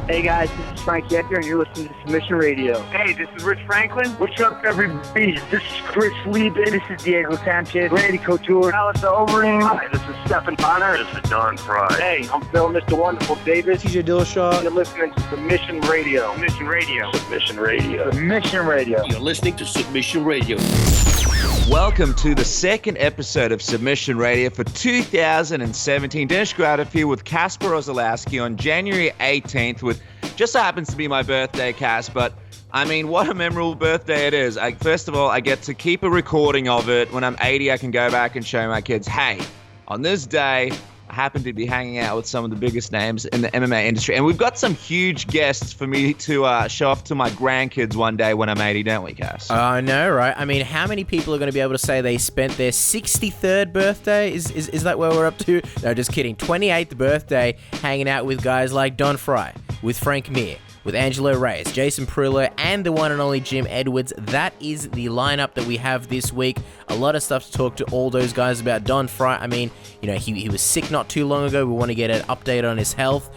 Hey guys, this is Frank Mir, and you're listening to Submission Radio. Hey, this is Rich Franklin. What's up, everybody? This is Chris Lieben. This is Diego Sanchez. Randy Couture. Alistair Overeem. Hi, this is Stephen Bonner. This is Don Frye. Hey, I'm Phil, Mr. Wonderful Davis. TJ Dillashaw. You're listening to Submission Radio. Submission Radio. Submission Radio. Submission Radio. You're listening to Submission Radio. Welcome to the second episode of Submission Radio for 2017. Dennis Gradov here with Kasper Ozolowski on January 18th with just so happens to be my birthday, Cas, but I mean, what a memorable birthday it is. First of all, I get to keep a recording of it. When I'm 80, I can go back and show my kids, hey, on this day, I happen to be hanging out with some of the biggest names in the MMA industry. And we've got some huge guests for me to show off to my grandkids one day when I'm 80, don't we, Cass? I know, right? I mean, how many people are going to be able to say they spent their 63rd birthday? Is that where we're up to? No, just kidding. 28th birthday hanging out with guys like Don Frye, with Frank Mir, with Angelo Reyes, Jason Parillo, and the one and only Jim Edwards. That is the lineup that we have this week. A lot of stuff to talk to all those guys about. Don Frye, I mean, you know, he was sick not too long ago. We want to get an update on his health.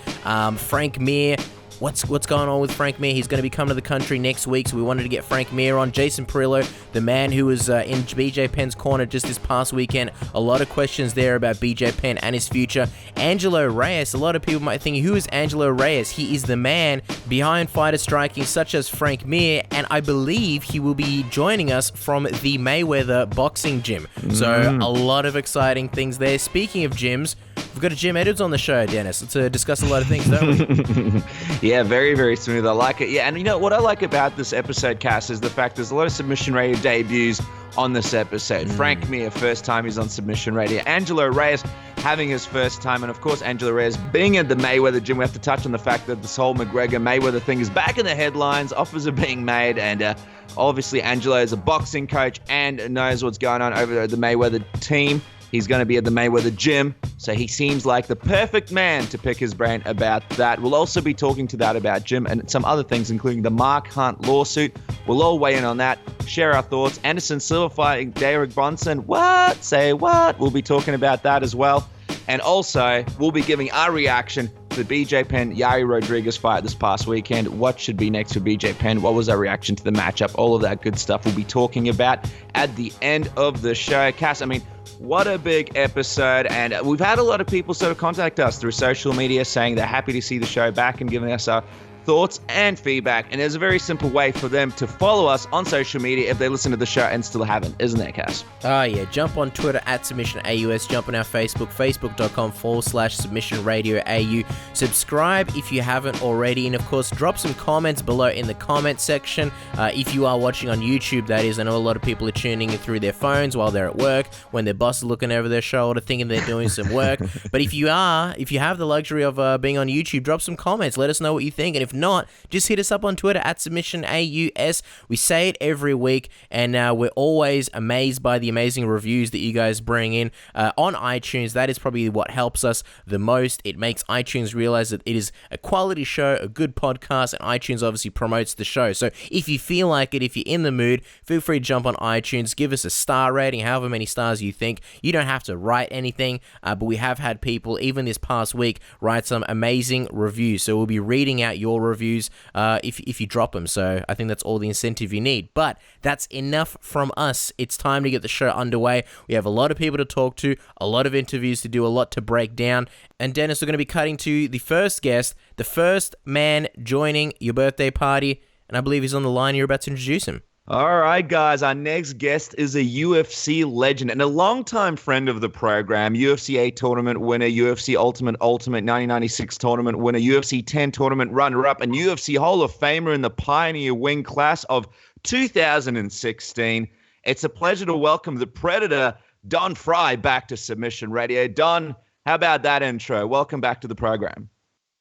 Frank Mir, what's going on with Frank Mir? He's going to be coming to the country next week, so we wanted to get Frank Mir on. Jason Parillo, the man who was in BJ Penn's corner just this past weekend. A lot of questions there about BJ Penn and his future. Angelo Reyes, a lot of people might think, who is Angelo Reyes? He is the man behind fighter striking such as Frank Mir, and I believe he will be joining us from the Mayweather boxing gym. So a lot of exciting things there. Speaking of gyms, we've got a Jim Edwards on the show, Dennis, to discuss a lot of things, don't we? Yeah, very, very smooth. I like it. Yeah, and you know what I like about this episode, Cass, is the fact there's a lot of Submission Radio debuts on this episode. Frank Mir, first time he's on Submission Radio. Angelo Reyes having his first time. And of course, Angelo Reyes being at the Mayweather gym. We have to touch on the fact that this whole McGregor-Mayweather thing is back in the headlines. Offers are being made. And obviously, Angelo is a boxing coach and knows what's going on over at the Mayweather team. He's going to be at the Mayweather gym, so he seems like the perfect man to pick his brain about that. We'll also be talking to that about Jim and some other things, including the Mark Hunt lawsuit. We'll all weigh in on that, share our thoughts. Anderson Silva fighting Derek Brunson. What? Say what? We'll be talking about that as well. And also, we'll be giving our reaction to the BJ Penn Yair Rodriguez fight this past weekend. What should be next for BJ Penn? What was our reaction to the matchup? All of that good stuff we'll be talking about at the end of the show. Cass, I mean, what a big episode, and we've had a lot of people sort of contact us through social media saying they're happy to see the show back and giving us our thoughts and feedback, and there's a very simple way for them to follow us on social media if they listen to the show and still haven't, isn't there, Cass? Oh yeah, jump on Twitter at SubmissionAUS, jump on our Facebook, facebook.com/SubmissionRadioAU. Subscribe if you haven't already, and of course, drop some comments below in the comment section. If you are watching on YouTube, that is. I know a lot of people are tuning in through their phones while they're at work, when their boss is looking over their shoulder, thinking they're doing some work. But if you have the luxury of being on YouTube, drop some comments. Let us know what you think, and if not, just hit us up on Twitter at SubmissionAUS. We say it every week, and we're always amazed by the amazing reviews that you guys bring in on iTunes. That is probably what helps us the most. It makes iTunes realize that it is a quality show, a good podcast, and iTunes obviously promotes the show. So if you feel like it, if you're in the mood, feel free to jump on iTunes, give us a star rating, however many stars you think. You don't have to write anything, but we have had people, even this past week, write some amazing reviews. So we'll be reading out your reviews if you drop them. So I think that's all the incentive you need. But that's enough from us. It's time to get the show underway. We have a lot of people to talk to, a lot of interviews to do, a lot to break down. And Dennis, we're going to be cutting to the first guest, the first man joining your birthday party. And I believe he's on the line. You're about to introduce him. All right, guys, our next guest is a UFC legend and a longtime friend of the program, UFC 8 tournament winner, UFC Ultimate 1996 tournament winner, UFC 10 tournament runner-up, and UFC Hall of Famer in the Pioneer Wing class of 2016. It's a pleasure to welcome the Predator, Don Frye, back to Submission Radio. Don, how about that intro? Welcome back to the program.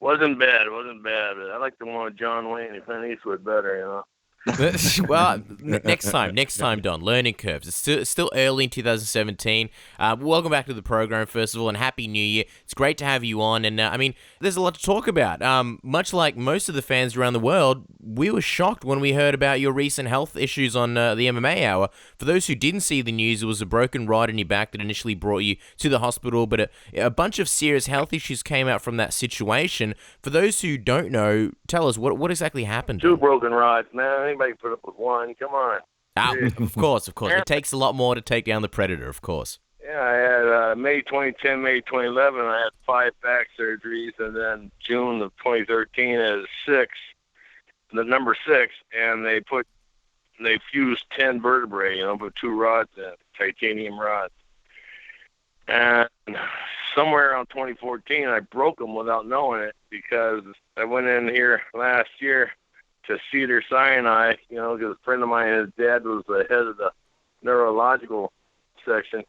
Wasn't bad. I like the one with John Wayne and Clint Eastwood better, you know. Well, next time, Don. Learning curves. It's still early in 2017. Welcome back to the program, first of all, and Happy New Year. It's great to have you on. And I mean, there's a lot to talk about. Much like most of the fans around the world, we were shocked when we heard about your recent health issues on the MMA Hour. For those who didn't see the news, it was a broken rod in your back that initially brought you to the hospital, but a bunch of serious health issues came out from that situation. For those who don't know, tell us what exactly happened. 2 broken rods, man. Anybody put up with 1? Come on. Of course. It takes a lot more to take down the Predator, of course. Yeah, I had May 2010, May 2011, I had 5 back surgeries, and then June of 2013 I had 6, the number 6, and they fused 10 vertebrae, put 2 rods in, titanium rods. And somewhere around 2014, I broke them without knowing it, because I went in here last year to Cedars-Sinai, because a friend of mine, his dad was the head of the neurological section.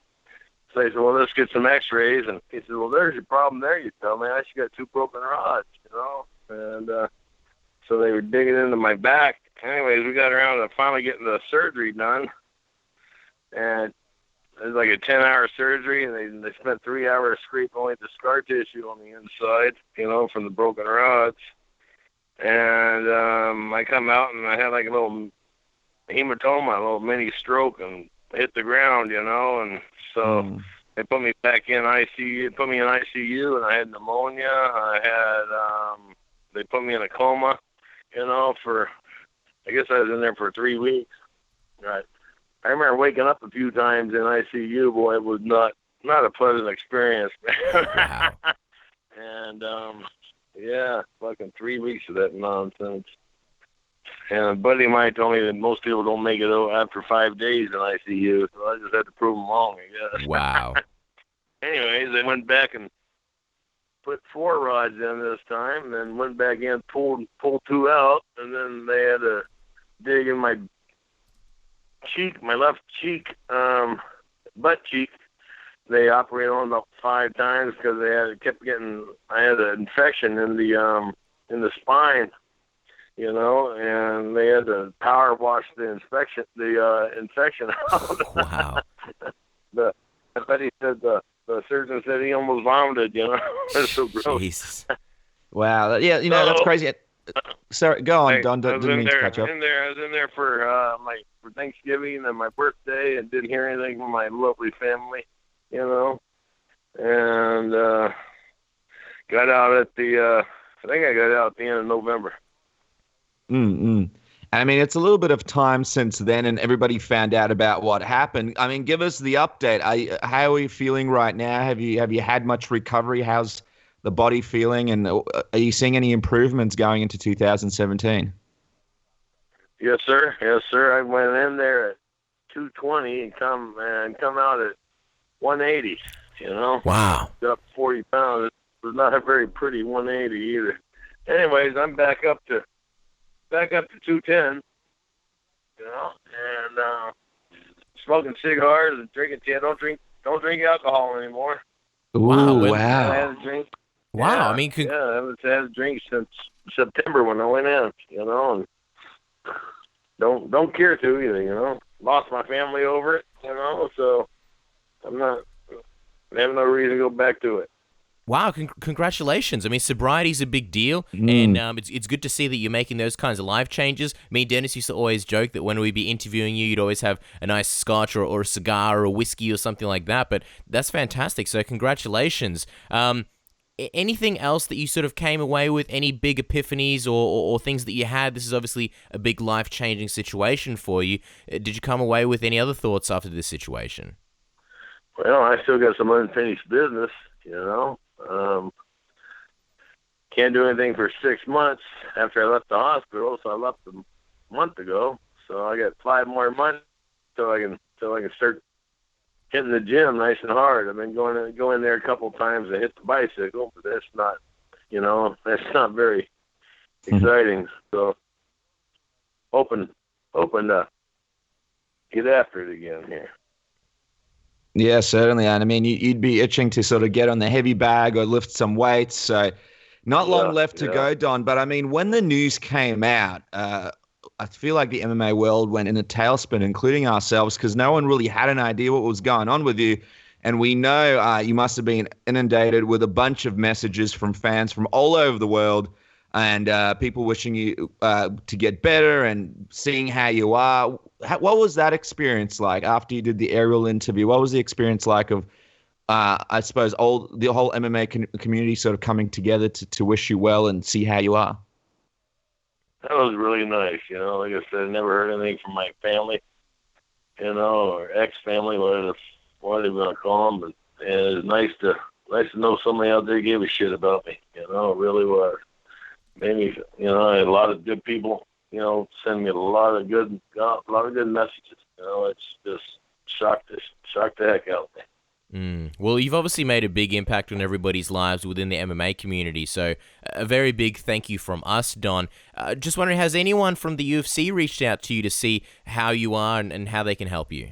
So I said, well, let's get some x-rays. And he said, well, there's your problem there, you dumbass. You got 2 broken rods, And so they were digging into my back. Anyways, we got around to finally getting the surgery done. And it was like a 10-hour surgery, and they spent 3 hours scraping away the scar tissue on the inside, from the broken rods. And I come out, and I had like a little hematoma, a little mini stroke, and hit the ground, and so they put me back in ICU, and I had pneumonia. They put me in a coma, for, I guess I was in there for 3 weeks. Right. I remember waking up a few times in ICU. Boy, it was not a pleasant experience. Wow. And yeah, fucking 3 weeks of that nonsense. And a buddy of mine told me that most people don't make it after 5 days in ICU, so I just had to prove them wrong, I guess. Wow. Anyways, they went back and put 4 rods in this time, and then went back in, pulled 2 out, and then they had to dig in my cheek, my left cheek, butt cheek. They operated on about 5 times because I had an infection in the spine, and they had to power wash the infection out. Wow. I bet he said the surgeon said he almost vomited, It's so gross. Jesus. Wow. Yeah, that's crazy. Sorry, go on, Don. Didn't mean to catch up. I was in there for for Thanksgiving and my birthday, and didn't hear anything from my lovely family, and got out at I think I got out at the end of November. I mean, it's a little bit of time since then, and everybody found out about what happened. I mean, give us the update. How are you feeling right now? Have you had much recovery? How's the body feeling, and are you seeing any improvements going into 2017? Yes, sir. I went in there at 220 and come out at 180. Wow. Got up 40 pounds. It was not a very pretty 180 either. Anyways, I'm back up to 210. And smoking cigars and drinking tea. I don't drink alcohol anymore. Wow. I had a drink. Wow. Yeah, I mean, I haven't had a drink since September when I went in, and don't care to either, Lost my family over it, so I have no reason to go back to it. Wow, congratulations. I mean, sobriety's a big deal, and it's good to see that you're making those kinds of life changes. Me and Dennis used to always joke that when we'd be interviewing you, you'd always have a nice scotch or a cigar or a whiskey or something like that, but that's fantastic, so congratulations. Anything else that you sort of came away with, any big epiphanies or things that you had? This is obviously a big life-changing situation for you. Did you come away with any other thoughts after this situation? Well, I still got some unfinished business, Can't do anything for 6 months after I left the hospital, so I left a month ago. So I got 5 more months till I can start hitting the gym nice and hard. I've been going there a couple of times to hit the bicycle, but that's not very exciting. So hoping to get after it again here. Yeah, certainly. And I mean, you'd be itching to sort of get on the heavy bag or lift some weights. So not long left to go, Don. But I mean, when the news came out, I feel like the MMA world went in a tailspin, including ourselves, because no one really had an idea what was going on with you. And we know you must have been inundated with a bunch of messages from fans from all over the world and people wishing you to get better and seeing how you are. What was that experience like after you did the aerial interview? What was the experience like of, I suppose, the whole MMA community sort of coming together to wish you well and see how you are? That was really nice. Like I said, I never heard anything from my family, or ex-family, whatever they were going to call them. And it was nice to know somebody out there gave a shit about me. It really was. Maybe, I had a lot of good people, send me a lot of good messages. It's just shocked the heck out of me. Well, you've obviously made a big impact on everybody's lives within the MMA community, so a very big thank you from us, Don. Just wondering, has anyone from the UFC reached out to you to see how you are and how they can help you?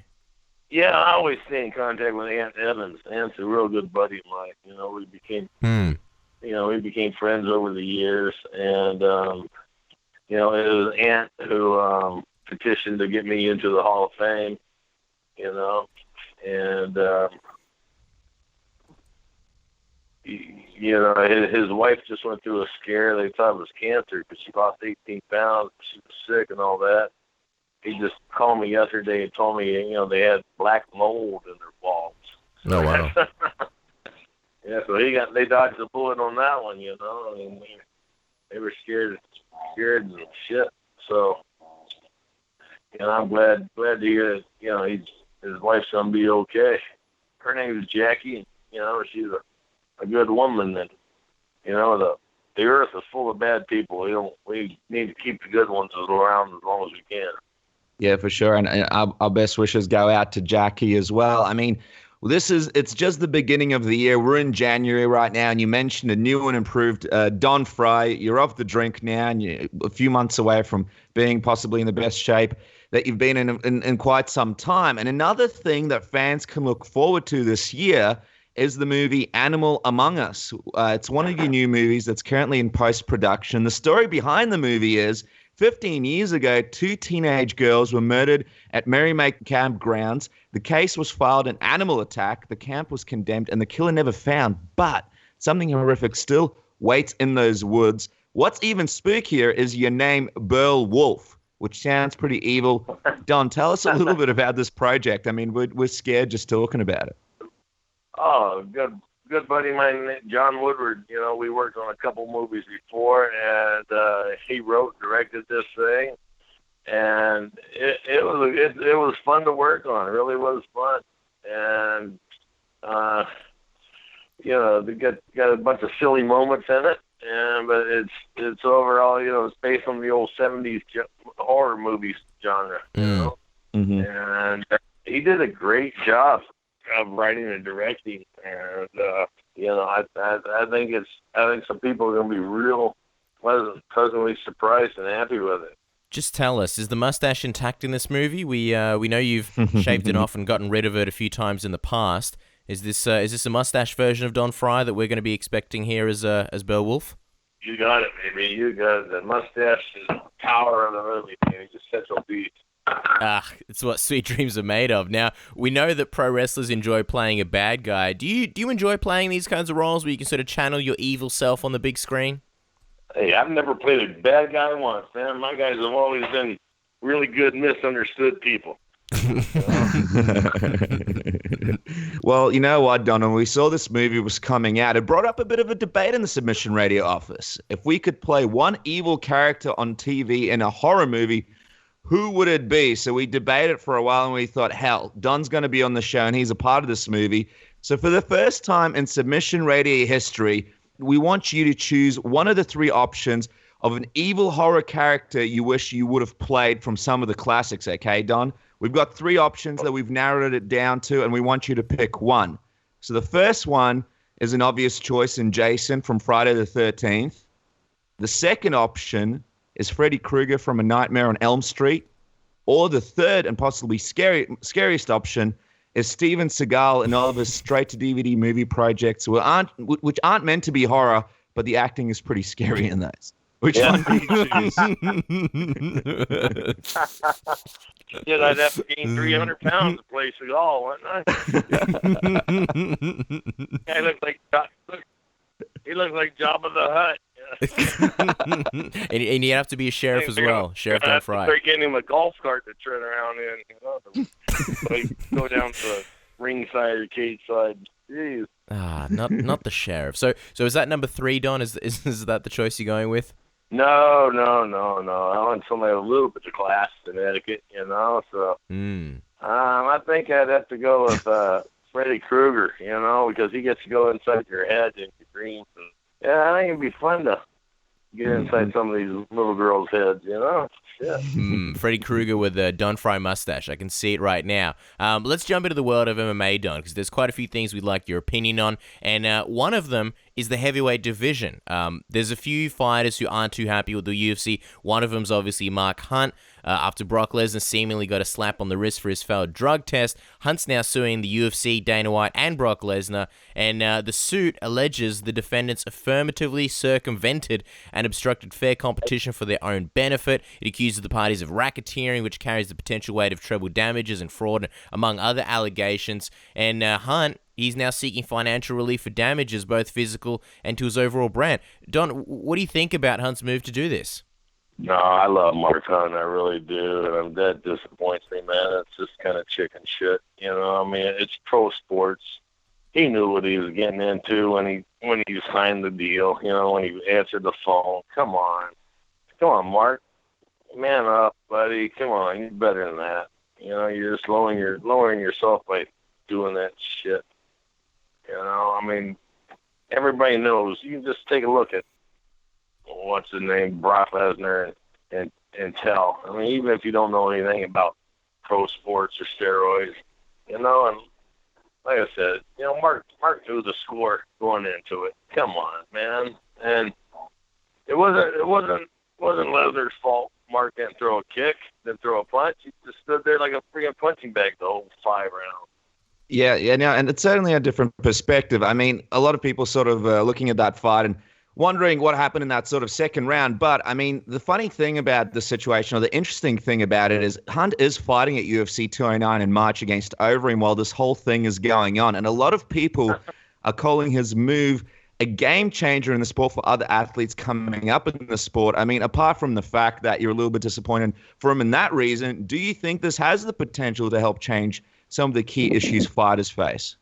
Yeah, I always stay in contact with Ant Evans. Ant's a real good buddy of mine. We became friends over the years, and it was Ant who petitioned to get me into the Hall of Fame. And his wife just went through a scare. They thought it was cancer because she lost 18 pounds. She was sick and all that. He just called me yesterday and told me, they had black mold in their balls. Oh, wow. Yeah, so they dodged the bullet on that one, I mean, they were scared and shit. So, I'm glad to hear that, his wife's gonna be okay. Her name is Jackie, and, she's a good woman, and, the earth is full of bad people. We need to keep the good ones around as long as we can. Yeah, for sure. And our best wishes go out to Jackie as well. I mean, it's just the beginning of the year. We're in January right now, and you mentioned a new and improved Don Frye. You're off the drink now, and you're a few months away from being possibly in the best shape that you've been in quite some time. And another thing that fans can look forward to this year is the movie Animal Among Us. It's one of your new movies that's currently in post-production. The story behind the movie is 15 years ago, 2 teenage girls were murdered at Merrymaker campgrounds. The case was filed an animal attack. The camp was condemned and the killer never found. But something horrific still waits in those woods. What's even spookier is your name, Burl Wolf, which sounds pretty evil. Don, tell us a little bit about this project. I mean, we're scared just talking about it. Oh, good buddy of mine, John Woodward. We worked on a couple movies before, and he wrote and directed this thing, and it was fun to work on. It really was fun, and they got a bunch of silly moments in it, but it's overall, it's based on the old '70s horror movies genre, Mm-hmm. and he did a great job of writing and directing, and I think some people are going to be real pleasantly surprised and happy with it. Just tell us, is the mustache intact in this movie? We know you've shaved it off and gotten rid of it a few times in the past. Is this a mustache version of Don Frye that we're going to be expecting here as Burl Wolf? You got it, baby. You got it. The mustache is the power of the movie, man. He's just such a beast. It's what sweet dreams are made of. Now, we know that pro wrestlers enjoy playing a bad guy. Do you enjoy playing these kinds of roles where you can sort of channel your evil self on the big screen? Hey, I've never played a bad guy once, man. My guys have always been really good, misunderstood people. Well, you know what, Don, when we saw this movie was coming out, it brought up a bit of a debate in the Submission Radio office. If we could play one evil character on TV in a horror movie, who would it be? So we debated for a while and we thought, hell, Don's going to be on the show and he's a part of this movie. So for the first time in Submission Radio history, we want you to choose one of the 3 options of an evil horror character you wish you would have played from some of the classics, okay, Don? We've got 3 options that we've narrowed it down to, and we want you to pick one. So the first one is an obvious choice in Jason from Friday the 13th. The second option is Freddy Krueger from A Nightmare on Elm Street. Or the third and possibly scariest option is Steven Seagal in all of his straight-to-DVD movie projects which aren't meant to be horror, but the acting is pretty scary in those. Which one do you choose? Shit, I'd have to gain 300 pounds to play Seagal, wouldn't I? He looks like Jabba the Hutt. and you have to be a sheriff as well. Sheriff Dan Frye. They're getting him a golf cart to turn around in. Go down to the ringside or cage side. Jeez. Not the sheriff. So is that number 3, Don? Is that the choice you're going with? No. I want somebody with a little bit of class and etiquette, So I think I'd have to go with Freddy Krueger, because he gets to go inside your head and your dreams. And, I think it'd be fun to get inside some of these little girls' heads, Yeah. Freddy Krueger with a Don Frye mustache. I can see it right now. Let's jump into the world of MMA, Don, because there's quite a few things we'd like your opinion on, and one of them is the heavyweight division. There's a few fighters who aren't too happy with the UFC. One of them's obviously Mark Hunt. After Brock Lesnar seemingly got a slap on the wrist for his failed drug test, Hunt's now suing the UFC, Dana White, and Brock Lesnar, and the suit alleges the defendants affirmatively circumvented and obstructed fair competition for their own benefit. It accuses the parties of racketeering, which carries the potential weight of treble damages and fraud, among other allegations. And Hunt, he's now seeking financial relief for damages, both physical and to his overall brand. Don, what do you think about Hunt's move to do this? No, I love Mark Hunt, I really do, and that disappoints me, man. It's just kind of chicken shit, It's pro sports. He knew what he was getting into when he signed the deal, when he answered the phone. Come on, Mark, man up, buddy. Come on, you're better than that. You're just lowering yourself by doing that shit. Everybody knows. You can just take a look at what's his name, Brock Lesnar, and tell. Even if you don't know anything about pro sports or steroids, and like I said, Mark knew the score going into it. Come on, man. And it wasn't Lesnar's fault. Mark didn't throw a kick, didn't throw a punch. He just stood there like a freaking punching bag the whole 5 rounds. Yeah, no, and it's certainly a different perspective. A lot of people sort of looking at that fight and wondering what happened in that sort of second round. But, the funny thing about the situation, or the interesting thing about it, is Hunt is fighting at UFC 209 in March against Overeem while this whole thing is going on. And a lot of people are calling his move a game changer in the sport for other athletes coming up in the sport. Apart from the fact that you're a little bit disappointed for him in that reason, do you think this has the potential to help change some of the key issues fighters face?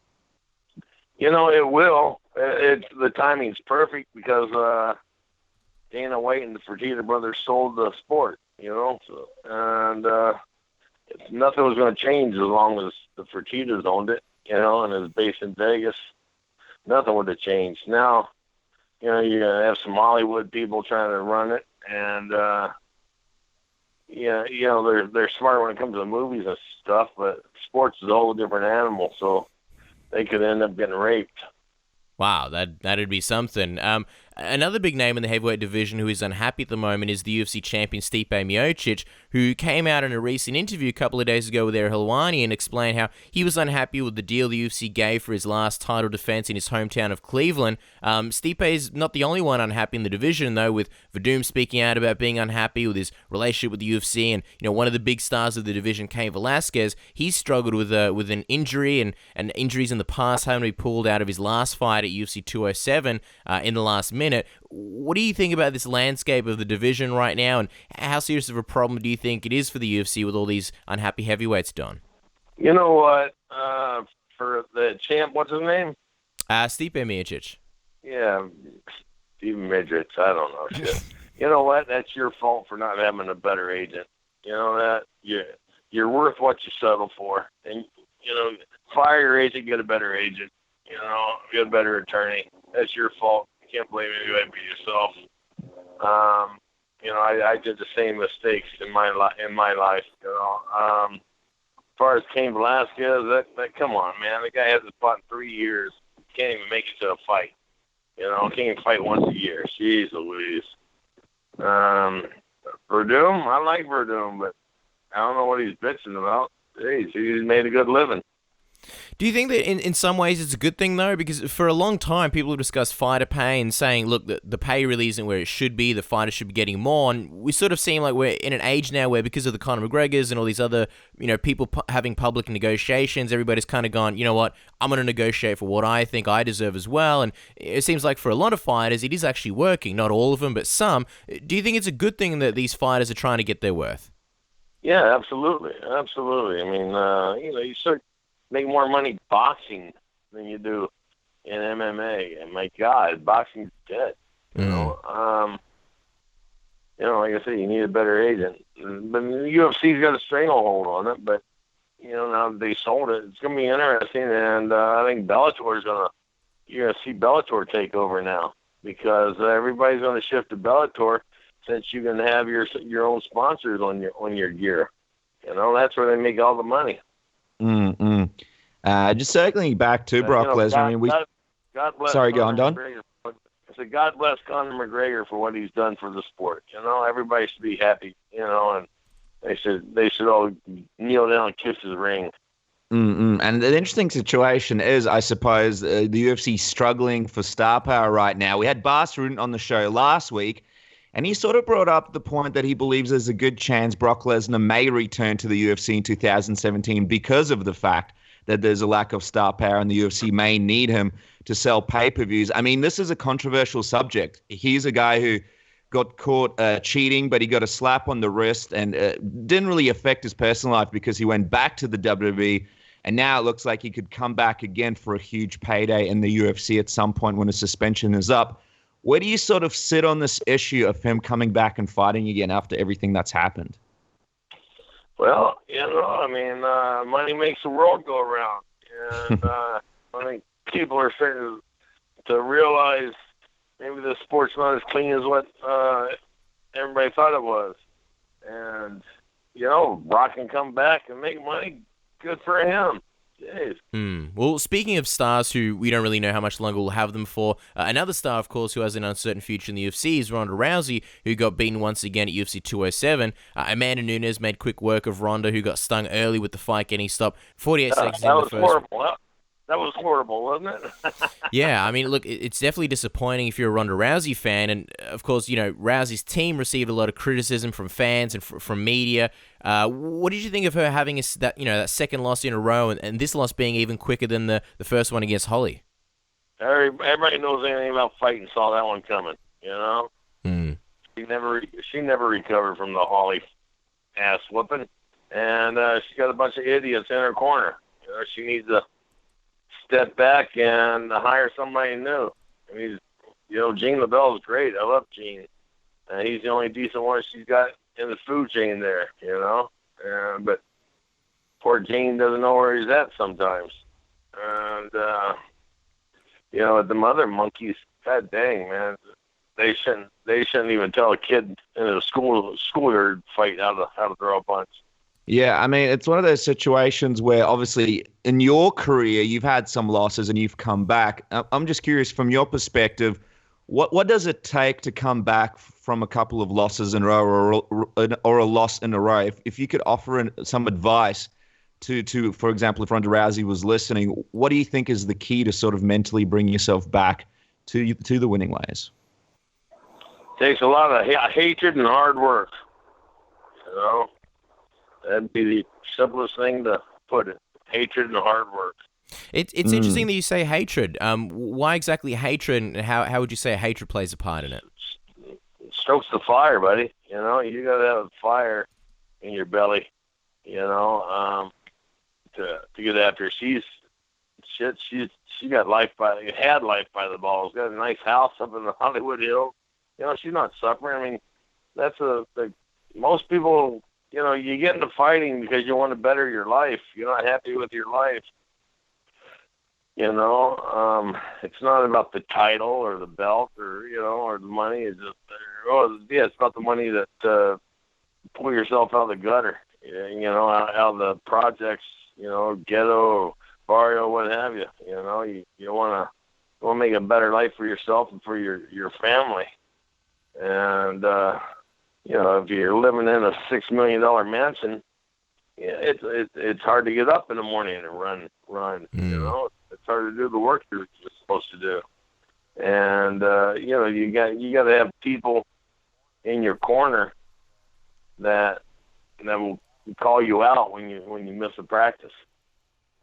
It will. The timing's perfect because Dana White and the Fertitta brothers sold the sport, and nothing was going to change as long as the Fertittas owned it, and it's based in Vegas. Nothing would have changed. Now, you're going to have some Hollywood people trying to run it, and they're smart when it comes to the movies and stuff, but sports is a whole different animal, so they could end up getting raped. Wow, that'd be something. Another big name in the heavyweight division who is unhappy at the moment is the UFC champion Stipe Miocic, who came out in a recent interview a couple of days ago with Ariel Helwani and explained how he was unhappy with the deal the UFC gave for his last title defense in his hometown of Cleveland. Stipe is not the only one unhappy in the division, though, with Verdum speaking out about being unhappy with his relationship with the UFC, and one of the big stars of the division, Cain Velasquez, he's struggled with an injury and injuries in the past, having to be pulled out of his last fight at UFC 207 in the last minute. What do you think about this landscape of the division right now, and how serious of a problem do you think it is for the UFC with all these unhappy heavyweights, Don? You know what? For the champ, what's his name? Stipe Miocic. Yeah, Steven Midgets. I don't know shit. You know what? That's your fault for not having a better agent. You know that? You're worth what you settle for. And, fire your agent, get a better agent. Get a better attorney. That's your fault. You can't blame anybody but yourself. I did the same mistakes in my life. As far as Cain Velasquez, that come on, man. The guy hasn't fought in 3 years. Can't even make it to a fight. Can't even fight once a year. Jeez Louise. Verdum, I like Verdum, but I don't know what he's bitching about. Jeez, he's made a good living. Do you think that in some ways it's a good thing, though? Because for a long time, people have discussed fighter pay and saying, look, the pay really isn't where it should be. The fighters should be getting more. And we sort of seem like we're in an age now where because of the Conor McGregors and all these other, people having public negotiations, everybody's kind of gone, you know what, I'm going to negotiate for what I think I deserve as well. And it seems like for a lot of fighters, it is actually working. Not all of them, but some. Do you think it's a good thing that these fighters are trying to get their worth? Yeah, absolutely. Absolutely. I mean, you start make more money boxing than you do in MMA. And my God, boxing's dead. Like I said, you need a better agent. But the UFC's got a stranglehold on it. But now that they sold it, it's going to be interesting. And I think you're going to see Bellator take over now because everybody's going to shift to Bellator since you can have your own sponsors on your gear. That's where they make all the money. Just circling back to Brock Lesnar. God bless. Sorry, go on, Don. I said, God bless Conor McGregor for what he's done for the sport. Everybody should be happy. And they should all kneel down and kiss his ring. And the interesting situation is, I suppose, the UFC struggling for star power right now. We had Bas Rutten on the show last week, and he sort of brought up the point that he believes there's a good chance Brock Lesnar may return to the UFC in 2017 because of the fact that there's a lack of star power and the UFC may need him to sell pay-per-views. I mean, this is a controversial subject. He's a guy who got caught cheating, but he got a slap on the wrist and didn't really affect his personal life because he went back to the WWE. And now it looks like he could come back again for a huge payday in the UFC at some point when his suspension is up. Where do you sort of sit on this issue of him coming back and fighting again after everything that's happened? Well, money makes the world go around. And I think people are starting to realize maybe the sport's not as clean as what everybody thought it was. And, Brock can come back and make money. Good for him. Jeez. Well, speaking of stars who we don't really know how much longer we'll have them for, another star, of course, who has an uncertain future in the UFC is Ronda Rousey, who got beaten once again at UFC 207. Amanda Nunes made quick work of Ronda, who got stung early with the fight getting stopped 48 seconds in the first. Horrible. That was horrible, wasn't it? Yeah, I mean, look, it's definitely disappointing if you're a Ronda Rousey fan, and of course, Rousey's team received a lot of criticism from fans and from media. What did you think of her having that second loss in a row, and this loss being even quicker than the first one against Holly? Everybody knows anything about fighting saw that one coming. She never recovered from the Holly ass whooping, and she's got a bunch of idiots in her corner. She needs to step back and hire somebody new. I mean, Gene LaBelle is great. I love Gene. He's the only decent one she's got in the food chain there, but poor Gene doesn't know where he's at sometimes. And, the other monkeys, god dang, man, they shouldn't even tell a kid in a schoolyard fight how to throw a punch. Yeah, I mean, it's one of those situations where obviously in your career, you've had some losses and you've come back. I'm just curious from your perspective, what does it take to come back from a couple of losses in a row or a loss in a row? If you could offer some advice to, for example, if Ronda Rousey was listening, what do you think is the key to sort of mentally bring yourself back to the winning ways? Takes a lot of hatred and hard work, That'd be the simplest thing to put it. Hatred and hard work. It's interesting that you say hatred. Why exactly hatred, and how would you say hatred plays a part in it? Strokes the fire, buddy. You got to have fire in your belly, to get after her. She got had life by the balls. Got a nice house up in the Hollywood Hills. She's not suffering. I mean, that's most people. You get into fighting because you want to better your life. You're not happy with your life. It's not about the title or the belt or the money. It's just, it's about the money that pull yourself out of the gutter. Out of the projects. Ghetto, barrio, what have you. You want to make a better life for yourself and for your family. And if you're living in a $6 million mansion, it's hard to get up in the morning and run. You know, it's hard to do the work you're supposed to do. And you know, you got to have people in your corner that will call you out when you miss a practice.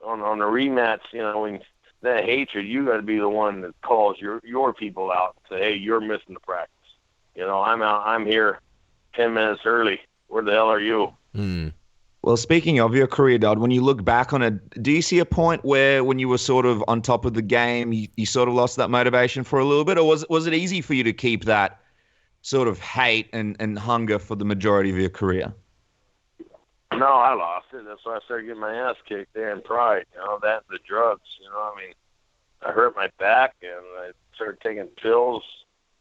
On the rematch, you know, when that hatred, you got to be the one that calls your people out and say, hey, you're missing the practice. You know, I'm here 10 minutes early. Where the hell are you? Well, speaking of your career, Dodd, when you look back on it, do you see a point where when you were sort of on top of the game, you sort of lost that motivation for a little bit? Or was it easy for you to keep that sort of hate and hunger for the majority of your career? No, I lost it. That's why I started getting my ass kicked there in Frye. You know, that and the drugs. You know, I mean, I hurt my back and I started taking pills.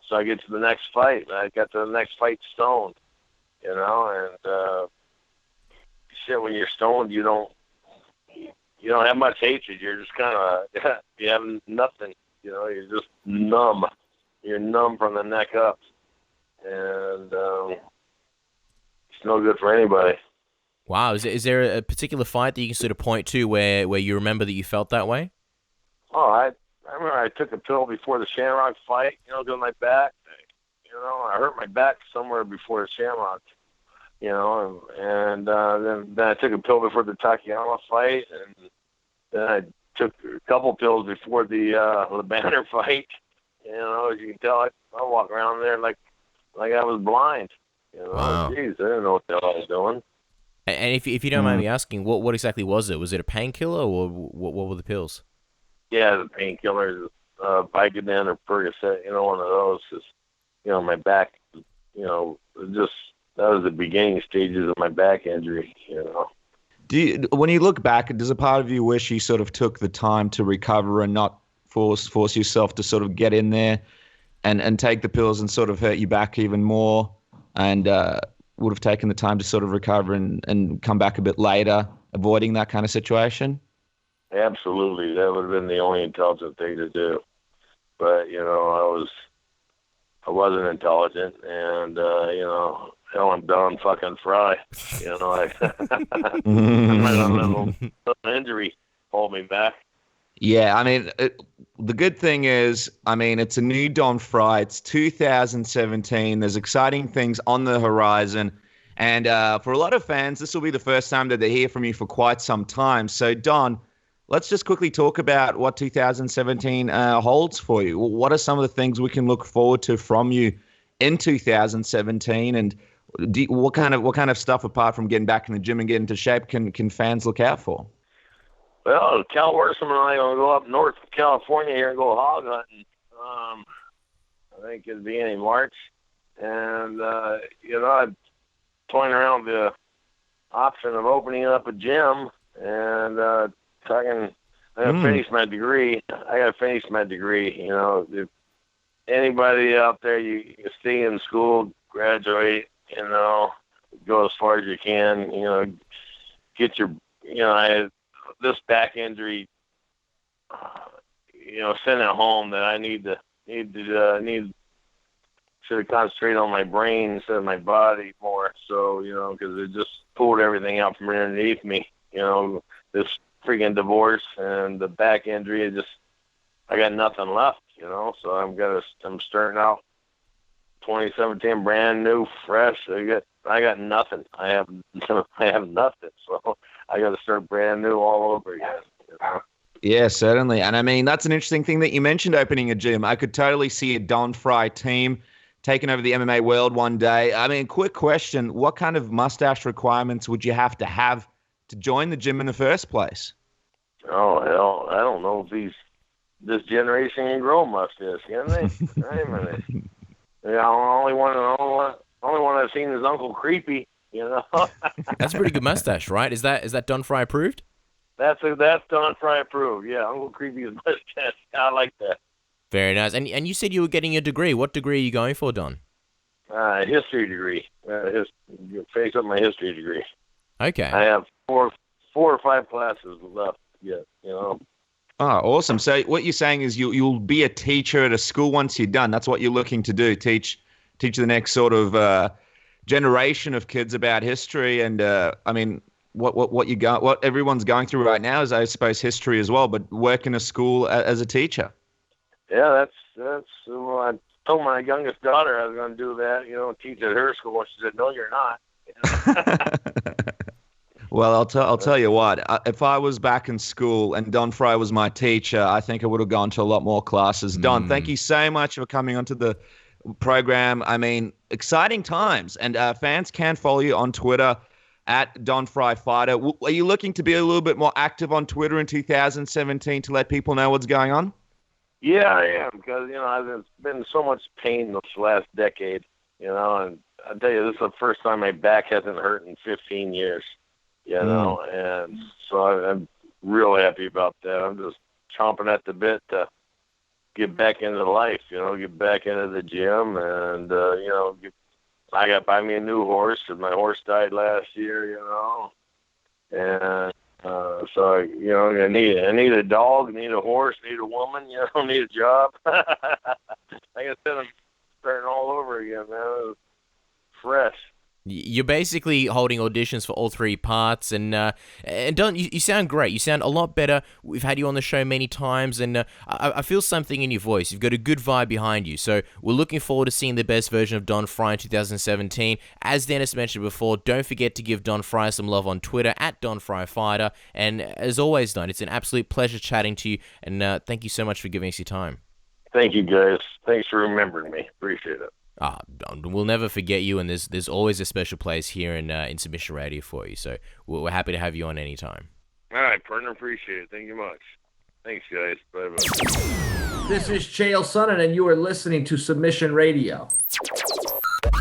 So I get to the next fight. I got to the next fight stoned. You know, and shit, when you're stoned, you don't have much hatred. You're just kind of you have nothing. You know, you're just numb. You're numb from the neck up, and it's no good for anybody. Wow, is there a particular fight that you can sort of point to where you remember that you felt that way? Oh, I remember I took a pill before the Shamrock fight, you know, to my back. You know, I hurt my back somewhere before the Shamrock, you know, and then I took a pill before the Takayama fight, and then I took a couple pills before the Banner fight. You know, as you can tell, I walk around there like I was blind. You know, Wow. Geez, I didn't know what the hell I was doing. And if you don't mind me asking, what exactly was it? Was it a painkiller, or what were the pills? Yeah, the painkillers, Vicodin or Percocet, you know, one of those. Just, you know, my back, you know, that was the beginning stages of my back injury, you know. When you look back, does a part of you wish you sort of took the time to recover and not force yourself to sort of get in there and take the pills and sort of hurt your back even more, and would have taken the time to sort of recover and come back a bit later, avoiding that kind of situation? Absolutely. That would have been the only intelligent thing to do. But, you know, I wasn't intelligent, and, you know, hell, I'm done fucking Frye. You know, I might have a little injury hold me back. Yeah, I mean, the good thing is, I mean, it's a new Don Frye. It's 2017. There's exciting things on the horizon. And for a lot of fans, this will be the first time that they hear from you for quite some time. So, Don, let's just quickly talk about what 2017 holds for you. What are some of the things we can look forward to from you in 2017? And what kind of stuff, apart from getting back in the gym and getting into shape, can fans look out for? Well, Cal Worsham and I are going to go up north to California here and go hog hunting. I think at the beginning of March. And, you know, I'm toying around the option of opening up a gym and talking. I got to finish my degree. You know, if anybody out there, you stay in school, graduate, you know, go as far as you can, you know, get your, you know, I had this back injury, you know, sent it home that I need to concentrate on my brain instead of my body more. So, you know, because it just pulled everything out from underneath me, you know, this freaking divorce and the back injury. I got nothing left, you know, so I'm starting out 2017 brand new, fresh. I got nothing. I have nothing. So I got to start brand new all over again. You know? Yeah, certainly. And I mean, that's an interesting thing that you mentioned, opening a gym. I could totally see a Don Frye team taking over the MMA world one day. I mean, quick question. What kind of mustache requirements would you have to join the gym in the first place? Oh, hell, I don't know if this generation can grow mustache, can they? Wait a minute. Yeah, only one I've seen is Uncle Creepy, you know. That's a pretty good mustache, right? Is that Don Frye approved? That's Don Frye approved. Yeah, Uncle Creepy's mustache. I like that. Very nice. And you said you were getting a degree. What degree are you going for, Don? History degree. Finish up my history degree. Okay. I have four or five classes left yet, you know. Oh, awesome. So what you're saying is you'll be a teacher at a school once you're done. That's what you're looking to do, teach the next sort of generation of kids about history. And, I mean, what everyone's going through right now is, I suppose, history as well, but work in a school as a teacher. Yeah, that's well, I told my youngest daughter I was going to do that, teach at her school. She said, "No, you're not." Well, I'll tell you what. If I was back in school and Don Frye was my teacher, I think I would have gone to a lot more classes. Don, thank you so much for coming onto the program. I mean, exciting times, and fans can follow you on Twitter at Don Frye Fighter. Are you looking to be a little bit more active on Twitter in 2017 to let people know what's going on? Yeah, I am, because I've been in so much pain this last decade, and I tell you, this is the first time my back hasn't hurt in 15 years. And so I'm real happy about that. I'm just chomping at the bit to get back into life, get back into the gym, and I got to buy me a new horse, and my horse died last year, and so I need a dog, need a horse, need a woman, need a job. Like I said, I'm starting all over again, man. Fresh. You're basically holding auditions for all three parts, and Don, you sound great. You sound a lot better. We've had you on the show many times, and I feel something in your voice. You've got a good vibe behind you, so we're looking forward to seeing the best version of Don Frye in 2017. As Dennis mentioned before, don't forget to give Don Frye some love on Twitter at Don Frye Fighter, and as always, Don, it's an absolute pleasure chatting to you, and thank you so much for giving us your time. Thank you, guys. Thanks for remembering me. Appreciate it. We'll never forget you, and there's always a special place here in Submission Radio for you. So we're happy to have you on anytime. All right, partner. Appreciate it. Thank you much. Thanks, guys. Bye-bye. This is Chael Sonnen, and you are listening to Submission Radio.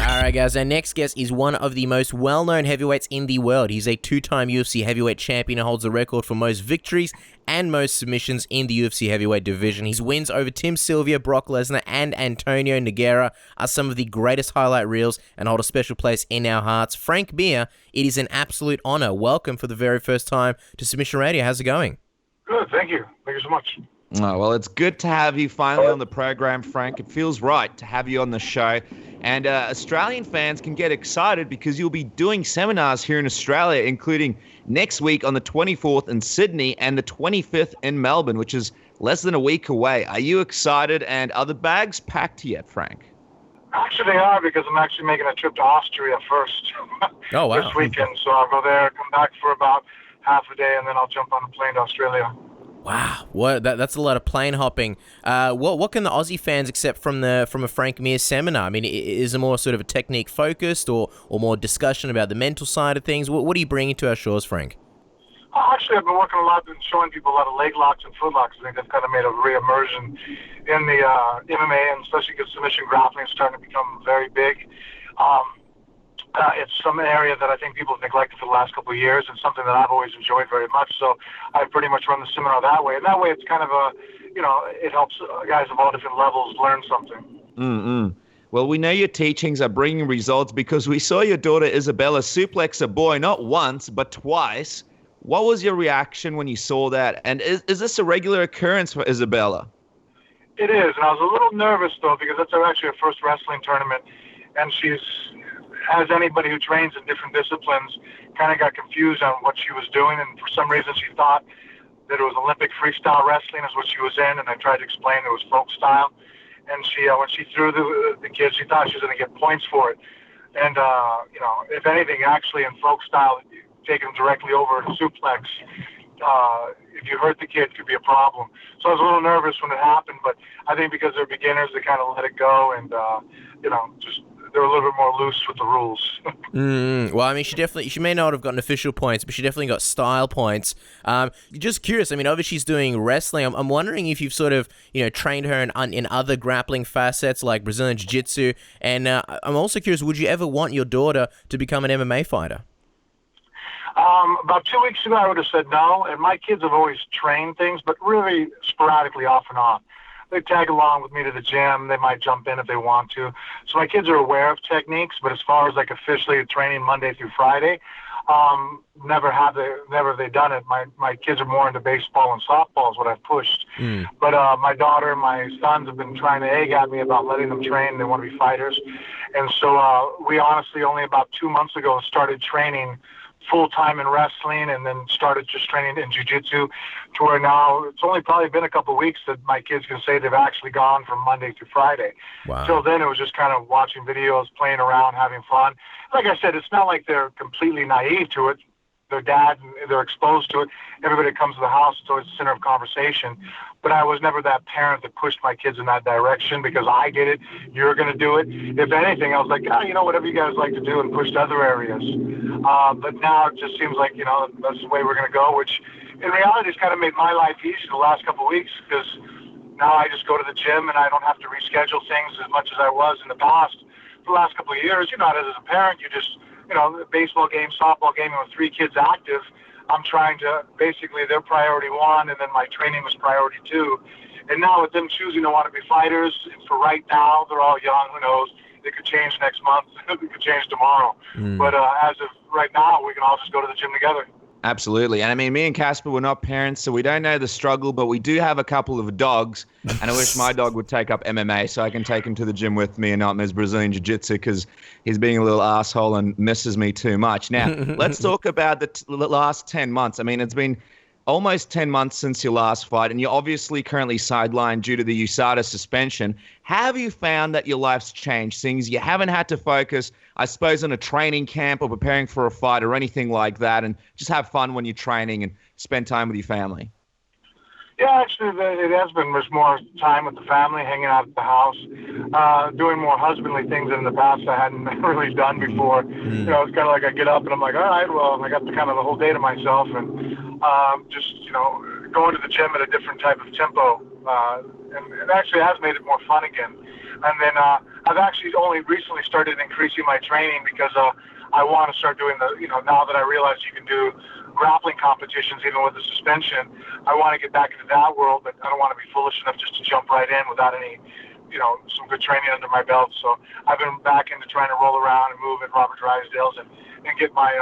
Alright guys, our next guest is one of the most well-known heavyweights in the world. He's a two-time UFC heavyweight champion and holds the record for most victories and most submissions in the UFC heavyweight division. His wins over Tim Silva, Brock Lesnar, and Antonio Nogueira are some of the greatest highlight reels and hold a special place in our hearts. Frank Mir, it is an absolute honor. Welcome for the very first time to Submission Radio. How's it going? Good, thank you. Thank you so much. Oh, well, it's good to have you finally on the program, Frank. It feels right to have you on the show. And Australian fans can get excited because you'll be doing seminars here in Australia, including next week on the 24th in Sydney and the 25th in Melbourne, which is less than a week away. Are you excited, and are the bags packed yet, Frank? Actually, they are, because I'm actually making a trip to Austria first Oh, wow. this weekend. So I'll go there, come back for about half a day, and then I'll jump on a plane to Australia. Wow, that's a lot of plane hopping. What can the Aussie fans accept from a Frank Mir seminar? I mean, is it more sort of a technique focused, or more discussion about the mental side of things? What are you bringing to our shores, Frank? Actually, I've been working a lot and showing people a lot of leg locks and foot locks. I think they've kind of made a re-immersion in the MMA, and especially because submission grappling is starting to become very big. It's some area that I think people have neglected for the last couple of years, and something that I've always enjoyed very much. So I pretty much run the seminar that way. And that way it's kind of it helps guys of all different levels learn something. Well, we know your teachings are bringing results because we saw your daughter Isabella suplex a boy not once, but twice. What was your reaction when you saw that? And is this a regular occurrence for Isabella? It is, and I was a little nervous, though, because that's actually her first wrestling tournament, and she's, as anybody who trains in different disciplines, kind of got confused on what she was doing, and for some reason she thought that it was Olympic freestyle wrestling is what she was in, and I tried to explain it was folk style. And she, when she threw the kid, she thought she was going to get points for it. And, if anything, actually in folk style, taking them directly over a suplex, if you hurt the kid, it could be a problem. So I was a little nervous when it happened, but I think because they're beginners, they kind of let it go, and, they're a little bit more loose with the rules. Well, I mean, she may not have gotten official points, but she definitely got style points. Just curious, I mean, obviously she's doing wrestling. I'm wondering if you've sort of, trained her in other grappling facets like Brazilian Jiu-Jitsu. And I'm also curious, would you ever want your daughter to become an MMA fighter? About 2 weeks ago, I would have said no. And my kids have always trained things, but really sporadically off and on. They tag along with me to the gym. They might jump in if they want to. So my kids are aware of techniques, but as far as like officially training Monday through Friday, never have they done it. My kids are more into baseball and softball is what I've pushed. But my daughter and my sons have been trying to egg at me about letting them train. They want to be fighters. And so we honestly only about 2 months ago started training full-time in wrestling and then started just training in jiu-jitsu to where now it's only probably been a couple of weeks that my kids can say they've actually gone from Monday through Friday. Wow. Till then, it was just kind of watching videos, playing around, having fun. Like I said, it's not like they're completely naive to it. Their dad, they're exposed to it. Everybody that comes to the house, it's always the center of conversation. But I was never that parent that pushed my kids in that direction because I did it. You're going to do it. If anything, I was like, whatever you guys like to do, and pushed other areas. But now it just seems like, that's the way we're going to go, which in reality has kind of made my life easy the last couple of weeks because now I just go to the gym and I don't have to reschedule things as much as I was in the past. For the last couple of years, as a parent, you just, baseball game, softball game, with 3 kids active, I'm trying to, basically, they're priority 1, and then my training was priority 2. And now with them choosing to want to be fighters, for right now, they're all young, who knows, it could change next month, it could change tomorrow. But as of right now, we can all just go to the gym together. Absolutely. And I mean, me and Casper were not parents, so we don't know the struggle, but we do have a couple of dogs. And I wish my dog would take up MMA so I can take him to the gym with me and not miss Brazilian Jiu-Jitsu because he's being a little asshole and misses me too much. Now, let's talk about the last 10 months. I mean, it's been almost 10 months since your last fight, and you're obviously currently sidelined due to the USADA suspension. Have you found that your life's changed, seeing as you haven't had to focus, I suppose, on a training camp or preparing for a fight or anything like that, and just have fun when you're training and spend time with your family? Yeah, actually, it has been much more time with the family, hanging out at the house, doing more husbandly things than in the past I hadn't really done before. It's kind of like I get up and I'm like, all right, well, I got the whole day to myself, and just, going to the gym at a different type of tempo. And it actually has made it more fun again. And then I've actually only recently started increasing my training because I want to start doing now that I realize you can do grappling competitions even with the suspension, I want to get back into that world, but I don't want to be foolish enough just to jump right in without any, some good training under my belt. So I've been back into trying to roll around and move at Robert Drysdale's and get my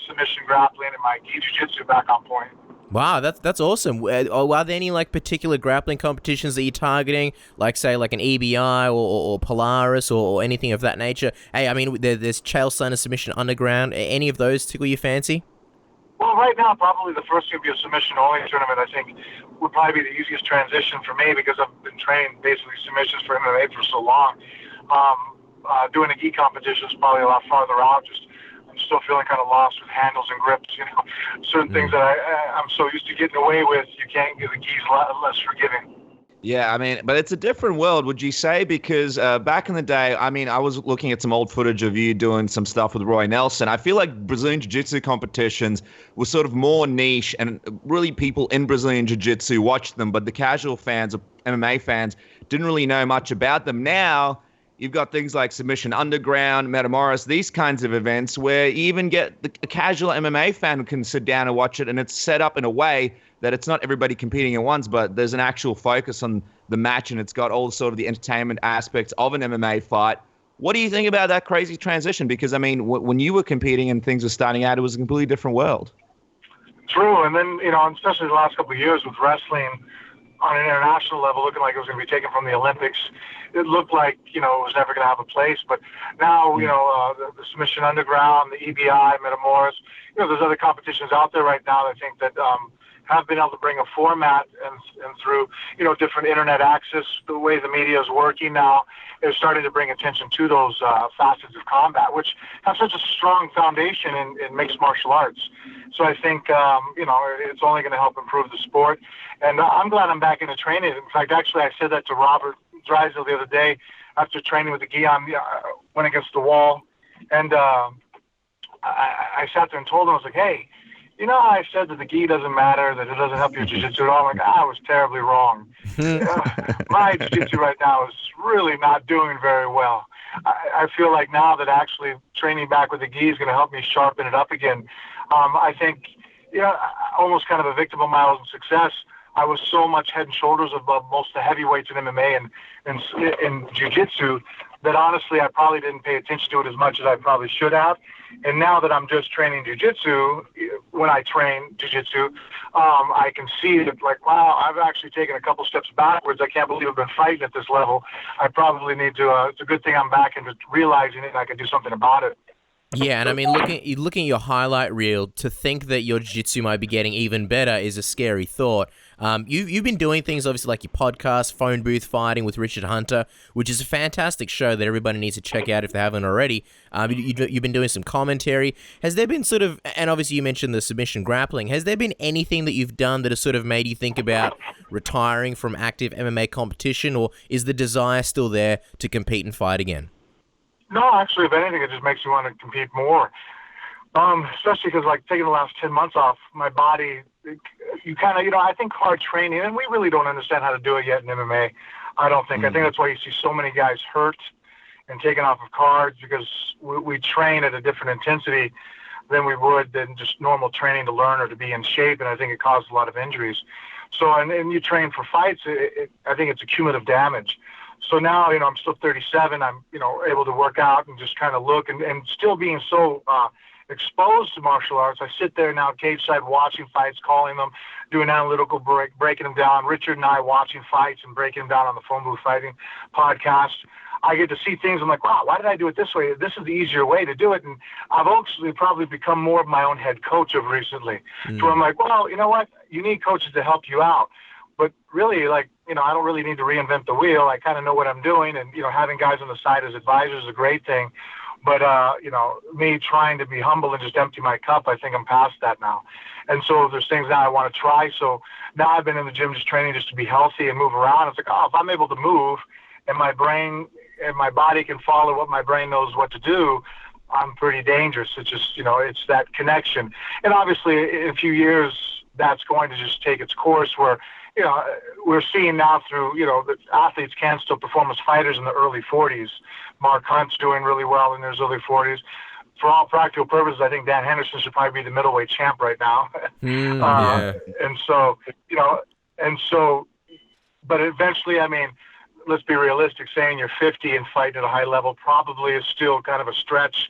submission grappling and my gi jiu-jitsu back on point. Wow, that's awesome. Are there any particular grappling competitions that you're targeting, say like an EBI or Polaris or anything of that nature? Hey, I mean, there's Chael Sonnen Submission Underground. Any of those tickle your fancy? Well, right now, probably the first would be a submission-only tournament, I think, would probably be the easiest transition for me because I've been training basically submissions for MMA for so long. Doing a gi competition is probably a lot farther out. I'm still feeling kind of lost with handles and grips, certain things that I'm so used to getting away with, you can't give the gis less forgiving. Yeah, I mean, but it's a different world, would you say? Because back in the day, I mean, I was looking at some old footage of you doing some stuff with Roy Nelson. I feel like Brazilian Jiu-Jitsu competitions were sort of more niche, and really people in Brazilian Jiu-Jitsu watched them, but the casual fans or MMA fans didn't really know much about them. Now, you've got things like Submission Underground, Metamoris, these kinds of events where you even get a casual MMA fan can sit down and watch it, and it's set up in a way that it's not everybody competing at once, but there's an actual focus on the match, and it's got all sort of the entertainment aspects of an MMA fight. What do you think about that crazy transition? Because, I mean, when you were competing and things were starting out, it was a completely different world. True, and then, especially the last couple of years with wrestling on an international level, looking like it was going to be taken from the Olympics, it looked like, it was never going to have a place. But now, the Submission Underground, the EBI, Metamoris, there's other competitions out there right now that I think that have been able to bring a format and through, different internet access, the way the media is working now, is starting to bring attention to those facets of combat, which have such a strong foundation in mixed martial arts. So I think, it's only going to help improve the sport. And I'm glad I'm back into training. In fact, actually, I said that to Robert Drysdale the other day after training with the gi on, went against the wall. And I sat there and told him, I was like, hey, I said that the gi doesn't matter, that it doesn't help your jiu-jitsu at all. I'm like, I was terribly wrong. My jiu-jitsu right now is really not doing very well. I feel like now that actually training back with the gi is going to help me sharpen it up again. I think, almost kind of a victim of my own success. I was so much head and shoulders above most of the heavyweights in MMA and in jiu-jitsu that honestly I probably didn't pay attention to it as much as I probably should have. And now that I'm just training jiu-jitsu, when I train jiu-jitsu, I can see that, wow, I've actually taken a couple steps backwards. I can't believe I've been fighting at this level. I probably need to, it's a good thing I'm back into realizing it and I can do something about it. Yeah, and I mean, looking at your highlight reel, to think that your jiu-jitsu might be getting even better is a scary thought. You've been doing things, obviously, like your podcast, Phone Booth Fighting with Richard Hunter, which is a fantastic show that everybody needs to check out if they haven't already. You've been doing some commentary. Has there been sort of, and obviously you mentioned the submission grappling, has there been anything that you've done that has sort of made you think about retiring from active MMA competition, or is the desire still there to compete and fight again? No, actually, if anything, it just makes me want to compete more. Especially because, like, taking the last 10 months off, my body, you kind of, I think hard training, and we really don't understand how to do it yet in MMA. I don't think. I think that's why you see so many guys hurt and taken off of cards, because we train at a different intensity than we would than just normal training to learn or to be in shape, and I think it causes a lot of injuries. So, and you train for fights, I think it's a cumulative damage. So now, I'm still 37. I'm, able to work out and just kind of look, and still being so exposed to martial arts. I sit there now cage side watching fights, calling them, doing analytical breaking them down. Richard and I watching fights and breaking them down on the Phone Booth Fighting podcast. I get to see things. I'm like, wow, why did I do it this way? This is the easier way to do it. And I've actually probably become more of my own head coach of recently. So I'm like, well, you know what? You need coaches to help you out. But really, I don't really need to reinvent the wheel. I kind of know what I'm doing, and, having guys on the side as advisors is a great thing. But, me trying to be humble and just empty my cup, I think I'm past that now. And so there's things now I want to try. So now I've been in the gym just training just to be healthy and move around. It's like, if I'm able to move and my brain and my body can follow what my brain knows what to do, I'm pretty dangerous. It's just, it's that connection. And obviously in a few years, that's going to just take its course where, we're seeing now through, that athletes can still perform as fighters in the early 40s. Mark Hunt's doing really well in his early 40s. For all practical purposes, I think Dan Henderson should probably be the middleweight champ right now. Yeah. And so, but eventually, let's be realistic, saying you're 50 and fighting at a high level probably is still kind of a stretch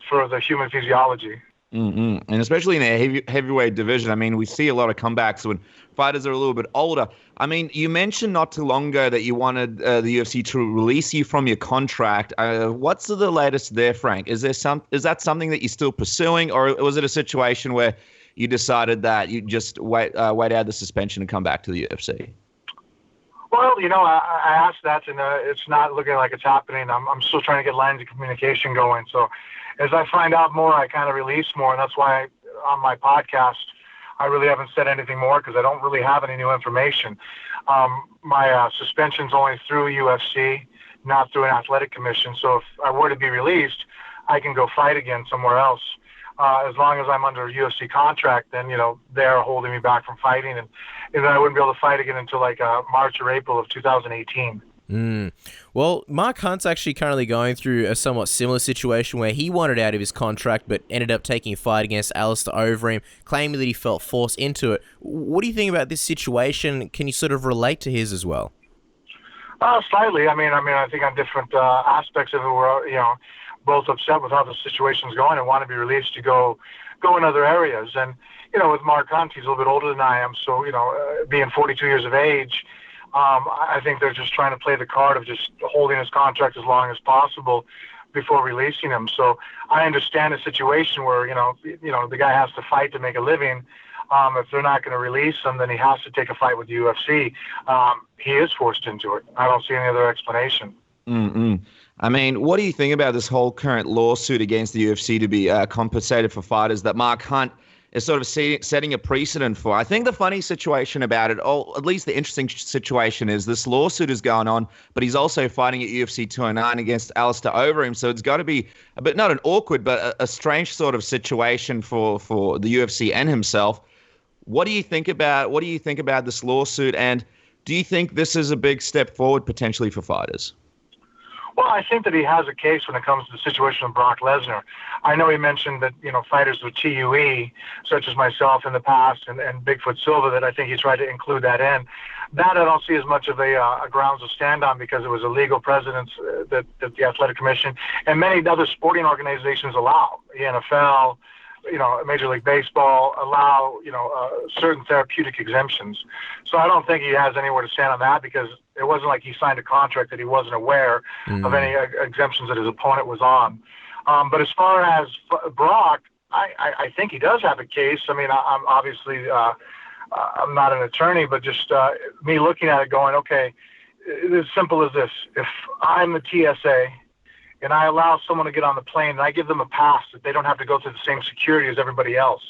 for the human physiology. And especially in the heavyweight division, we see a lot of comebacks when fighters are a little bit older. You mentioned not too long ago that you wanted the UFC to release you from your contract. What's the latest there, Frank? Is that something that you're still pursuing, or was it a situation where you decided that you just wait out the suspension and come back to the UFC? Well, I asked that, and it's not looking like it's happening. I'm still trying to get lines of communication going. So as I find out more, I kind of release more, and that's why on my podcast, I really haven't said anything more because I don't really have any new information. My suspension's only through UFC, not through an athletic commission. So if I were to be released, I can go fight again somewhere else. As long as I'm under a UFC contract, then, they're holding me back from fighting. And then I wouldn't be able to fight again until March or April of 2018. Well, Mark Hunt's actually currently going through a somewhat similar situation where he wanted out of his contract but ended up taking a fight against Alistair Overeem, claiming that he felt forced into it. What do you think about this situation? Can you sort of relate to his as well? Slightly. I think on different aspects of it, we're, both upset with how the situation's going and want to be released to go in other areas. And, with Mark Hunt, he's a little bit older than I am. So, being 42 years of age, I think they're just trying to play the card of just holding his contract as long as possible before releasing him. So I understand a situation where, the guy has to fight to make a living. If they're not going to release him, then he has to take a fight with the UFC. He is forced into it. I don't see any other explanation. What do you think about this whole current lawsuit against the UFC to be compensated for fighters that Mark Hunt is sort of setting a precedent for? I think the funny situation about it, or at least the interesting situation, is this lawsuit is going on, but he's also fighting at UFC 209 against Alistair Overeem. So it's got to be a bit, not an awkward, but a strange sort of situation for the UFC and himself. What do you think about this lawsuit, and do you think this is a big step forward potentially for fighters? Well, I think that he has a case when it comes to the situation of Brock Lesnar. I know he mentioned that, fighters with TUE, such as myself in the past, and Bigfoot Silva, that I think he tried to include that in. That I don't see as much of a grounds to stand on, because it was a legal precedence that the Athletic Commission and many other sporting organizations allow. The NFL, Major League Baseball allow, certain therapeutic exemptions. So I don't think he has anywhere to stand on that, because it wasn't like he signed a contract that he wasn't aware of any exemptions that his opponent was on. But as far as Brock, I think he does have a case. I mean, I'm obviously I'm not an attorney, but just me looking at it going, okay, it's as simple as this. If I'm the TSA and I allow someone to get on the plane and I give them a pass that they don't have to go through the same security as everybody else,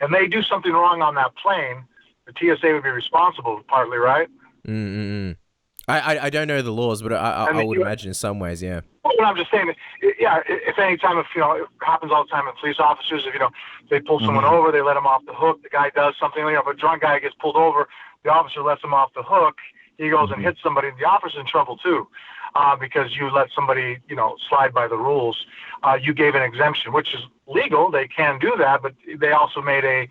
and they do something wrong on that plane, the TSA would be responsible partly, right? Mm-mm. I don't know the laws, but I would imagine in some ways, yeah. Well, I'm just saying, yeah, if any time, if, it happens all the time with police officers, if, they pull someone over, they let him off the hook, the guy does something, if a drunk guy gets pulled over, the officer lets him off the hook, he goes and hits somebody, the officer's in trouble too, because you let somebody, slide by the rules. You gave an exemption, which is legal, they can do that, but they also made a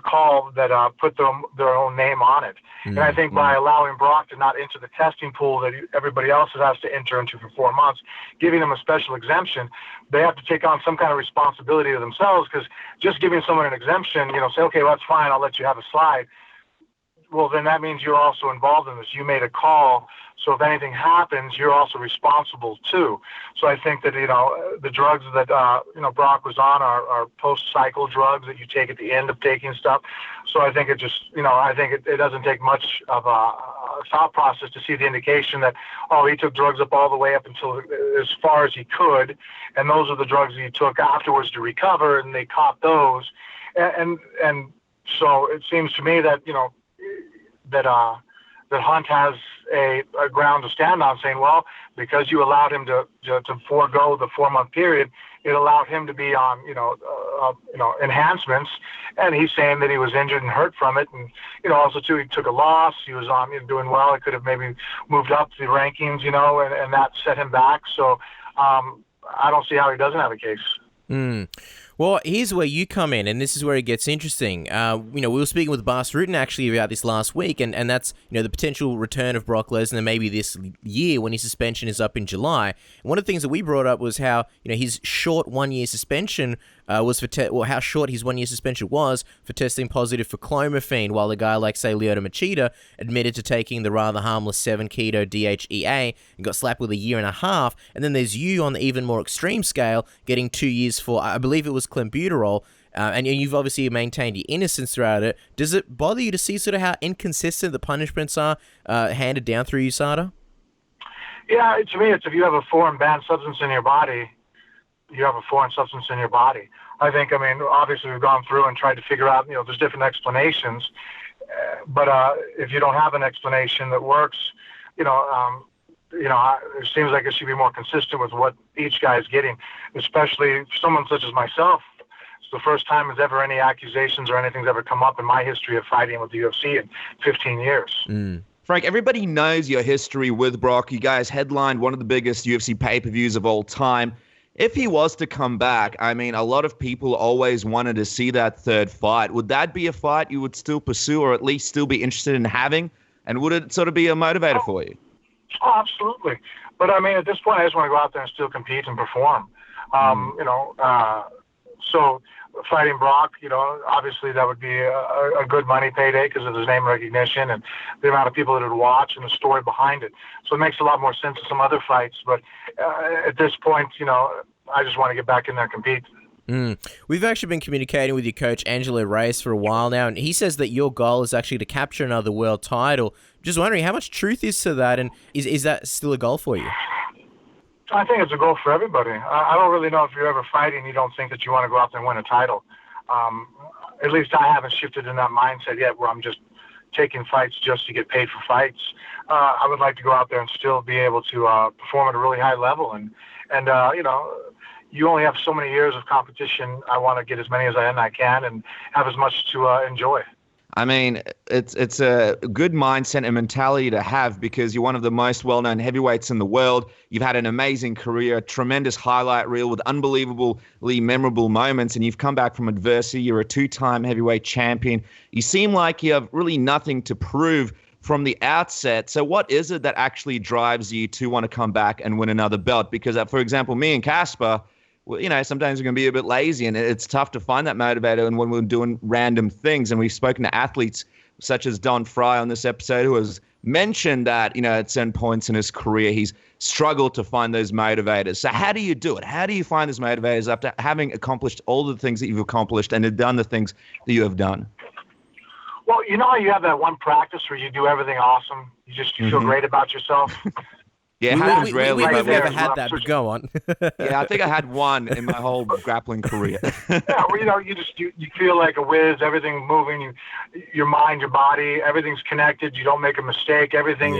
call that put their own name on it. And I think by allowing Brock to not enter the testing pool that everybody else has to enter into for 4 months, giving them a special exemption, they have to take on some kind of responsibility to themselves, because just giving someone an exemption, say, okay, well, that's fine, I'll let you have a slide. Well, then that means you're also involved in this. You made a call, so if anything happens, you're also responsible too. So I think that, the drugs that, Brock was on are post-cycle drugs that you take at the end of taking stuff. So I think it just, I think it doesn't take much of a thought process to see the indication that, he took drugs up all the way up until as far as he could, and those are the drugs that he took afterwards to recover, and they caught those. And so it seems to me that, that Hunt has a ground to stand on, saying, well, because you allowed him to forego the 4-month period, it allowed him to be on, enhancements. And he's saying that he was injured and hurt from it. And, also too, he took a loss. He was on doing well. He could have maybe moved up the rankings, and that set him back. So I don't see how he doesn't have a case. Well, here's where you come in, and this is where it gets interesting. We were speaking with Bas Rutten actually about this last week, and that's the potential return of Brock Lesnar maybe this year when his suspension is up in July. And one of the things that we brought up was how his short 1-year suspension was for how short his 1-year suspension was for testing positive for clomiphene, while a guy like, say, Lyoto Machida admitted to taking the rather harmless 7-keto DHEA and got slapped with 1.5 years. And then there's you on the even more extreme scale getting 2 years for, I believe it was clenbuterol, and you've obviously maintained your innocence throughout it. Does it bother you to see sort of how inconsistent the punishments are handed down through USADA? Yeah, to me, it's if you have a foreign banned substance in your body, you have a foreign substance in your body. Obviously we've gone through and tried to figure out, there's different explanations, but if you don't have an explanation that works, it seems like it should be more consistent with what each guy is getting, especially someone such as myself. It's the first time there's ever any accusations or anything's ever come up in my history of fighting with the UFC in 15 years. Frank, everybody knows your history with Brock. You guys headlined one of the biggest UFC pay-per-views of all time. If he was to come back, a lot of people always wanted to see that third fight. Would that be a fight you would still pursue, or at least still be interested in having? And would it sort of be a motivator for you? Oh, absolutely. But at this point, I just want to go out there and still compete and perform. So fighting Brock, obviously that would be a good money payday because of his name recognition and the amount of people that would watch and the story behind it. So it makes a lot more sense than some other fights. But at this point, I just want to get back in there and compete. We've actually been communicating with your coach, Angelo Reyes, for a while now, and he says that your goal is actually to capture another world title. Just wondering how much truth is to that, and is that still a goal for you? I think it's a goal for everybody. I don't really know if you're ever fighting, you don't think that you want to go out there and win a title. At least I haven't shifted in that mindset yet where I'm just taking fights just to get paid for fights. I would like to go out there and still be able to perform at a really high level. And you only have so many years of competition. I want to get as many as I can and have as much to enjoy. It's a good mindset and mentality to have because you're one of the most well-known heavyweights in the world. You've had an amazing career, tremendous highlight reel with unbelievably memorable moments, and you've come back from adversity. You're a 2-time heavyweight champion. You seem like you have really nothing to prove from the outset. So what is it that actually drives you to want to come back and win another belt? Because, for example, me and Casper, sometimes we're going to be a bit lazy and it's tough to find that motivator and when we're doing random things. And we've spoken to athletes such as Don Frye on this episode, who was mentioned that, at certain points in his career, he's struggled to find those motivators. So how do you do it? How do you find those motivators after having accomplished all the things that you've accomplished and have done the things that you have done? Well, how you have that one practice where you do everything awesome. You feel great about yourself. Yeah, it happens We've rarely. never had that, but go on. Yeah, I think I had one in my whole grappling career. Yeah, well, you feel like a whiz, everything moving, your mind, your body, everything's connected. You don't make a mistake. Everything,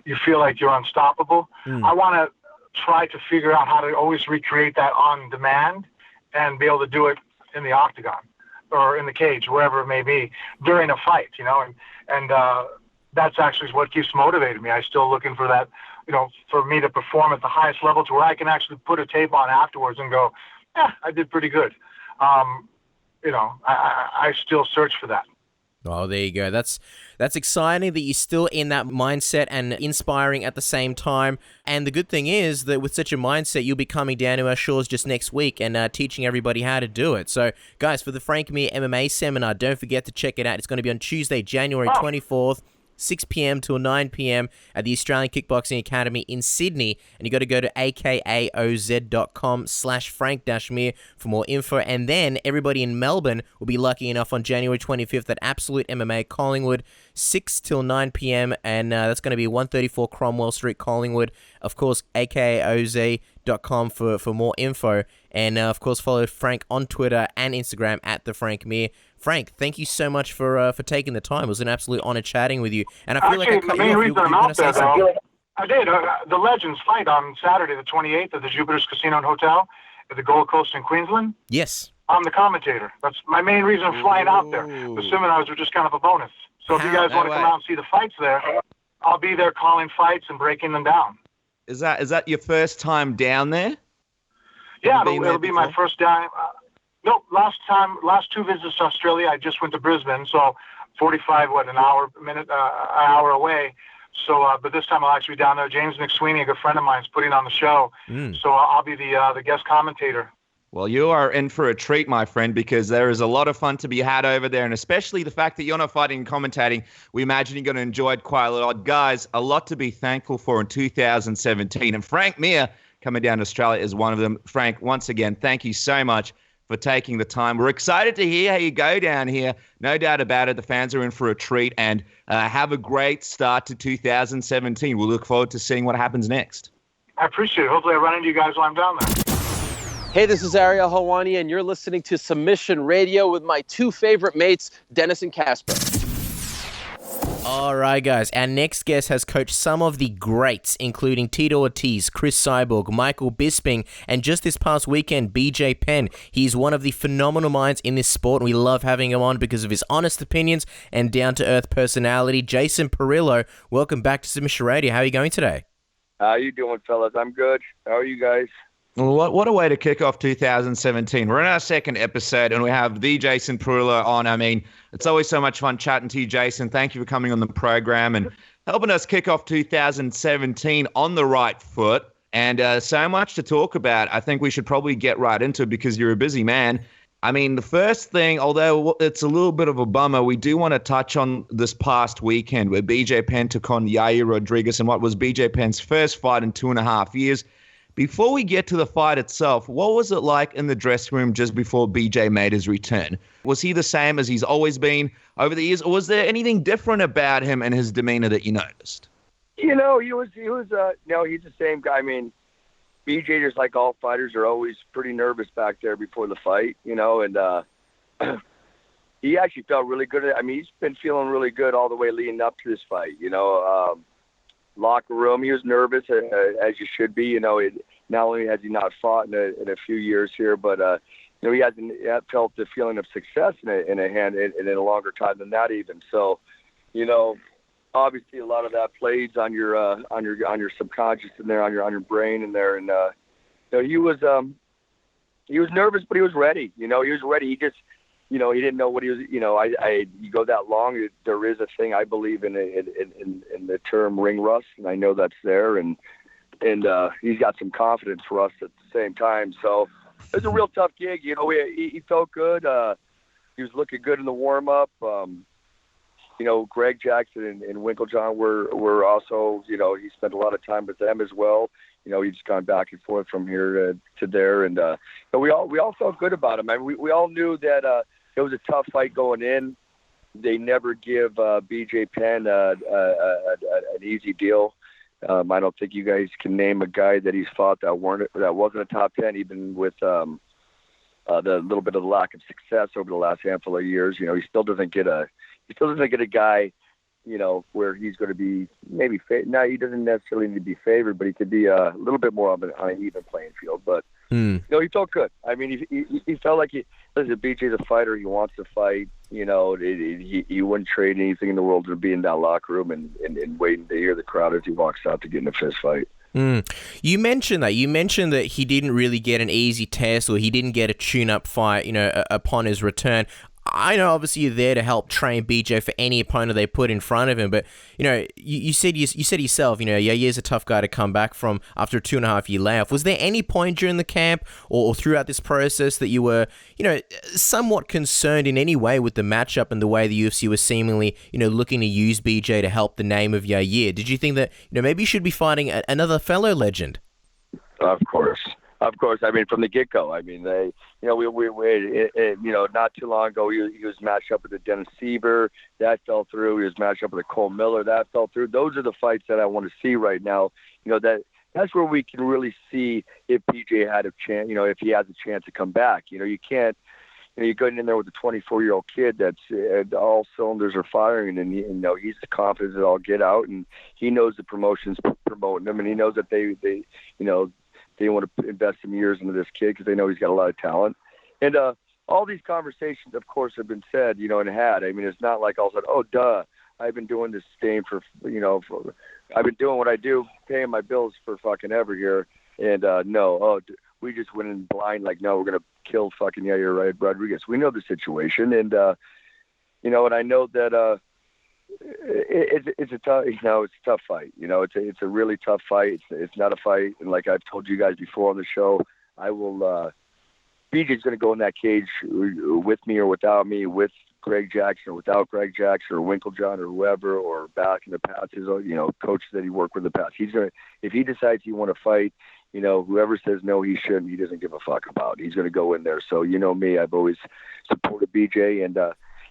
you feel like you're unstoppable. I want to try to figure out how to always recreate that on demand and be able to do it in the octagon or in the cage, wherever it may be, during a fight, and that's actually what keeps motivating me. I'm still looking for that, for me to perform at the highest level to where I can actually put a tape on afterwards and go, I did pretty good. I still search for that. Oh, there you go. That's exciting that you're still in that mindset and inspiring at the same time. And the good thing is that with such a mindset, you'll be coming down to our shores just next week and teaching everybody how to do it. So, guys, for the Frank Mir MMA seminar, don't forget to check it out. It's going to be on Tuesday, January 24th. 6 p.m. till 9 p.m. at the Australian Kickboxing Academy in Sydney. And you got to go to akaoz.com/Frank-Mir for more info. And then everybody in Melbourne will be lucky enough on January 25th at Absolute MMA Collingwood, 6 till 9 p.m. And that's going to be 134 Cromwell Street, Collingwood. Of course, akaoz.com for more info. And, of course, follow Frank on Twitter and Instagram at the Frank Mir. Frank, thank you so much for taking the time. It was an absolute honor chatting with you. And I feel like I cut you off. You were going to say something. I did. The Legends fight on Saturday, the 28th, at the Jupiter's Casino and Hotel at the Gold Coast in Queensland. Yes. I'm the commentator. That's my main reason of flying out there. The seminars are just kind of a bonus. So if you guys want to come out and see the fights there, I'll be there calling fights and breaking them down. Is that your first time down there? Yeah, it'll be my first time. Nope, last 2 visits to Australia, I just went to Brisbane, so 45, an hour away. So, but this time I'll actually be down there. James McSweeney, a good friend of mine, is putting on the show. So I'll be the guest commentator. Well, you are in for a treat, my friend, because there is a lot of fun to be had over there, and especially the fact that you're not fighting and commentating, we imagine you're going to enjoy it quite a lot. Guys, a lot to be thankful for in 2017, and Frank Mir coming down to Australia is one of them. Frank, once again, thank you so much for taking the time. We're excited to hear how you go down here. No doubt about it. The fans are in for a treat, and have a great start to 2017. We'll look forward to seeing what happens next. I appreciate it. Hopefully I run into you guys while I'm down there. Hey, this is Ariel Helwani, and you're listening to Submission Radio with my two favorite mates, Dennis and Casper. All right, guys. Our next guest has coached some of the greats, including Tito Ortiz, Chris Cyborg, Michael Bisping, and just this past weekend, BJ Penn. He's one of the phenomenal minds in this sport, and we love having him on because of his honest opinions and down-to-earth personality. Jason Parillo, welcome back to Submission Radio. How are you going today? How you doing, fellas? I'm good. How are you guys? Well, what a way to kick off 2017. We're in our second episode, and we have the Jason Parillo on. I mean, it's always so much fun chatting to you, Jason. Thank you for coming on the program and helping us kick off 2017 on the right foot. And so much to talk about. I think we should probably get right into it because you're a busy man. I mean, the first thing, although it's a little bit of a bummer, we do want to touch on this past weekend where BJ Penn took on Yair Rodriguez in what was BJ Penn's first fight in 2.5 years. Before we get to the fight itself, what was it like in the dressing room just before BJ made his return? Was he the same as he's always been over the years, or was there anything different about him and his demeanor that you noticed? You know, he's the same guy. I mean, BJ, just like all fighters, are always pretty nervous back there before the fight, and he actually felt really good. I mean, he's been feeling really good all the way leading up to this fight, locker room, he was nervous, as you should be. Not only has he not fought in a few years here, but he hasn't felt the feeling of success in a longer time than that even. So, obviously a lot of that plays on your subconscious in there, on your brain in there, and he was nervous, but he was ready. He was ready. He just. He didn't know what he was. You go that long. There is a thing I believe in the term ring rust, and I know that's there. And he's got some confidence for us at the same time. So it was a real tough gig. He felt good. He was looking good in the warm up. Greg Jackson and Winklejohn were also, he spent a lot of time with them as well. He's gone back and forth from here to there, and we all felt good about him. I mean, we all knew that it was a tough fight going in. They never give BJ Penn an easy deal. I don't think you guys can name a guy that he's fought that wasn't a top 10, even with the little bit of the lack of success over the last handful of years. He still doesn't get a guy, where he's going to be maybe now he doesn't necessarily need to be favored, but he could be a little bit more on an even playing field. But he felt good. I mean, he felt like BJ's a fighter. He wants to fight. He wouldn't trade anything in the world to be in that locker room and waiting to hear the crowd as he walks out to get in a fist fight. You mentioned that. You mentioned that he didn't really get an easy test, or he didn't get a tune-up fight, upon his return. I know obviously you're there to help train BJ for any opponent they put in front of him, but you said yourself, Yair's a tough guy to come back from after a 2.5-year layoff. Was there any point during the camp or throughout this process that you were, somewhat concerned in any way with the matchup and the way the UFC was seemingly, looking to use BJ to help the name of Yair? Did you think that, maybe you should be fighting another fellow legend? Of course. I mean, from the get-go. I mean, they, not too long ago, he was matched up with the Dennis Siever. That fell through. He was matched up with a Cole Miller. That fell through. Those are the fights that I want to see right now. That's where we can really see if BJ had a chance, if he has a chance to come back. You can't, you're going in there with a 24-year-old kid that's all cylinders are firing, and he's confident as all get out, and he knows the promotion's promoting him, and he knows that they want to invest some years into this kid because they know he's got a lot of talent. And all these conversations, of course, have been said, and had. I mean, it's not like all of a sudden, oh, duh, I've been doing this game I've been doing what I do, paying my bills for fucking ever here. And we just went in blind, like, no, we're going to kill fucking Yair Rodriguez. We know the situation. And, and I know that it's a tough, it's a tough fight. It's a really tough fight. It's not a fight. And like I've told you guys before on the show, I will, BJ's going to go in that cage with me or without me, with Greg Jackson or without Greg Jackson or Winklejohn or whoever, or back in the past, his, coaches that he worked with in the past. He's going to, if he decides he want to fight, whoever says no, he shouldn't, he doesn't give a fuck about. He's going to go in there. So, me, I've always supported BJ. And,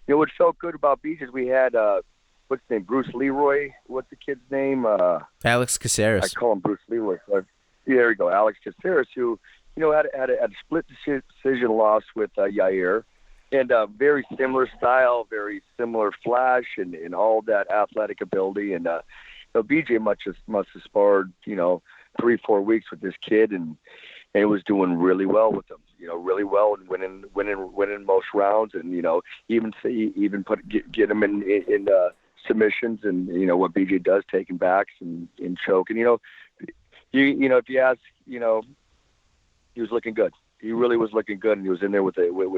what felt good about BJ is we had, what's his name? Bruce Leroy. What's the kid's name? Alex Caceres. I call him Bruce Leroy. So there we go. Alex Caceres, who, had a split decision loss with Yair, and very similar style, very similar flash, and all that athletic ability. And BJ must have sparred 3-4 weeks with this kid, and was doing really well with him. Really well, and winning most rounds, and even get him in submissions, and what BJ does, taking backs and choking. If you ask, he was looking good. He really was looking good, and he was in there with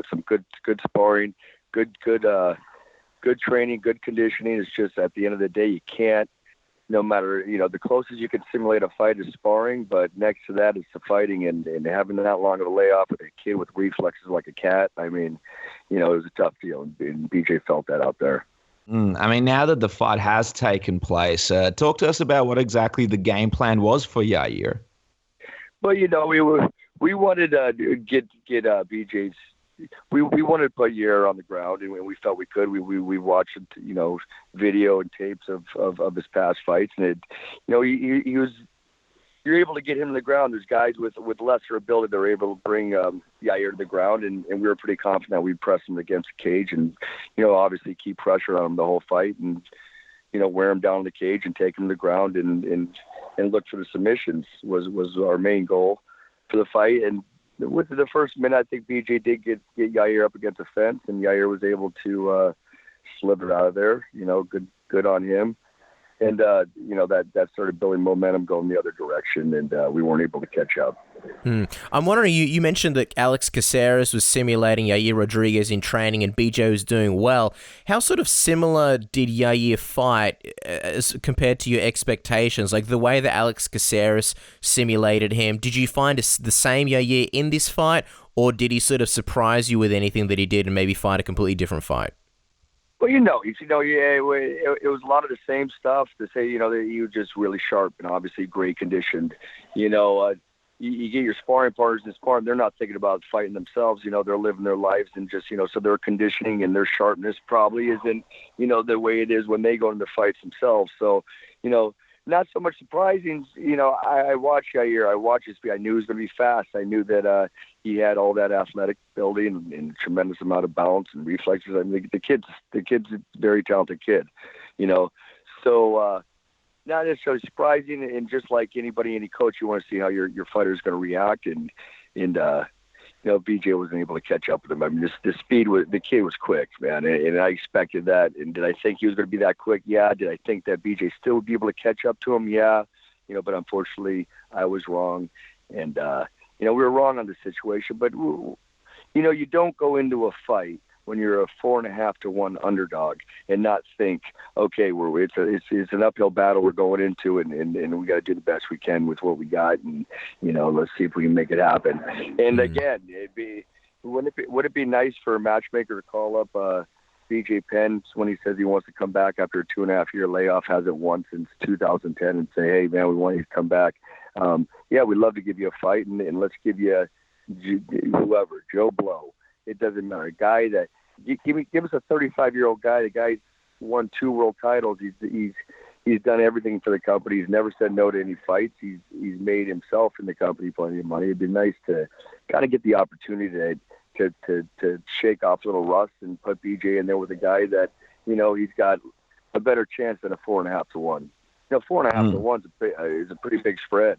some good sparring, good training, good conditioning. It's just at the end of the day, you can't. No matter, the closest you can simulate a fight is sparring, but next to that is the fighting, and having that long of a layoff with a kid with reflexes like a cat. I mean, it was a tough deal, and BJ felt that out there. I mean, now that the fight has taken place, talk to us about what exactly the game plan was for Yair. Well, we wanted to get BJ's. We wanted to put Yair on the ground, and we felt we could. We watched video and tapes of his past fights, and he was. You're able to get him to the ground. There's guys with lesser ability that are able to bring Yair to the ground, and we were pretty confident that we'd press him against the cage, and obviously keep pressure on him the whole fight, and wear him down in the cage and take him to the ground, and look for the submissions was our main goal for the fight. And with the first minute, I think BJ did get Yair up against the fence, and Yair was able to slither out of there. Good on him. And, that started building momentum going the other direction, and we weren't able to catch up. I'm wondering, you mentioned that Alex Caceres was simulating Yair Rodriguez in training and BJ was doing well. How sort of similar did Yair fight as compared to your expectations? Like the way that Alex Caceres simulated him, did you find the same Yair in this fight, or did he sort of surprise you with anything that he did and maybe fight a completely different fight? Well, it was a lot of the same stuff to say, that he was just really sharp and obviously great conditioned. You get your sparring partners in sparring, they're not thinking about fighting themselves. They're living their lives and just, so their conditioning and their sharpness probably isn't, the way it is when they go into fights themselves. So, not so much surprising. I watched Yair. I watched his speed. I knew he was going to be fast. I knew that he had all that athletic ability and a tremendous amount of balance and reflexes. I mean, the kid's a very talented kid, So not necessarily surprising. And just like any coach, you want to see how your fighter is going to react. And BJ wasn't able to catch up with him. I mean, the speed the kid was quick, man, and I expected that. And did I think he was going to be that quick? Yeah. Did I think that BJ still would be able to catch up to him? Yeah. But unfortunately, I was wrong, and we were wrong on the situation. But you don't go into a fight when you're a 4.5-1 underdog and not think, okay, it's an uphill battle we're going into, and we got to do the best we can with what we got, and let's see if we can make it happen. And again, would it be nice for a matchmaker to call up BJ Penn when he says he wants to come back after a 2.5-year layoff, hasn't won since 2010, and say, hey man, we want you to come back. Yeah, we'd love to give you a fight, and let's give you whoever, Joe Blow. It doesn't matter. A guy that give us a 35-year-old guy. The guy's won 2 world titles. He's done everything for the company. He's never said no to any fights. He's made himself in the company plenty of money. It'd be nice to kind of get the opportunity to shake off a little rust and put BJ in there with a guy that he's got a better chance than a 4.5-1. 4.5-1 is a pretty big spread.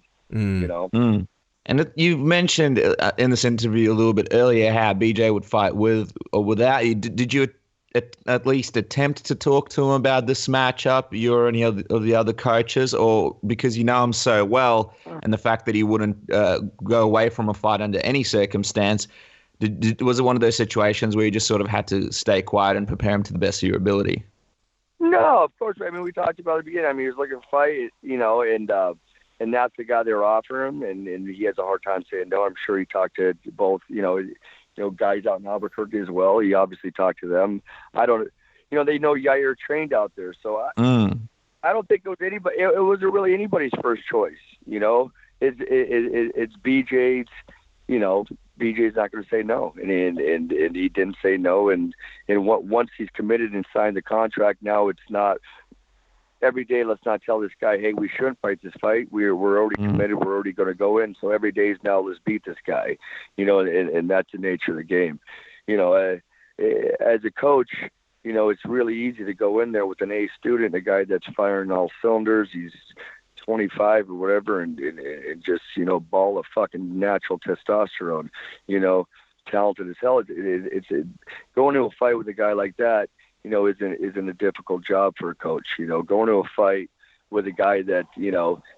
And you mentioned in this interview a little bit earlier how BJ would fight with or without you. Did you at least attempt to talk to him about this matchup, you or any of the other coaches, or because you know him so well and the fact that he wouldn't go away from a fight under any circumstance, was it one of those situations where you just sort of had to stay quiet and prepare him to the best of your ability? No, of course. I mean, we talked about it at the beginning. I mean, he was looking to fight, and that's the guy they were offering him, and he has a hard time saying no. I'm sure he talked to both, guys out in Albuquerque as well. He obviously talked to them. They know Yair trained out there, so I don't think it was anybody. It wasn't really anybody's first choice. It's BJ's. BJ's not going to say no, and he didn't say no. And once he's committed and signed the contract, now it's not. Every day, let's not tell this guy, hey, we shouldn't fight this fight. We're already committed. We're already going to go in. So every day is now, let's beat this guy, and that's the nature of the game. As a coach, it's really easy to go in there with an A student, a guy that's firing all cylinders. He's 25 or whatever, and just, ball of fucking natural testosterone, talented as hell. It's going to a fight with a guy like that, isn't a difficult job for a coach. Going to a fight with a guy that,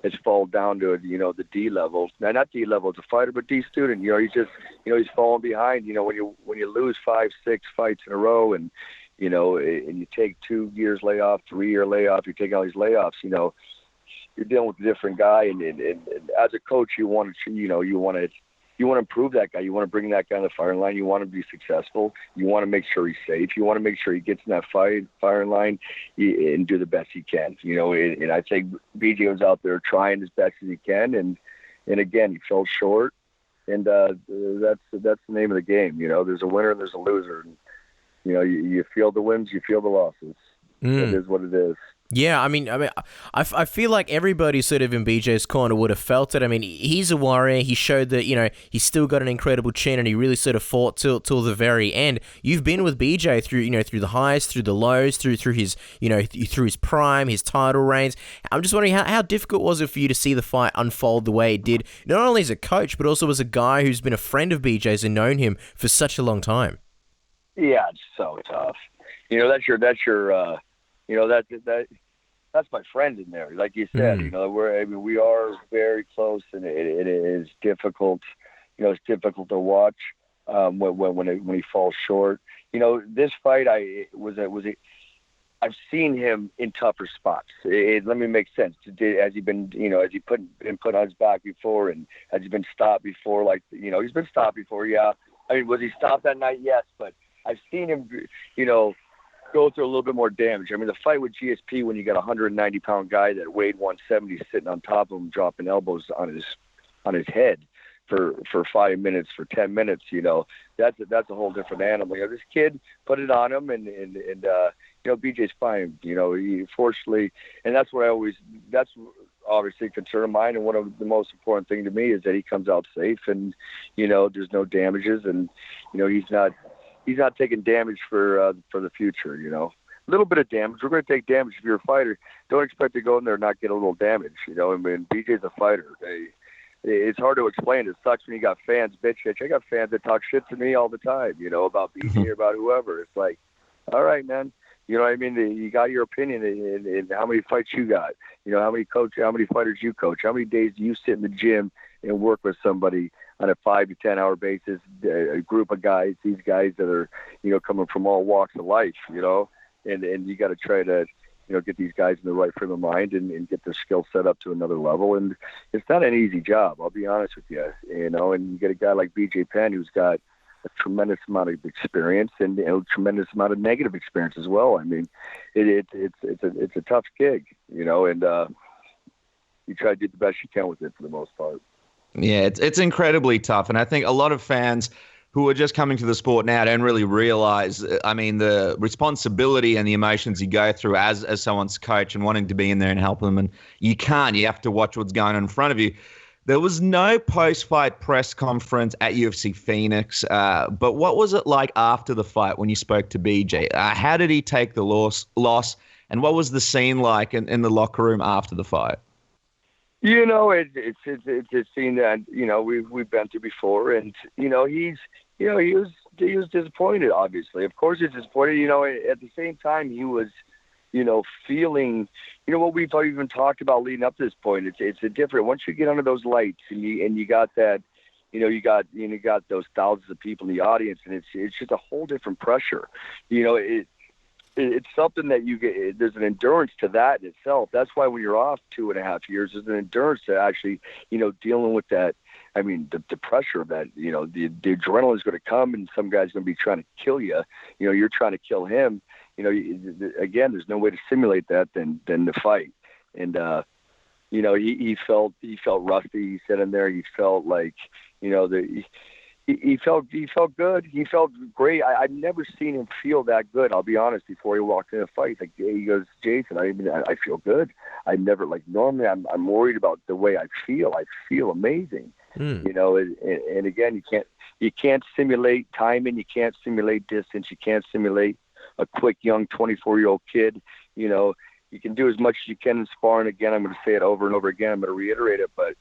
has fallen down to, the D level. Now, not D level as a fighter, but D student. He's falling behind. When you lose 5-6 fights in a row and you take 2 years layoff, 3-year layoff, you're taking all these layoffs, you're dealing with a different guy. And as a coach, you want to improve that guy. You want to bring that guy on the firing line. You want him to be successful. You want to make sure he's safe. You want to make sure he gets in that firing line and do the best he can. And I think BJ was out there trying as best as he can. And again, he fell short. And that's the name of the game. There's a winner and there's a loser. And, you feel the wins, you feel the losses. It is what it is. Yeah, I feel like everybody sort of in BJ's corner would have felt it. I mean, he's a warrior. He showed that, he's still got an incredible chin, and he really sort of fought till the very end. You've been with BJ through, through the highs, through the lows, through his, through his prime, his title reigns. I'm just wondering how difficult was it for you to see the fight unfold the way it did, not only as a coach, but also as a guy who's been a friend of BJ's and known him for such a long time? Yeah, it's so tough. That's my friend in there. Like you said, we are very close, and it is difficult. It's difficult to watch when he falls short. This fight, I've seen him in tougher spots. Let me make sense. Has he been put on his back before, and has he been stopped before? He's been stopped before. Yeah. Was he stopped that night? Yes, but I've seen him, go through a little bit more damage. I mean, the fight with GSP, when you got a 190-pound guy that weighed 170 sitting on top of him, dropping elbows on his head for 5 minutes, for 10 minutes, that's a whole different animal. This kid put it on him, and BJ's fine. Fortunately, and that's obviously a concern of mine. And one of the most important thing to me is that he comes out safe, and there's no damages, and he's not taking damage for the future. A little bit of damage. We're going to take damage if you're a fighter. Don't expect to go in there and not get a little damage. I mean, BJ's a fighter. It's hard to explain. It sucks when you got fans bitch. I got fans that talk shit to me all the time. About BJ or about whoever. It's like, all right, man. You know what I mean? You got your opinion and how many fights you got. How many fighters you coach. How many days do you sit in the gym and work with somebody on a 5 to 10 hour basis, a group of guys, these guys that are, coming from all walks of life, and you got to try to, get these guys in the right frame of mind and get their skill set up to another level. And it's not an easy job, I'll be honest with you, and you get a guy like BJ Penn who's got a tremendous amount of experience and a tremendous amount of negative experience as well. I mean, it's a tough gig, and you try to do the best you can with it for the most part. Yeah, it's incredibly tough. And I think a lot of fans who are just coming to the sport now don't really realize, the responsibility and the emotions you go through as someone's coach and wanting to be in there and help them. And you have to watch what's going on in front of you. There was no post-fight press conference at UFC Phoenix, but what was it like after the fight when you spoke to BJ? How did he take the loss, and what was the scene like in the locker room after the fight? It's a scene that we've been through before, and he was disappointed. Obviously, of course, he's disappointed. At the same time, he was, feeling, what we've even talked about leading up to this point. It's a different. Once you get under those lights and you got that, you got those thousands of people in the audience, and it's just a whole different pressure. It's something that you get. There's an endurance to that in itself. That's why when you're off 2.5 years, there's an endurance to actually, dealing with that. I mean, the pressure of that. The adrenaline is going to come, and some guy's going to be trying to kill you. You're trying to kill him. Again, there's no way to simulate that than the fight. And he felt rusty. He sat in there. He felt like He felt good. He felt great. I've never seen him feel that good. I'll be honest. Before he walked in a fight, he goes, Jason, I feel good. I never normally I'm worried about the way I feel. I feel amazing. And again, you can't simulate timing. You can't simulate distance. You can't simulate a quick young 24-year-old kid. You can do as much as you can in sparring. Again, I'm going to say it over and over again. I'm going to reiterate it, but.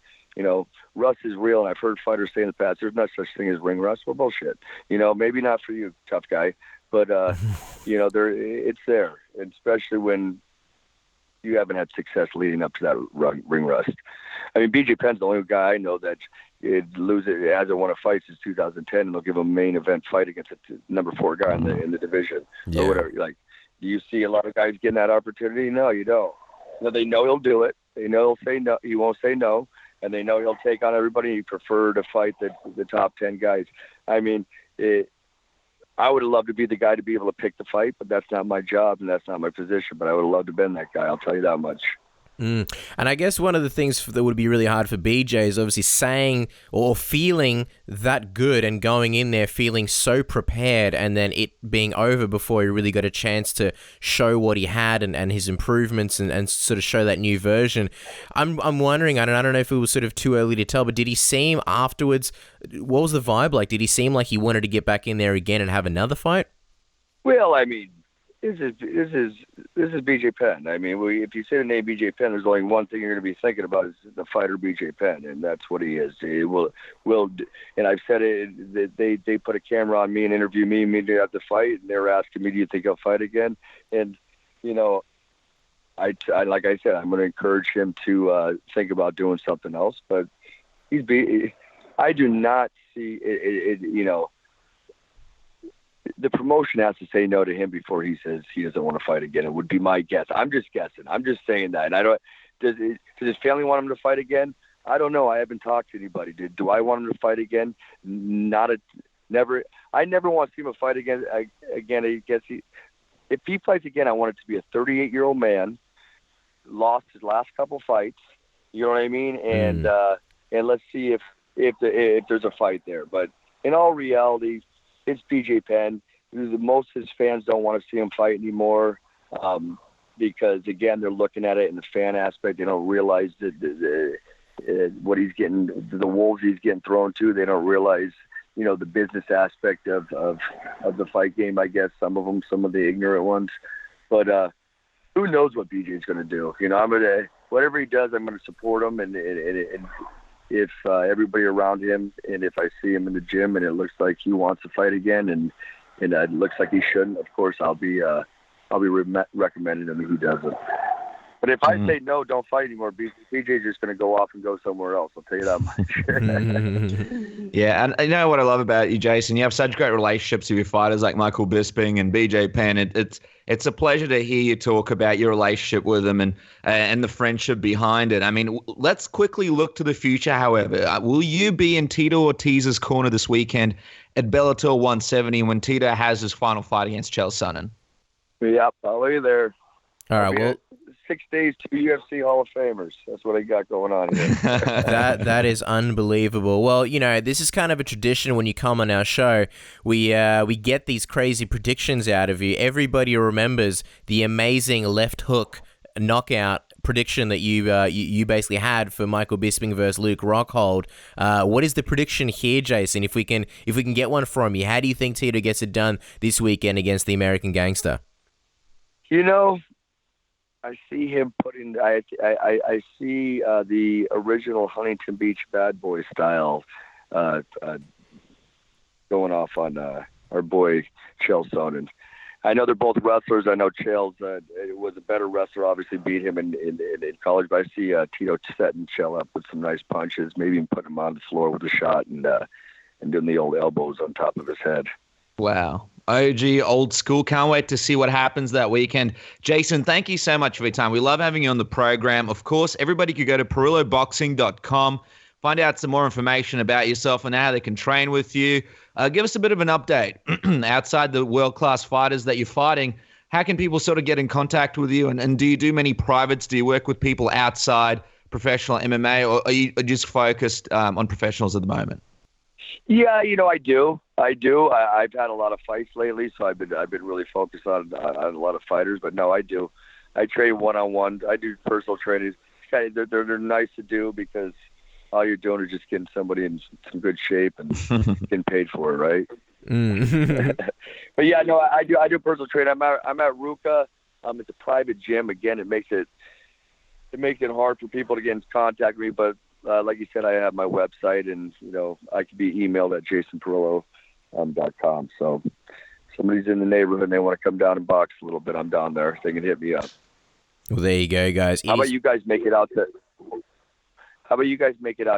Rust is real, and I've heard fighters say in the past, there's no such thing as ring rust. Well, bullshit. Maybe not for you, tough guy, but, it's there, and especially when you haven't had success leading up to that ring rust. I mean, BJ Penn's the only guy I know that hasn't won a fight since 2010, and they'll give him a main event fight against the number 4 guy in the division or whatever. Like, do you see a lot of guys getting that opportunity? No, you don't. They know he'll do it. They know he'll say no. He won't say no. And they know he'll take on everybody. He prefer to fight the top 10 guys. I mean, I would have loved to be the guy to be able to pick the fight, but that's not my job and that's not my position. But I would have loved to have been that guy. I'll tell you that much. And I guess one of the things that would be really hard for BJ is obviously saying or feeling that good and going in there feeling so prepared and then it being over before he really got a chance to show what he had and his improvements and sort of show that new version. I'm wondering, I don't know if it was sort of too early to tell, but did he seem afterwards, what was the vibe like? Did he seem like he wanted to get back in there again and have another fight? Well, I mean, This is BJ Penn. I mean, if you say the name BJ Penn, there's only one thing you're going to be thinking about is the fighter BJ Penn, and that's what he is. He will, and I've said it. They put a camera on me and interview me immediately after the fight, and they were asking me, "Do you think he'll fight again?" And I like I said, I'm going to encourage him to think about doing something else. But I do not see it. The promotion has to say no to him before he says he doesn't want to fight again. It would be my guess. I'm just guessing. I'm just saying that. And I don't. Does his family want him to fight again? I don't know. I haven't talked to anybody. Do I want him to fight again? Never. I never want to see him fight again. I guess if he fights again, I want it to be a 38-year-old man, lost his last couple fights. You know what I mean? And let's see if there's a fight there. But in all reality, it's BJ Penn. Most of his fans don't want to see him fight anymore because, again, they're looking at it in the fan aspect. They don't realize what he's getting, the wolves he's getting thrown to. They don't realize, the business aspect of the fight game, I guess, some of the ignorant ones. But who knows what BJ's going to do? Whatever he does, I'm going to support him. And if everybody around him, and if I see him in the gym and it looks like he wants to fight again and it looks like he shouldn't, of course, I'll be recommending him he doesn't. But if I say no, don't fight anymore, BJ's just going to go off and go somewhere else. I'll tell you that much. Yeah, and you know what I love about you, Jason? You have such great relationships with your fighters like Michael Bisping and BJ Penn. It's a pleasure to hear you talk about your relationship with them and the friendship behind it. I mean, let's quickly look to the future, however. Will you be in Tito Ortiz's corner this weekend at Bellator 170 when Tito has his final fight against Chael Sonnen? Yep, I'll be there. All right, well, 6 days to UFC Hall of Famers. That's what I got going on here. that is unbelievable. Well, this is kind of a tradition when you come on our show. We get these crazy predictions out of you. Everybody remembers the amazing left hook knockout prediction that you basically had for Michael Bisping versus Luke Rockhold. What is the prediction here, Jason? If we can get one from you, how do you think Tito gets it done this weekend against the American Gangster? I see him putting. I see the original Huntington Beach Bad Boy style going off on our boy Chael Sonnen. I know they're both wrestlers. I know Chael's was a better wrestler. Obviously, beat him in college. But I see Tito setting Chael up with some nice punches. Maybe even putting him on the floor with a shot and doing the old elbows on top of his head. Wow. OG, old school. Can't wait to see what happens that weekend. Jason, thank you so much for your time. We love having you on the program. Of course, everybody could go to ParilloBoxing.com, find out some more information about yourself and how they can train with you. Give us a bit of an update. Outside the world-class fighters that you're fighting, how can people sort of get in contact with you? And do you do many privates? Do you work with people outside professional MMA, or are you just focused on professionals at the moment? Yeah, I do. I've had a lot of fights lately, so I've been really focused on a lot of fighters. But no, I do. I train one-on-one. I do personal training. They're nice to do because all you're doing is just getting somebody in some good shape and getting paid for it, right? But yeah, no, I do personal training. I'm at Ruka. It's a private gym. Again, it makes it hard for people to get in contact with me, but. Like you said, I have my website, and I can be emailed at jasonparillo.com. So, if somebody's in the neighborhood and they want to come down and box a little bit, I'm down there. They can hit me up. Well, there you go, guys. How about you guys make it out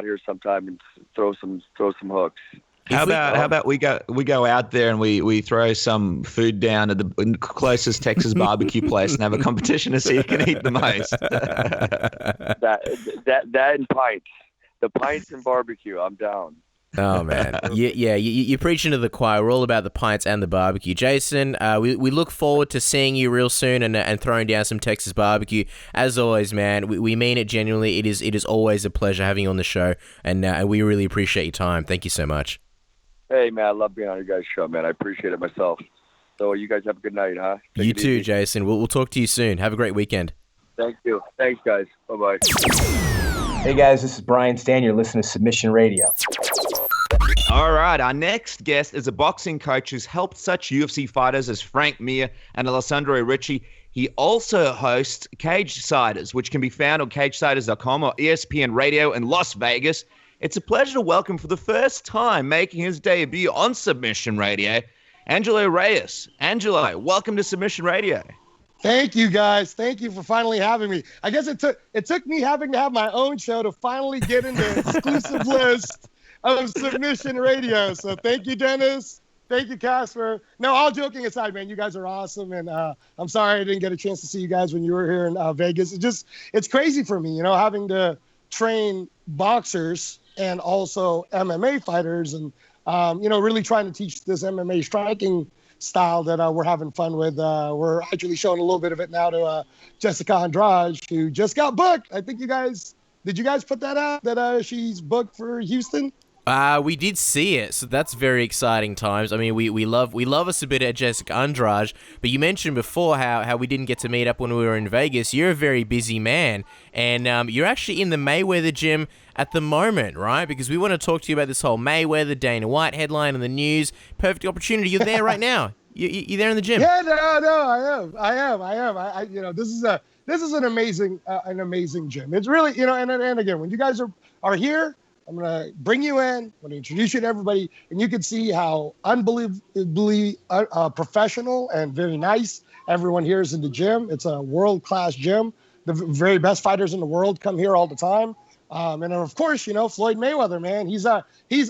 here sometime and throw some hooks? How about we go out there and we throw some food down at the closest Texas barbecue place and have a competition to see who can eat the most. that and pints. The pints and barbecue, I'm down. Oh, man. You're preaching to the choir. We're all about the pints and the barbecue. Jason, we look forward to seeing you real soon and throwing down some Texas barbecue. As always, man, we mean it genuinely. It is always a pleasure having you on the show, and we really appreciate your time. Thank you so much. Hey, man, I love being on your guys' show, man. I appreciate it myself. So you guys have a good night, huh? You too, easy. Jason. We'll talk to you soon. Have a great weekend. Thank you. Thanks, guys. Bye-bye. Hey, guys, this is Brian Stan. You're listening to Submission Radio. All right, our next guest is a boxing coach who's helped such UFC fighters as Frank Mir and Alessandro Ricci. He also hosts Cage Siders, which can be found on cagesiders.com or ESPN Radio in Las Vegas. It's a pleasure to welcome for the first time making his debut on Submission Radio, Angelo Reyes. Angelo, welcome to Submission Radio. Thank you, guys. Thank you for finally having me. I guess it took me having to have my own show to finally get in the exclusive list of Submission Radio. So thank you, Dennis. Thank you, Casper. No, all joking aside, man, you guys are awesome. And I'm sorry I didn't get a chance to see you guys when you were here in Vegas. It's crazy for me, having to train boxers and also MMA fighters and, really trying to teach this MMA striking style that we're having fun with. We're actually showing a little bit of it now to Jessica Andrade, who just got booked. I think did you guys put that out that she's booked for Houston? We did see it, so that's very exciting times. I mean, we love us a bit at Jessica Andrade, but you mentioned before how we didn't get to meet up when we were in Vegas. You're a very busy man, and you're actually in the Mayweather gym at the moment, right? Because we want to talk to you about this whole Mayweather Dana White headline in the news. Perfect opportunity. You're there right now. You're there in the gym. Yeah, no, I am. This is an amazing gym. It's really, and again, when you guys are here, I'm going to bring you in. I'm going to introduce you to everybody, and you can see how unbelievably professional and very nice everyone here is in the gym. It's a world-class gym. The very best fighters in the world come here all the time. And of course, Floyd Mayweather, man, he's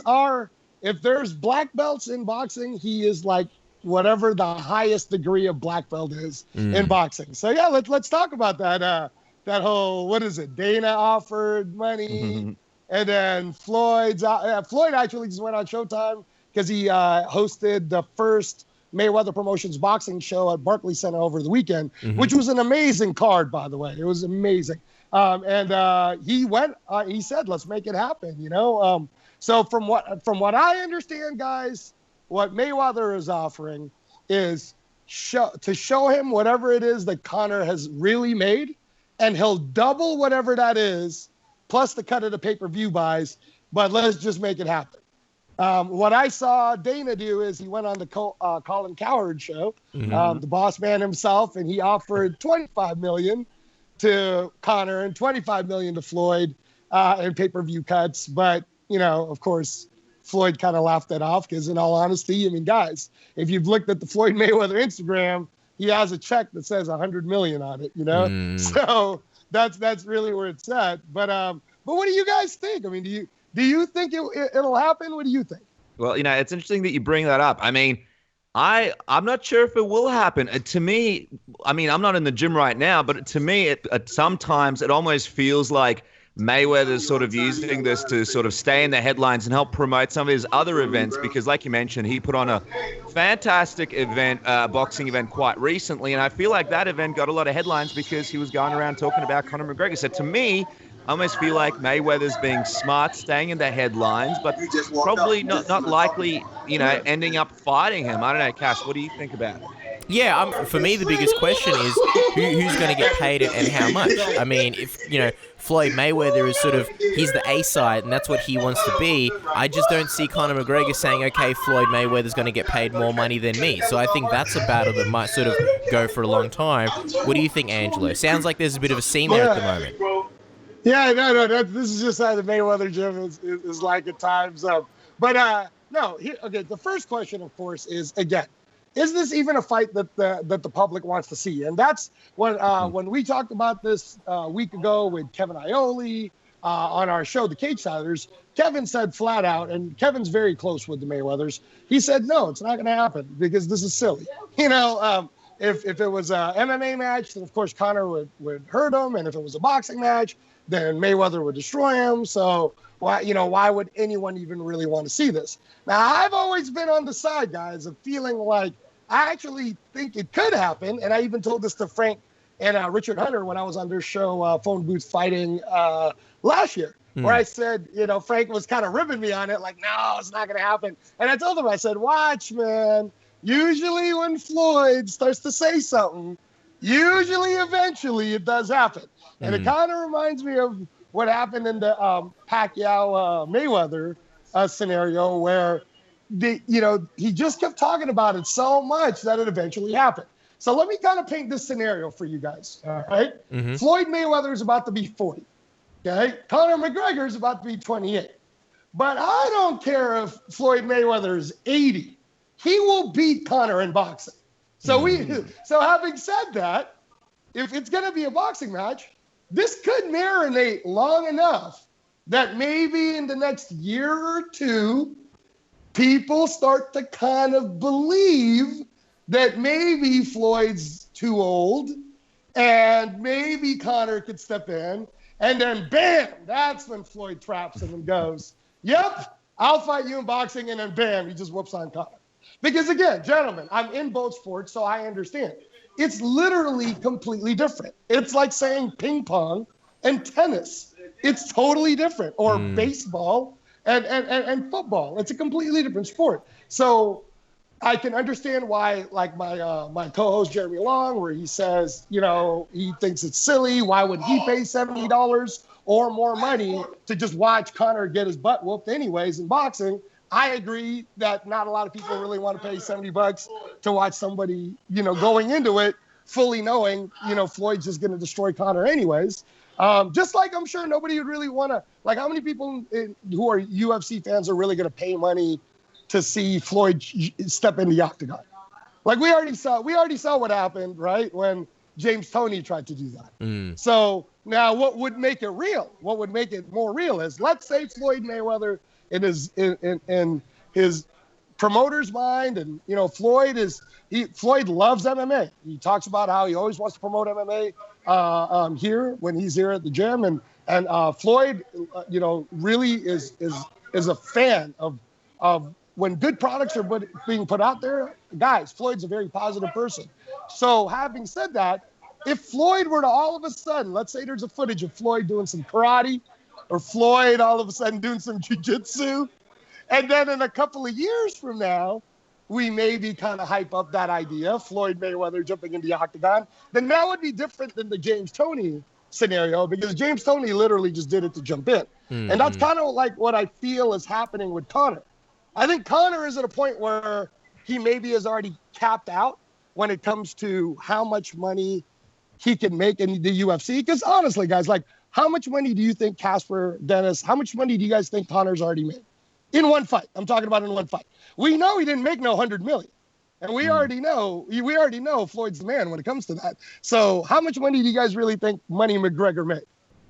our, if there's black belts in boxing, he is like whatever the highest degree of black belt is in boxing. So yeah, let's talk about that whole, what is it? Dana offered money. And then Floyd actually just went on Showtime because he hosted the first Mayweather Promotions boxing show at Barclays Center over the weekend, which was an amazing card, by the way. It was amazing. And he went. He said, "Let's make it happen." So from what I understand, guys, what Mayweather is offering is to show him whatever it is that Conor has really made, and he'll double whatever that is, plus the cut of the pay-per-view buys, but let's just make it happen. What I saw Dana do is he went on the Colin Cowherd show, the boss man himself, and he offered $25 million to Conor and $25 million to Floyd in pay-per-view cuts. But, of course, Floyd kind of laughed that off because, in all honesty, I mean, guys, if you've looked at the Floyd Mayweather Instagram, he has a check that says $100 million on it, So that's really where it's at. But what do you guys think? I mean, do you think it'll happen? What do you think? Well, it's interesting that you bring that up. I mean, I'm not sure if it will happen. To me, I mean, I'm not in the gym right now, but to me, sometimes it almost feels like Mayweather's sort of using this to sort of stay in the headlines and help promote some of his other events, because like you mentioned, he put on a fantastic event, boxing event quite recently, and I feel like that event got a lot of headlines because he was going around talking about Conor McGregor. So to me, I almost feel like Mayweather's being smart, staying in the headlines, but probably not likely, ending up fighting him. I don't know, Cass, what do you think about it? Yeah, for me, the biggest question is who's going to get paid and how much. I mean, if, Floyd Mayweather is sort of, he's the A side, and that's what he wants to be. I just don't see Conor McGregor saying, okay, Floyd Mayweather's going to get paid more money than me. So I think that's a battle that might sort of go for a long time. What do you think, Angelo? Sounds like there's a bit of a scene there at the moment. Yeah, no, this is just how the Mayweather gym is like at times. But the first question, of course, is, again, is this even a fight that the public wants to see? And that's when we talked about this a week ago with Kevin Iole on our show, The Cage Siders, Kevin said flat out, and Kevin's very close with the Mayweathers, he said, no, it's not going to happen because this is silly. If it was a MMA match, then of course Conor would hurt him, and if it was a boxing match, then Mayweather would destroy him. So why would anyone even really want to see this? Now, I've always been on the side, guys, of feeling like I actually think it could happen, and I even told this to Frank and Richard Hunter when I was on their show, Phone Booth Fighting, last year, where I said, Frank was kind of ribbing me on it, like, no, it's not going to happen. And I told him, I said, watch, man. Usually when Floyd starts to say something, eventually it does happen. And it kind of reminds me of what happened in the Pacquiao-Mayweather scenario where he just kept talking about it so much that it eventually happened. So let me kind of paint this scenario for you guys. All right. Floyd Mayweather is about to be 40. Okay. Conor McGregor is about to be 28. But I don't care if Floyd Mayweather is 80. He will beat Conor in boxing. So having said that, if it's going to be a boxing match, this could marinate long enough that maybe in the next year or two, people start to kind of believe that maybe Floyd's too old and maybe Conor could step in. And then, bam, that's when Floyd traps him and goes, yep, I'll fight you in boxing. And then, bam, he just whoops on Conor. Because again, gentlemen, I'm in both sports, so I understand. It's literally completely different. It's like saying ping pong and tennis. It's totally different. Or baseball and football. It's a completely different sport. So I can understand why, like my co-host Jeremy Long, where he says, he thinks it's silly. Why would he pay $70 or more money to just watch Conor get his butt whooped anyways in boxing? I agree that not a lot of people really want to pay $70 to watch somebody, going into it fully knowing, Floyd's just going to destroy Conor anyways. Just like I'm sure nobody would really want to, like, how many people who are UFC fans are really going to pay money to see Floyd step in the octagon? Like we already saw what happened, right? When James Toney tried to do that. So now what would make it real? What would make it more real is, let's say Floyd Mayweather in his promoter's mind, and Floyd loves MMA. He talks about how he always wants to promote MMA here when he's here at the gym, and Floyd really is a fan of when good products are being put out there. Guys, Floyd's a very positive person. So having said that, if Floyd were to all of a sudden, let's say there's a footage of Floyd doing some karate, or Floyd all of a sudden doing some jiu-jitsu, and then in a couple of years from now, we maybe kind of hype up that idea, Floyd Mayweather jumping in the octagon, then that would be different than the James Toney scenario, because James Toney literally just did it to jump in. And that's kind of like what I feel is happening with Conor. I think Conor is at a point where he maybe is already capped out when it comes to how much money he can make in the UFC. Because honestly, guys, like, how much money do you think Casper, Dennis, how much money do you guys think Conor's already made? In one fight. I'm talking about in one fight. We know he didn't make no 100 million. And we already know Floyd's the man when it comes to that. So how much money do you guys really think McGregor made?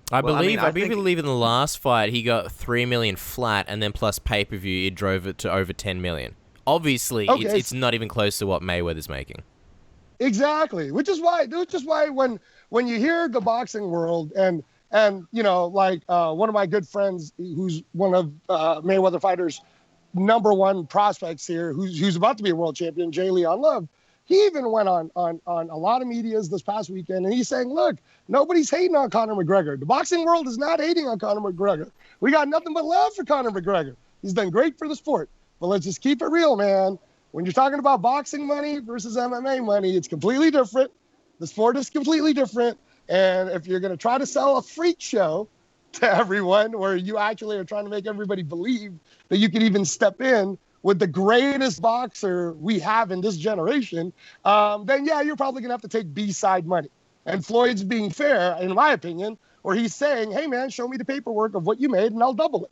I believe in the last fight he got 3 million flat, and then plus pay-per-view it drove it to over 10 million. Obviously, okay, it's not even close to what Mayweather's making. Exactly, which is why when you hear the boxing world and one of my good friends who's one of Mayweather fighters' number one prospects here, who's about to be a world champion, Jay Leon Love, he even went on a lot of medias this past weekend, and he's saying, look, nobody's hating on Conor McGregor. The boxing world is not hating on Conor McGregor. We got nothing but love for Conor McGregor. He's done great for the sport. But let's just keep it real, man. When you're talking about boxing money versus MMA money, it's completely different. The sport is completely different. And if you're going to try to sell a freak show to everyone, where you actually are trying to make everybody believe that you can even step in with the greatest boxer we have in this generation, then yeah, you're probably going to have to take B-side money. And Floyd's being fair, in my opinion, where he's saying, hey, man, show me the paperwork of what you made and I'll double it.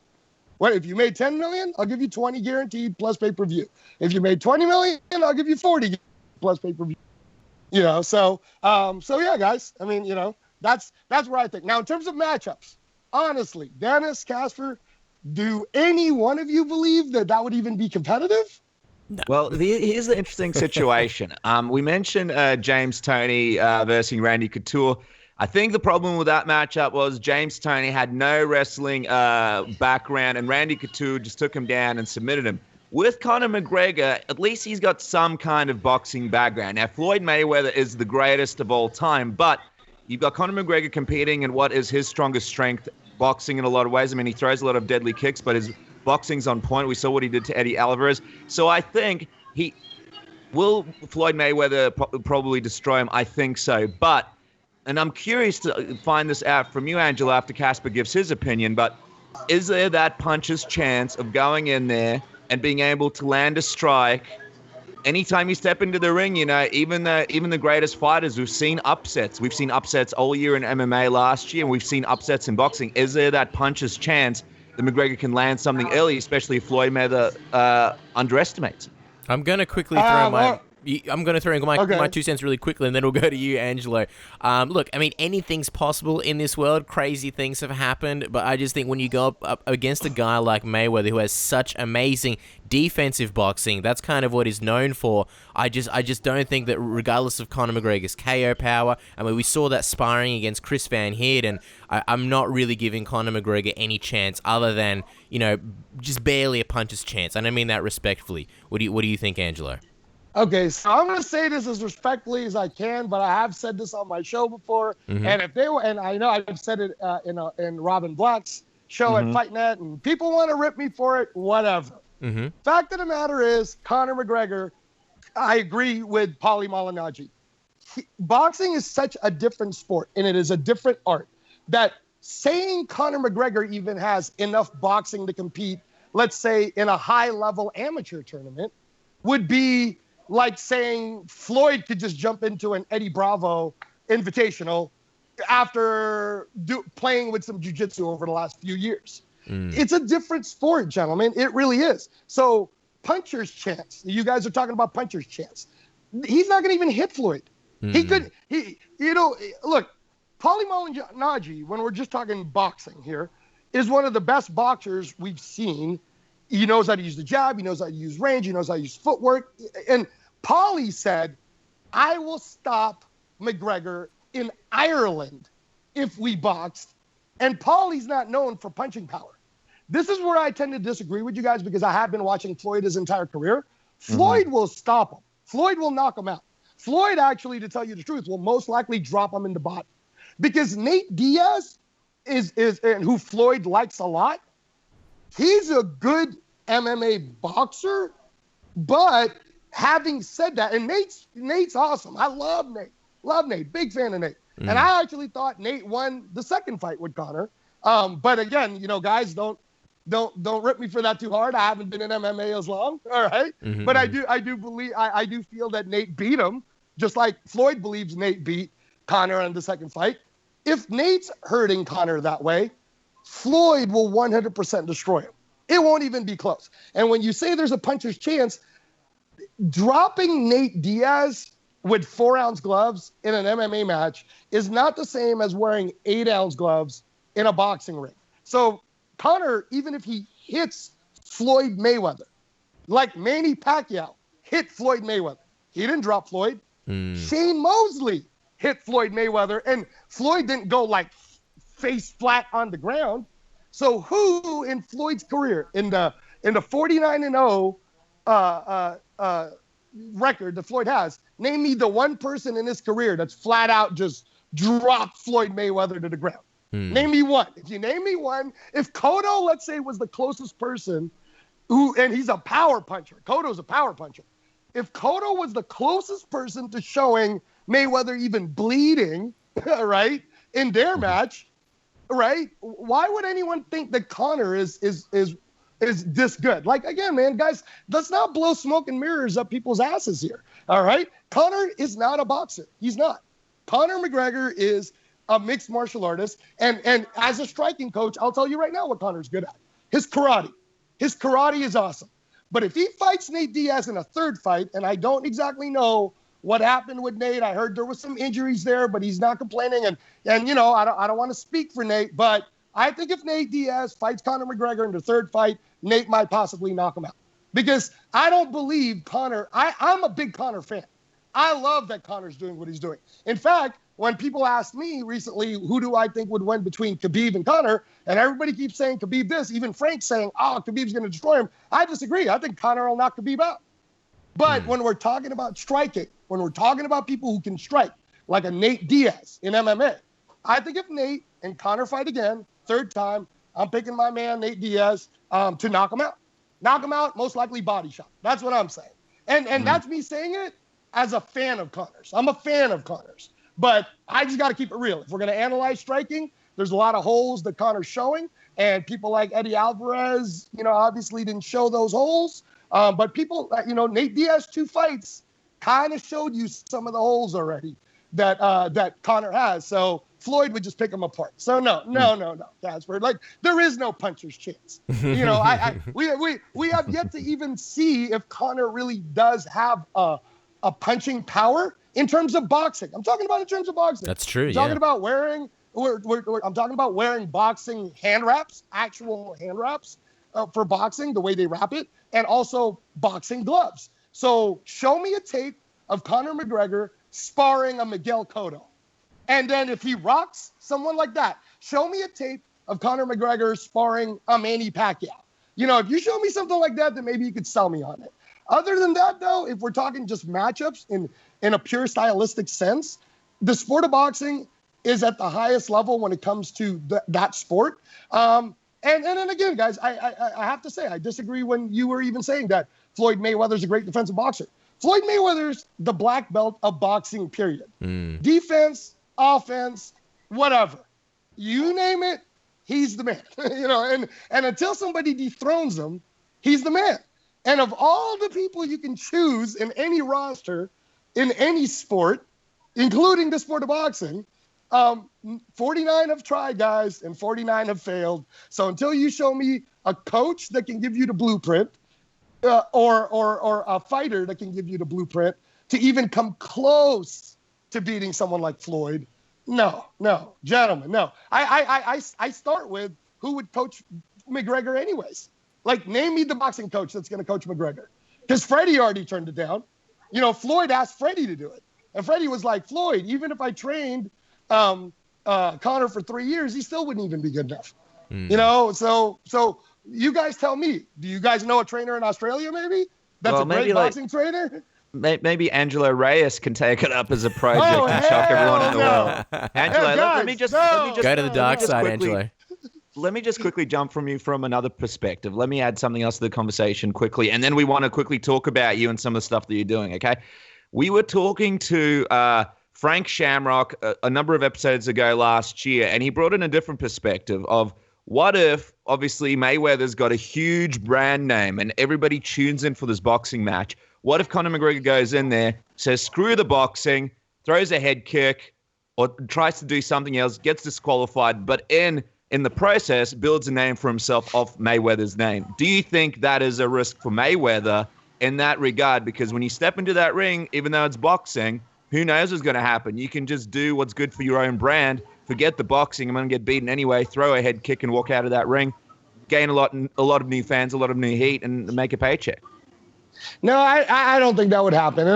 What, if you made 10 million, I'll give you 20 guaranteed plus pay-per-view. If you made 20 million, I'll give you 40 plus pay-per-view. So yeah, guys, I mean, that's where I think. Now, in terms of matchups, honestly, Dennis, Casper, do any one of you believe that would even be competitive? No. Well, here's the interesting situation. We mentioned James Toney versus Randy Couture. I think the problem with that matchup was James Toney had no wrestling background, and Randy Couture just took him down and submitted him. With Conor McGregor, at least he's got some kind of boxing background. Now, Floyd Mayweather is the greatest of all time, but you've got Conor McGregor competing in what is his strongest strength, boxing in a lot of ways. I mean, he throws a lot of deadly kicks, but his boxing's on point. We saw what he did to Eddie Alvarez. So I think will Floyd Mayweather probably destroy him? I think so. But, and I'm curious to find this out from you, Angelo, after Casper gives his opinion, but is there that puncher's chance of going in there and being able to land a strike anytime you step into the ring? Even the greatest fighters, we've seen upsets. We've seen upsets all year in MMA last year, and we've seen upsets in boxing. Is there that puncher's chance that McGregor can land something early, especially if Floyd Mayweather underestimates? I'm going to quickly throw I'm going to throw in my 2 cents really quickly, and then we'll go to you, Angelo. Look, I mean, anything's possible in this world. Crazy things have happened, but I just think when you go up against a guy like Mayweather, who has such amazing defensive boxing, that's kind of what he's known for. I just don't think that, regardless of Conor McGregor's KO power, I mean, we saw that sparring against Chris Van Heert, and I'm not really giving Conor McGregor any chance other than, just barely a puncher's chance. And I mean that respectfully. What do you think, Angelo? Okay, so I'm going to say this as respectfully as I can, but I have said this on my show before, and I know I've said it in Robin Black's show at FightNet, and people want to rip me for it, whatever. Fact of the matter is, Conor McGregor, I agree with Paulie Malignaggi. Boxing is such a different sport, and it is a different art, that saying Conor McGregor even has enough boxing to compete, let's say, in a high-level amateur tournament, would be like saying Floyd could just jump into an Eddie Bravo invitational after playing with some jiu-jitsu over the last few years. It's a different sport, gentlemen. It really is. So puncher's chance. You guys are talking about puncher's chance. He's not going to even hit Floyd. Look, Paulie Malignaggi, when we're just talking boxing here, is one of the best boxers we've seen. He knows how to use the jab. He knows how to use range. He knows how to use footwork. And Paulie said, I will stop McGregor in Ireland if we boxed. And Paulie's not known for punching power. This is where I tend to disagree with you guys, because I have been watching Floyd his entire career. Floyd will stop him. Floyd will knock him out. Floyd, actually, to tell you the truth, will most likely drop him in the body. Because Nate Diaz is and who Floyd likes a lot, he's a good MMA boxer, but having said that, and Nate's awesome. I love Nate. Love Nate. Big fan of Nate. And I actually thought Nate won the second fight with Conor. But again, guys, don't rip me for that too hard. I haven't been in MMA as long. All right. But I do feel that Nate beat him, just like Floyd believes Nate beat Conor in the second fight. If Nate's hurting Conor that way, Floyd will 100% destroy him. It won't even be close. And when you say there's a puncher's chance, dropping Nate Diaz with 4-ounce gloves in an MMA match is not the same as wearing 8-ounce gloves in a boxing ring. So Conor, even if he hits Floyd Mayweather, like Manny Pacquiao hit Floyd Mayweather, he didn't drop Floyd. Shane Mosley hit Floyd Mayweather, and Floyd didn't go like face flat on the ground. So who in Floyd's career, in the 49-0 record that Floyd has, name me the one person in his career that's flat out just dropped Floyd Mayweather to the ground. Name me one. If you name me one, if Cotto, let's say, was the closest person and he's a power puncher. Cotto's a power puncher. If Cotto was the closest person to showing Mayweather even bleeding, right, in their match, right, why would anyone think that Conor is this good? Like, again, man, guys, let's not blow smoke and mirrors up people's asses here, all right? Conor is not a boxer. He's not. Conor McGregor is a mixed martial artist, and as a striking coach, I'll tell you right now what Conor's good at. His karate. His karate is awesome. But if he fights Nate Diaz in a third fight, and I don't exactly know what happened with Nate, I heard there was some injuries there, but he's not complaining, and I don't want to speak for Nate, but I think if Nate Diaz fights Conor McGregor in the third fight, Nate might possibly knock him out. Because I don't believe Conor, I'm a big Conor fan. I love that Conor's doing what he's doing. In fact, when people asked me recently, who do I think would win between Khabib and Conor, and everybody keeps saying Khabib this, even Frank saying, Khabib's going to destroy him, I disagree. I think Conor will knock Khabib out. But when we're talking about striking, when we're talking about people who can strike, like a Nate Diaz in MMA, I think if Nate and Conor fight again, third time, I'm picking my man Nate Diaz to knock him out. Knock him out, most likely body shot. That's what I'm saying. And that's me saying it as a fan of Conor's. I'm a fan of Conor's. But I just got to keep it real. If we're going to analyze striking, there's a lot of holes that Conor's showing. And people like Eddie Alvarez, obviously didn't show those holes. But people, Nate Diaz, 2 fights, kind of showed you some of the holes already that Conor has. So Floyd would just pick him apart. So no, Casper. Like, there is no puncher's chance. We have yet to even see if Conor really does have a punching power in terms of boxing. I'm talking about in terms of boxing. That's true. I'm talking about wearing. I'm talking about wearing boxing hand wraps, actual hand wraps for boxing, the way they wrap it, and also boxing gloves. So show me a tape of Conor McGregor sparring a Miguel Cotto. And then if he rocks someone like that, show me a tape of Conor McGregor sparring a Manny Pacquiao. You know, if you show me something like that, then maybe you could sell me on it. Other than that, though, if we're talking just matchups in a pure stylistic sense, the sport of boxing is at the highest level when it comes to that sport. And then again, guys, I have to say, I disagree when you were even saying that Floyd Mayweather's a great defensive boxer. Floyd Mayweather's the black belt of boxing, period. Defense, offense, whatever. You name it, he's the man. You know, and until somebody dethrones him, he's the man. And of all the people you can choose in any roster, in any sport, including the sport of boxing, 49 have tried, guys, and 49 have failed. So until you show me a coach that can give you the blueprint, or a fighter that can give you the blueprint to even come close to beating someone like Floyd, no, gentlemen, no. I start with who would coach McGregor anyways. Like, name me the boxing coach that's going to coach McGregor. Because Freddie already turned it down. You know, Floyd asked Freddie to do it. And Freddie was like, Floyd, even if I trained Conor for 3 years, he still wouldn't even be good enough. You know, so you guys tell me, do you guys know a trainer in Australia maybe? That's a great boxing trainer? Maybe Angelo Reyes can take it up as a project and shock everyone in the world. Angelo, let me just go to the dark side, Angelo. Let me just quickly jump from you from another perspective. Let me add something else to the conversation quickly, and then we want to quickly talk about you and some of the stuff that you're doing, okay? We were talking to Frank Shamrock a number of episodes ago last year, and he brought in a different perspective of what if, obviously, Mayweather's got a huge brand name and everybody tunes in for this boxing match. What if Conor McGregor goes in there, says, screw the boxing, throws a head kick, or tries to do something else, gets disqualified, but in the process, builds a name for himself off Mayweather's name? Do you think that is a risk for Mayweather in that regard? Because when you step into that ring, even though it's boxing, who knows what's going to happen? You can just do what's good for your own brand, forget the boxing, I'm going to get beaten anyway, throw a head kick and walk out of that ring, gain a lot of new fans, a lot of new heat, and make a paycheck. No, I don't think that would happen.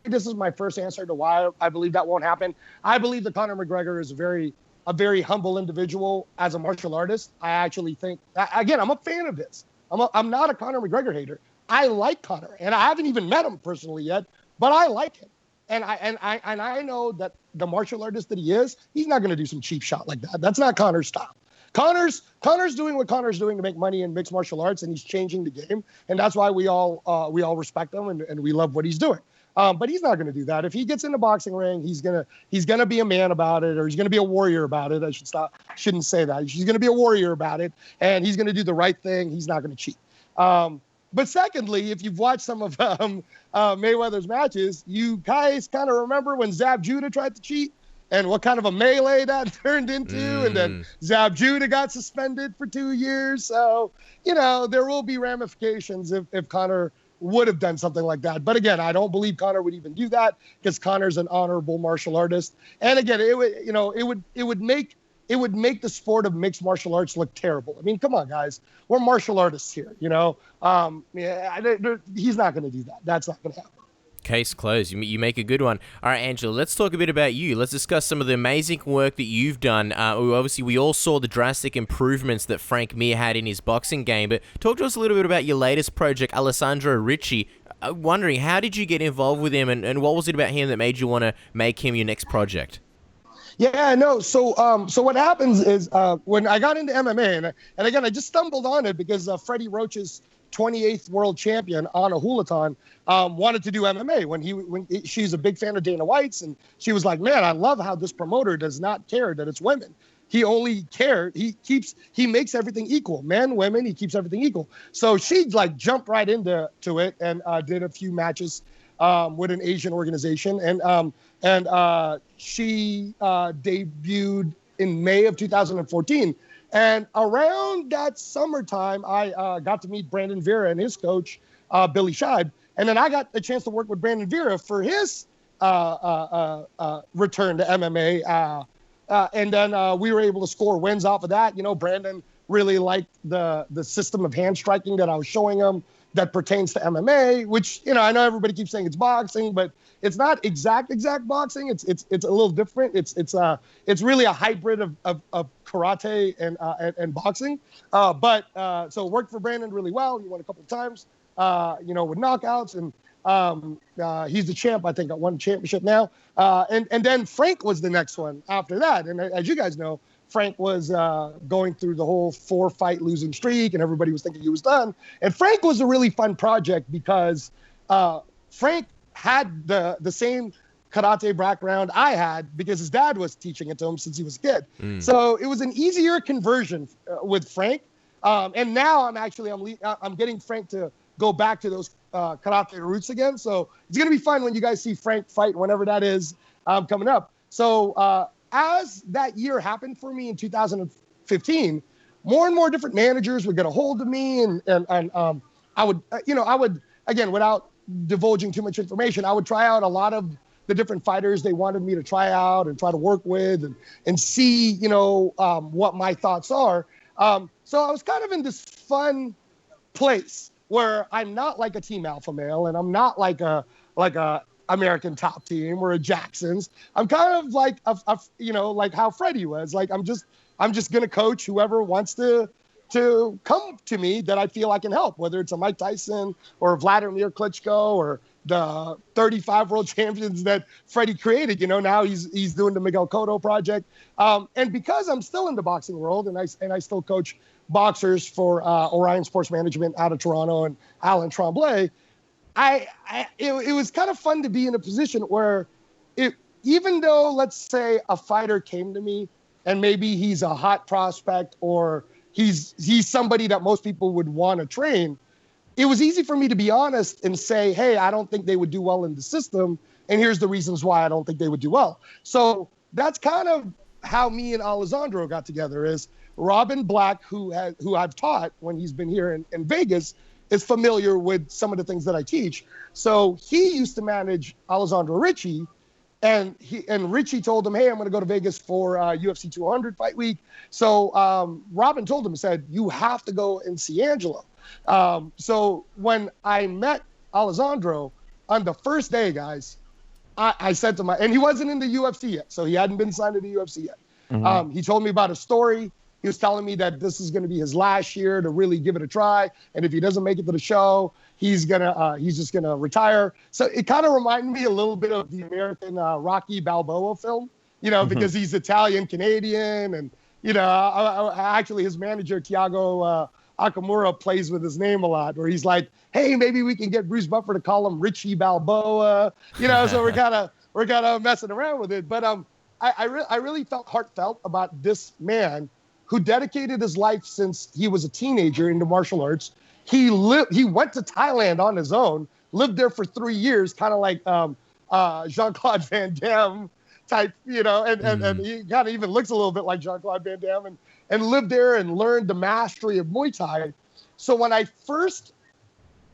This is my first answer to why I believe that won't happen. I believe that Conor McGregor is a very humble individual as a martial artist. I actually think, again, I'm a fan of his. I'm not a Conor McGregor hater. I like Conor, and I haven't even met him personally yet, but I like him. And I know that the martial artist that he is, he's not going to do some cheap shot like that. That's not Conor's style. Conor's doing what Conor's doing to make money in mixed martial arts, and he's changing the game, and that's why we all respect him and we love what he's doing. But he's not going to do that. If he gets in the boxing ring, he's gonna be a man about it, or he's gonna be a warrior about it. Shouldn't say that. He's gonna be a warrior about it, and he's gonna do the right thing. He's not gonna cheat. But secondly, if you've watched some of Mayweather's matches, you guys kind of remember when Zab Judah tried to cheat and what kind of a melee that turned into, and then Zab Judah got suspended for 2 years. So, you know, there will be ramifications if Conor would have done something like that. But again, I don't believe Conor would even do that because Conor's an honorable martial artist. And again, it would make the sport of mixed martial arts look terrible. I mean, come on, guys, we're martial artists here, you know. He's not going to do that. That's not going to happen. Case closed. You make a good one. All right, Angela, let's talk a bit about you. Let's discuss some of the amazing work that you've done. Obviously, we all saw the drastic improvements that Frank Mir had in his boxing game, but talk to us a little bit about your latest project, Alessandro Ricci. Wondering, how did you get involved with him, and what was it about him that made you want to make him your next project? Yeah, no. So what happens is when I got into MMA, and again, I just stumbled on it because Freddie Roach's 28th world champion, Anna Hulaton, wanted to do MMA when she's a big fan of Dana White's, and she was like, man, I love how this promoter does not care that it's women. He only cares. He makes everything equal. Men, women, he keeps everything equal. So she jumped right into it and did a few matches with an Asian organization. And she debuted in May of 2014. And around that summertime, I got to meet Brandon Vera and his coach, Billy Scheib. And then I got a chance to work with Brandon Vera for his return to MMA. And then we were able to score wins off of that. Brandon really liked the system of hand striking that I was showing him that pertains to MMA, which, I know everybody keeps saying it's boxing, but it's not exact boxing. It's a little different. It's really a hybrid of karate and boxing. So it worked for Brandon really well. He won a couple of times, with knockouts, and he's the champ. I think I won a championship now. And then Frank was the next one after that. And as you guys know, Frank was going through the whole 4-fight losing streak, and everybody was thinking he was done. And Frank was a really fun project because Frank had the same karate background I had because his dad was teaching it to him since he was a kid. So it was an easier conversion with Frank. And now I'm getting Frank to go back to those karate roots again. So it's going to be fun when you guys see Frank fight, whenever that is coming up. So as that year happened for me in 2015, more and more different managers would get a hold of me, and I would, again, without divulging too much information, I would try out a lot of the different fighters they wanted me to try out and try to work with and see, what my thoughts are. So I was kind of in this fun place where I'm not like a Team Alpha Male, and I'm not like a American Top Team or a Jackson's. I'm kind of like like how Freddie was. Like I'm just gonna coach whoever wants to come to me that I feel I can help, whether it's a Mike Tyson or Vladimir Klitschko or the 35 world champions that Freddie created. Now he's doing the Miguel Cotto project. And because I'm still in the boxing world and I still coach boxers for Orion Sports Management out of Toronto and Alan Tremblay, it was kind of fun to be in a position where even though, let's say, a fighter came to me and maybe he's a hot prospect or he's somebody that most people would want to train, it was easy for me to be honest and say, hey, I don't think they would do well in the system, and here's the reasons why I don't think they would do well. So that's kind of how me and Alessandro got together. Is Robin Black, who I've taught when he's been here in Vegas, is familiar with some of the things that I teach. So he used to manage Alessandro Ricci, and Ricci told him, hey, I'm going to go to Vegas for UFC 200 fight week. So Robin told him, said, you have to go and see Angelo. So when I met Alessandro on the first day, guys, I said to and he wasn't in the UFC yet, so he hadn't been signed to the UFC yet. Mm-hmm. He told me about a story. He was telling me that this is going to be his last year to really give it a try. And if he doesn't make it to the show, he's just going to retire. So it kind of reminded me a little bit of the American Rocky Balboa film, because he's Italian Canadian. And, actually his manager, Tiago Akamura, plays with his name a lot, where he's like, hey, maybe we can get Bruce Buffer to call him Richie Balboa, so we're kind of messing around with it. But I really felt heartfelt about this man who dedicated his life since he was a teenager into martial arts. He went to Thailand on his own, lived there for 3 years, kind of like Jean-Claude Van Damme type, and he kind of even looks a little bit like Jean-Claude Van Damme, and lived there and learned the mastery of Muay Thai. So when I first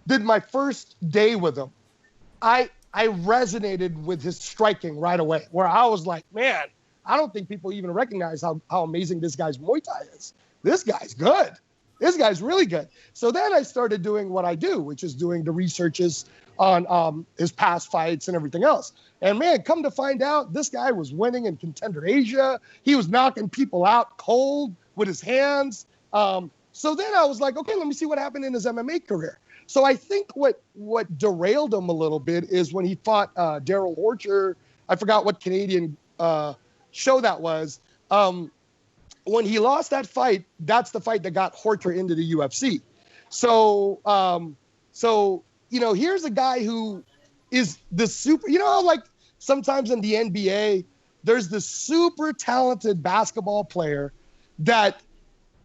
did my first day with him, I resonated with his striking right away, where I was like, man, I don't think people even recognize how amazing this guy's Muay Thai is. This guy's good. This guy's really good. So then I started doing what I do, which is doing the researches on his past fights and everything else. And man, come to find out, this guy was winning in Contender Asia. He was knocking people out cold with his hands. So then I was like, okay, let me see what happened in his MMA career. So I think what derailed him a little bit is when he fought Daryl Horcher. I forgot what Canadian show that was. When he lost that fight, that's the fight that got Horcher into the UFC. So here's a guy who is the super, like sometimes in the NBA, there's this super talented basketball player that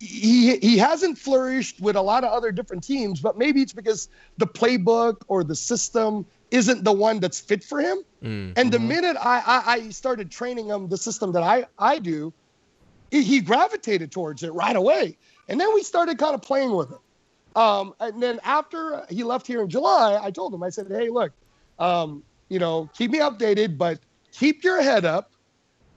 he hasn't flourished with a lot of other different teams, but maybe it's because the playbook or the system isn't the one that's fit for him. Mm-hmm. And the minute I started training him the system that I do, he gravitated towards it right away. And then we started kind of playing with him. And then after he left here in July, I told him, I said, hey, look, keep me updated, but keep your head up.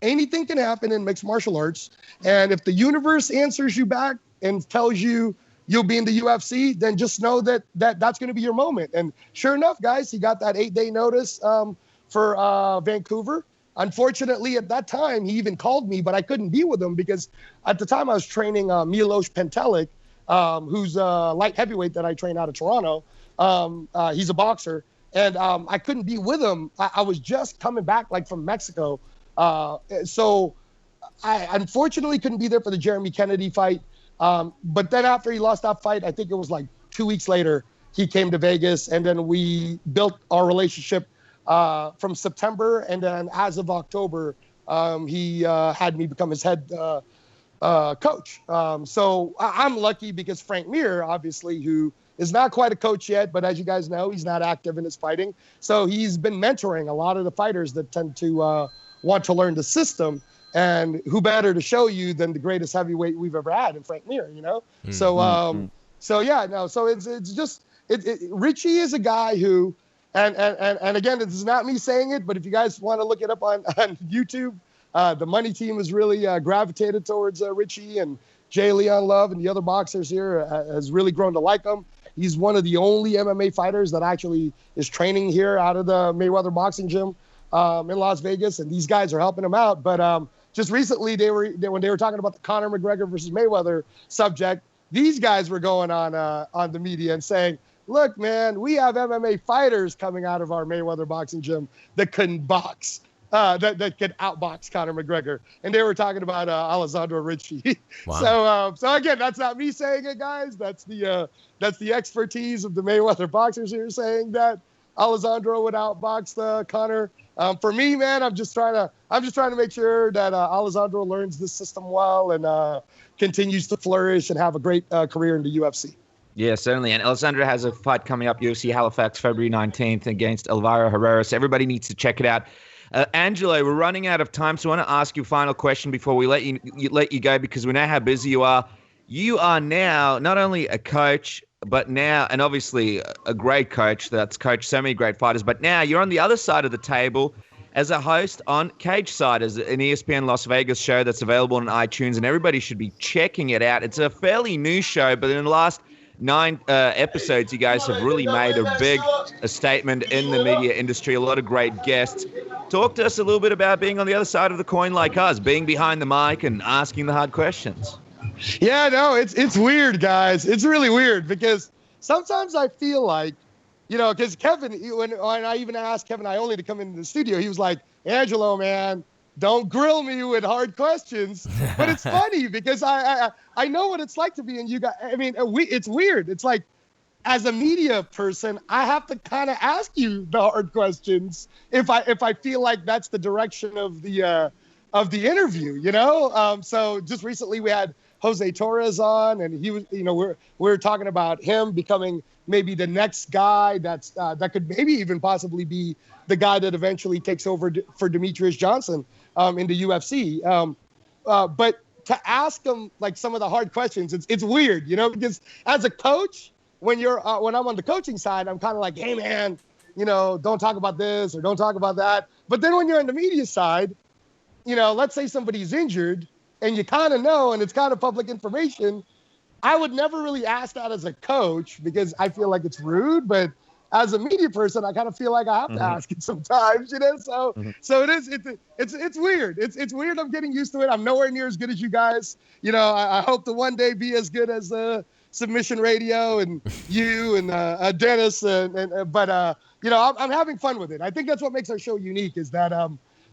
Anything can happen in mixed martial arts. And if the universe answers you back and tells you you'll be in the UFC, then just know that's going to be your moment. And sure enough, guys, he got that 8-day notice for Vancouver. Unfortunately, at that time, he even called me, but I couldn't be with him because at the time I was training Milos Pentelik, who's a light heavyweight that I train out of Toronto. He's a boxer. And I couldn't be with him. I was just coming back from Mexico. So I unfortunately couldn't be there for the Jeremy Kennedy fight. But then after he lost that fight, I think it was 2 weeks later, he came to Vegas, and then we built our relationship from September. And then as of October, he had me become his head coach. So I'm lucky because Frank Mir, obviously, who is not quite a coach yet, but as you guys know, he's not active in his fighting. So he's been mentoring a lot of the fighters that tend to want to learn the system. And who better to show you than the greatest heavyweight we've ever had in Frank Mir, Mm-hmm. So it's just Richie is a guy who, and again, this is not me saying it, but if you guys want to look it up on YouTube, the Money Team has really gravitated towards Richie, and Jay Leon Love and the other boxers here has really grown to like him. He's one of the only MMA fighters that actually is training here out of the Mayweather boxing gym in Las Vegas, and these guys are helping him out. But just recently, when they were talking about the Conor McGregor versus Mayweather subject, these guys were going on the media and saying, "Look, man, we have MMA fighters coming out of our Mayweather boxing gym that couldn't box." That could outbox Conor McGregor, and they were talking about Alessandro Ricci. Wow. So again, that's not me saying it, guys. That's the expertise of the Mayweather boxers here saying that Alessandro would outbox Conor. For me, man, I'm just trying to make sure that Alessandro learns this system well and continues to flourish and have a great career in the UFC. Yeah, certainly. And Alessandro has a fight coming up, UFC Halifax, February 19th against Elvira Herrera. So everybody needs to check it out. Angelo, we're running out of time, so I want to ask you a final question before we let you go, because we know how busy you are. You are now not only a coach, but now, and obviously a great coach that's coached so many great fighters, but now you're on the other side of the table as a host on Cage Side, as an ESPN Las Vegas show that's available on iTunes, and everybody should be checking it out. It's a fairly new show, but in the last 9 episodes, you guys have really made a statement in the media industry, a lot of great guests. Talk to us a little bit about being on the other side of the coin like us, being behind the mic and asking the hard questions. Yeah, no, it's weird, guys. It's really weird because sometimes I feel like, because Kevin, when I even asked Kevin Iole to come into the studio, he was like, "Angelo, man, don't grill me with hard questions." But it's funny because I know what it's like to be in you guys. I mean, it's weird. It's like, as a media person, I have to kind of ask you the hard questions if I feel like that's the direction of the interview, So just recently we had Jose Torres on, and he was, we're talking about him becoming maybe the next guy that could maybe even possibly be the guy that eventually takes over for Demetrius Johnson in the UFC. But to ask him some of the hard questions, it's weird, because as a coach, when I'm on the coaching side, I'm kind of like, "Hey, man, don't talk about this or don't talk about that." But then when you're on the media side, let's say somebody's injured and you kind of know, and it's kind of public information. I would never really ask that as a coach because I feel like it's rude, but as a media person, I kind of feel like I have to ask it sometimes, So, so it's weird. It's weird. I'm getting used to it. I'm nowhere near as good as you guys. I hope to one day be as good as Submission Radio and you and Dennis, but I'm having fun with it. I think that's what makes our show unique is that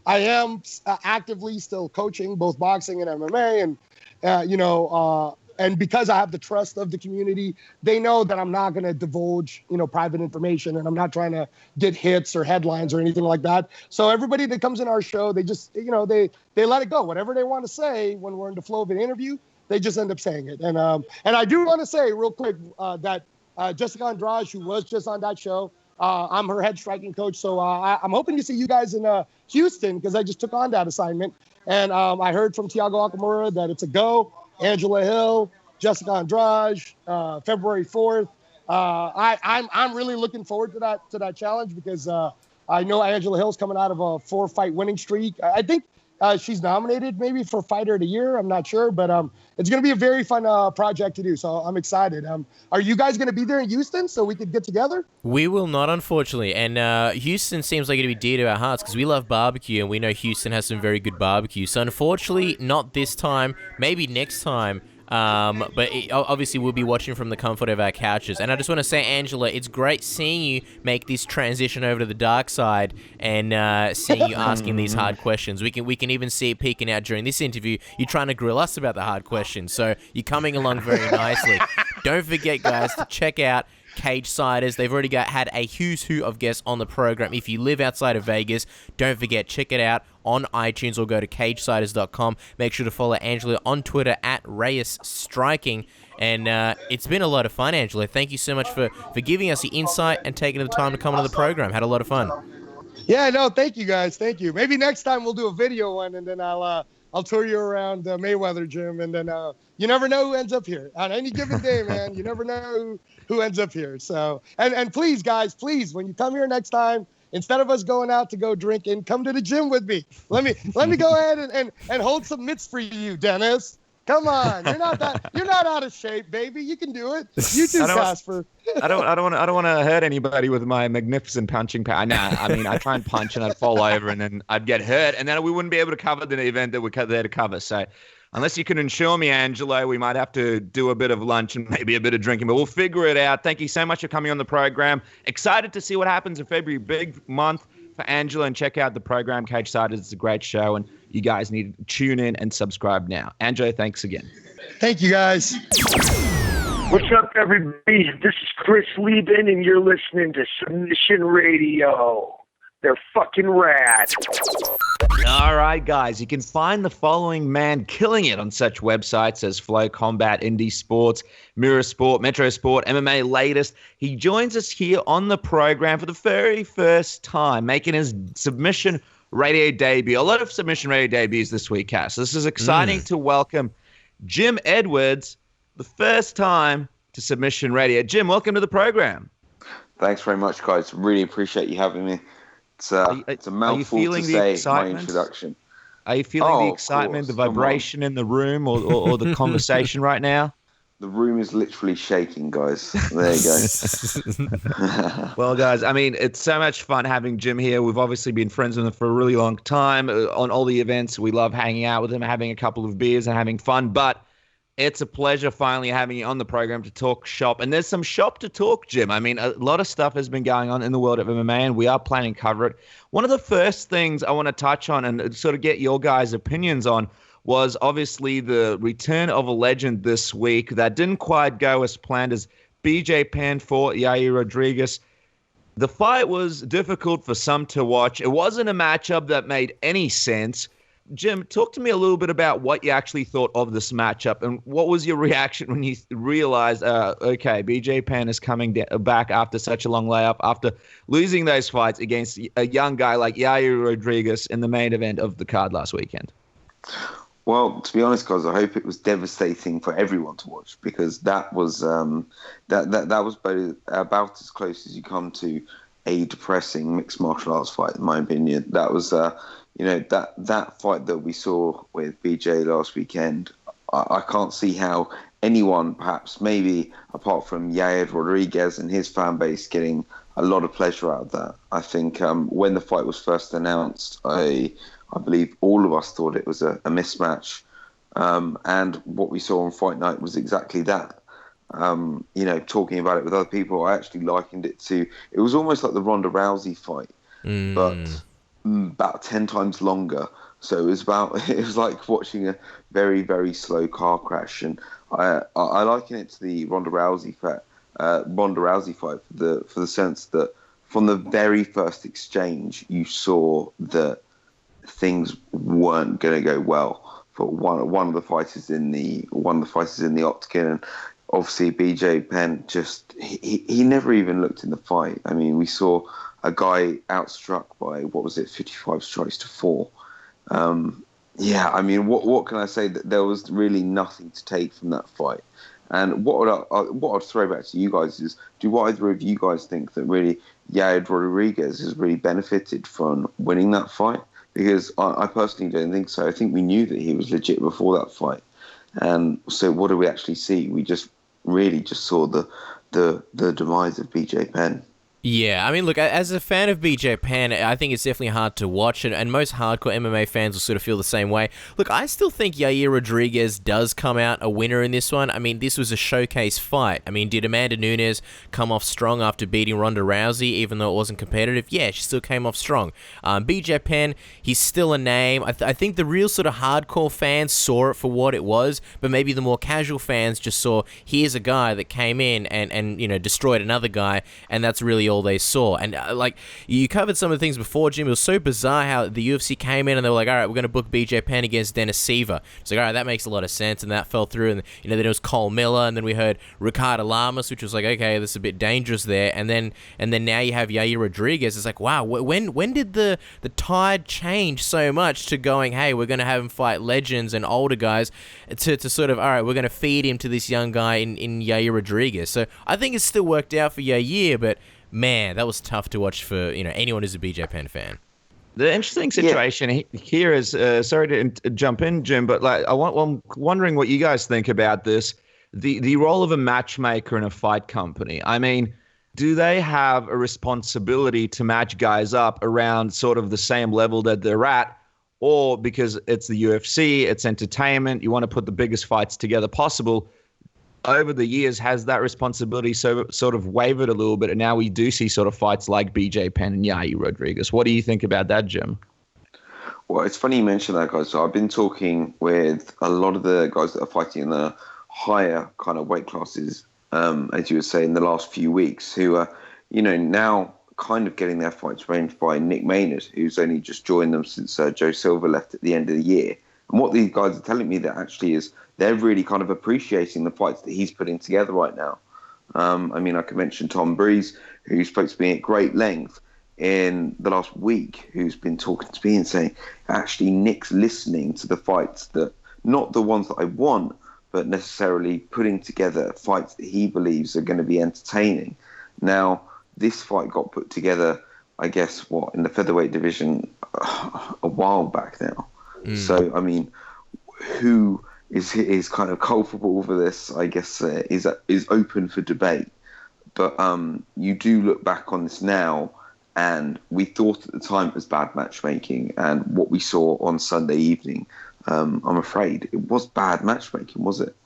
I am actively still coaching both boxing and MMA, and and because I have the trust of the community, they know that I'm not going to divulge, private information, and I'm not trying to get hits or headlines or anything like that. So everybody that comes in our show, they just, they let it go. Whatever they want to say when we're in the flow of an interview, they just end up saying it. And I do want to say real quick that Jessica Andrade, who was just on that show, I'm her head striking coach. So I'm hoping to see you guys in Houston because I just took on that assignment. And I heard from Thiago Akamura that it's a go. Angela Hill, Jessica Andrade, February 4th. I'm really looking forward to that challenge because I know Angela Hill's coming out of a 4-fight winning streak. I think she's nominated maybe for Fighter of the Year. I'm not sure, but it's going to be a very fun project to do. So I'm excited. Are you guys going to be there in Houston so we could get together? We will not, unfortunately. And Houston seems like it'd be dear to our hearts because we love barbecue and we know Houston has some very good barbecue. So unfortunately, not this time. Maybe next time. But obviously we'll be watching from the comfort of our couches. And I just want to say, Angela, it's great seeing you make this transition over to the dark side and seeing you asking these hard questions. We can even see it peeking out during this interview. You're trying to grill us about the hard questions, so you're coming along very nicely. Don't forget, guys, to check out Cagesiders. They've already had a who's who of guests on the program. If you live outside of Vegas, don't forget, check it out on iTunes or go to cagesiders.com. Make sure to follow Angela on Twitter at Reyes Striking. And it's been a lot of fun, Angela. Thank you so much for giving us the insight and taking the time to come on the program. Had a lot of fun. Yeah, no, thank you guys. Thank you. Maybe next time we'll do a video one and then I'll tour you around Mayweather gym, and then you never know who ends up here on any given day, man. You never know who ends up here. So, and please, guys, please, when you come here next time, instead of us going out to go drinking, come to the gym with me. Let me go ahead and hold some mitts for you, Dennis. Come on, you're not out of shape, baby. You can do it. You too, Casper. I don't want to hurt anybody with my magnificent punching power. Nah, I mean, I try and punch and I'd fall over and then I'd get hurt and then we wouldn't be able to cover the event that we're there to cover. So unless you can insure me, Angelo, we might have to do a bit of lunch and maybe a bit of drinking, but we'll figure it out. Thank you so much for coming on the program. Excited to see what happens in February. Big month for Angela, and check out the program, Cagesiders. It's a great show, and you guys need to tune in and subscribe now. Angelo, thanks again. Thank you, guys. What's up, everybody? This is Chris Lieben, and you're listening to Submission Radio. They're fucking rad. All right, guys, you can find the following man killing it on such websites as FloCombat, Indie Sports, Mirror Sport, Metro Sport, MMA Latest. He joins us here on the program for the very first time, making his Submission Radio debut. A lot of Submission Radio debuts this week, Cass. This is exciting to welcome Jim Edwards, the first time to Submission Radio. Jim, welcome to the program. Thanks very much, guys. Really appreciate you having me. It's a mouthful to say my introduction. Are you feeling the excitement, the vibration in the room or the conversation right now? The room is literally shaking, guys. There you go. Well, guys, I mean, it's so much fun having Jim here. We've obviously been friends with him for a really long time on all the events. We love hanging out with him, having a couple of beers and having fun. But it's a pleasure finally having you on the program to talk shop. And there's some shop to talk, Jim. I mean, a lot of stuff has been going on in the world of MMA, and we are planning to cover it. One of the first things I want to touch on and sort of get your guys' opinions on was obviously the return of a legend this week that didn't quite go as planned as BJ Penn fought Yair Rodriguez. The fight was difficult for some to watch. It wasn't a matchup that made any sense. Jim, talk to me a little bit about what you actually thought of this matchup and what was your reaction when you realized, okay, BJ Penn is coming back after such a long layup, after losing those fights against a young guy like Yair Rodriguez in the main event of the card last weekend? Well, to be honest, guys, I hope it was devastating for everyone to watch, because that was that was about as close as you come to a depressing mixed martial arts fight, in my opinion. That was that fight that we saw with BJ last weekend. I can't see how anyone, perhaps maybe apart from Yair Rodriguez and his fan base, getting a lot of pleasure out of that. I think when the fight was first announced, I believe all of us thought it was a mismatch. And what we saw on Fight Night was exactly that. Talking about it with other people, I actually likened it to, it was almost like the Ronda Rousey fight, but about 10 times longer. So it was like watching a very, very slow car crash. And I liken it to the Ronda Rousey fight for the sense that from the very first exchange, you saw that things weren't going to go well for one of the fighters in the octagon. And obviously BJ Penn he never even looked in the fight. I mean, we saw a guy outstruck by 55 strikes to 4. Yeah, I mean, what can I say? That there was really nothing to take from that fight. And what I'd throw back to you guys is, do either of you guys think that really Yair Rodriguez has really benefited from winning that fight? Because I personally don't think so. I think we knew that he was legit before that fight. And so what do we actually see? We just saw the demise of BJ Penn. Yeah, I mean, look, as a fan of BJ Penn, I think it's definitely hard to watch, and most hardcore MMA fans will sort of feel the same way. Look, I still think Yair Rodriguez does come out a winner in this one. I mean, this was a showcase fight. I mean, did Amanda Nunes come off strong after beating Ronda Rousey, even though it wasn't competitive? Yeah, she still came off strong. BJ Penn, he's still a name. I think the real sort of hardcore fans saw it for what it was, but maybe the more casual fans just saw, here's a guy that came in and you know, destroyed another guy, and that's really all they saw. And like, you covered some of the things before, Jim. It was so bizarre how the UFC came in and they were like, all right, we're going to book BJ Penn against Dennis Silva. It's like, all right, that makes a lot of sense, and that fell through. And you know, then it was Cole Miller, and then we heard Ricardo Lamas, which was like, okay, this is a bit dangerous there. And then now you have Yair Rodriguez. It's like, wow, when did the tide change so much to going, hey, we're going to have him fight legends and older guys, to sort of, all right, we're going to feed him to this young guy in Yair Rodriguez. So I think it's still worked out for Yair, but man, that was tough to watch for, you know, anyone who's a BJ Penn fan. The interesting situation here is, sorry to jump in, Jim, but like I'm wondering what you guys think about this. The role of a matchmaker in a fight company. I mean, do they have a responsibility to match guys up around sort of the same level that they're at? Or because it's the UFC, it's entertainment, you want to put the biggest fights together possible? Over the years, has that responsibility sort of wavered a little bit, and now we do see sort of fights like BJ Penn and Yair Rodriguez? What do you think about that, Jim? Well, it's funny you mention that, guys. So I've been talking with a lot of the guys that are fighting in the higher kind of weight classes, as you were saying, in the last few weeks, who are, you know, now kind of getting their fights arranged by Nick Maynard, who's only just joined them since Joe Silva left at the end of the year. And what these guys are telling me that actually is they're really kind of appreciating the fights that he's putting together right now. I mean, I could mention Tom Breeze, who spoke to me at great length in the last week, who's been talking to me and saying, actually, Nick's listening to the fights that, not the ones that I want, but necessarily putting together fights that he believes are going to be entertaining. Now, this fight got put together, I guess, in the featherweight division a while back now. So, I mean, who is kind of culpable for this, I guess, is open for debate. But you do look back on this now, and we thought at the time it was bad matchmaking, and what we saw on Sunday evening, I'm afraid it was bad matchmaking, was it?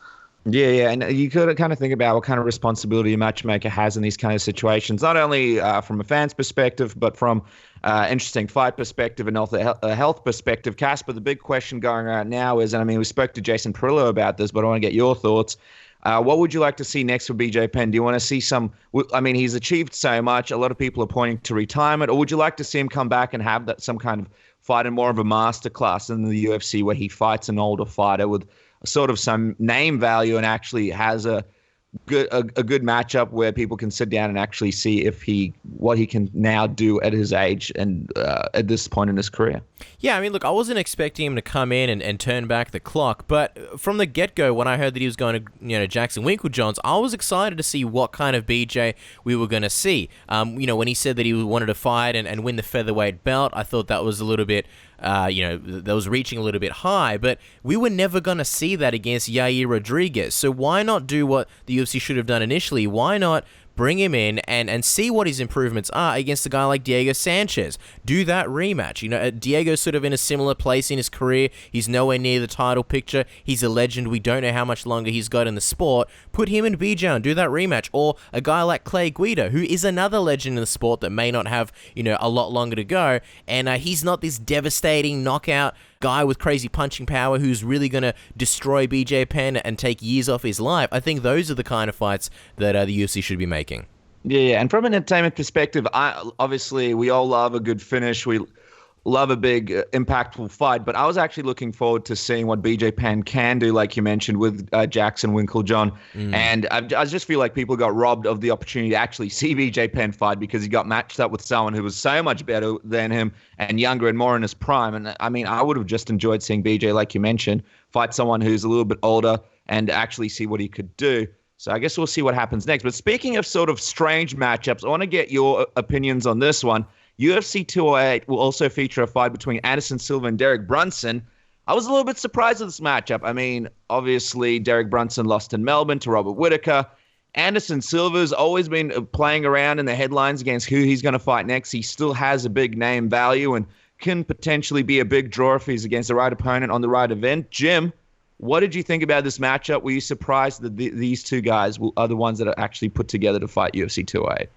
Yeah, and you could kind of think about what kind of responsibility a matchmaker has in these kind of situations, not only from a fan's perspective, but from interesting fight perspective and also a health perspective. Casper, the big question going around now is, and I mean, we spoke to Jason Parillo about this, but I want to get your thoughts. What would you like to see next for BJ Penn? Do you want to see I mean, he's achieved so much. A lot of people are pointing to retirement. Or would you like to see him come back and have some kind of fight in more of a masterclass in the UFC where he fights an older fighter with sort of some name value and actually has a good matchup where people can sit down and actually see what he can now do at his age and at this point in his career? Yeah, I mean, look, I wasn't expecting him to come in and turn back the clock, but from the get-go, when I heard that he was going to, Jackson Winklejohns, I was excited to see what kind of BJ we were going to see. When he said that he wanted to fight and win the featherweight belt, I thought that was a little bit, that was reaching a little bit high, but we were never going to see that against Yair Rodriguez. So why not do what the UFC should have done initially? Why not bring him in and see what his improvements are against a guy like Diego Sanchez? Do that rematch. Diego's sort of in a similar place in his career. He's nowhere near the title picture. He's a legend. We don't know how much longer he's got in the sport. Put him and BJ on, do that rematch. Or a guy like Clay Guida, who is another legend in the sport that may not have, a lot longer to go. And he's not this devastating knockout guy with crazy punching power who's really going to destroy BJ Penn and take years off his life. I think those are the kind of fights that the UFC should be making. Yeah, and from an entertainment perspective, obviously we all love a good finish. love a big, impactful fight, but I was actually looking forward to seeing what BJ Penn can do, like you mentioned, with Jackson Winklejohn. And I just feel like people got robbed of the opportunity to actually see BJ Penn fight because he got matched up with someone who was so much better than him and younger and more in his prime. And I mean, I would have just enjoyed seeing BJ, like you mentioned, fight someone who's a little bit older and actually see what he could do. So I guess we'll see what happens next. But speaking of sort of strange matchups, I want to get your opinions on this one. UFC 208 will also feature a fight between Anderson Silva and Derek Brunson. I was a little bit surprised at this matchup. I mean, obviously, Derek Brunson lost in Melbourne to Robert Whittaker. Anderson Silva's always been playing around in the headlines against who he's going to fight next. He still has a big name value and can potentially be a big draw if he's against the right opponent on the right event. Jim, what did you think about this matchup? Were you surprised that these two guys are the ones that are actually put together to fight UFC 208?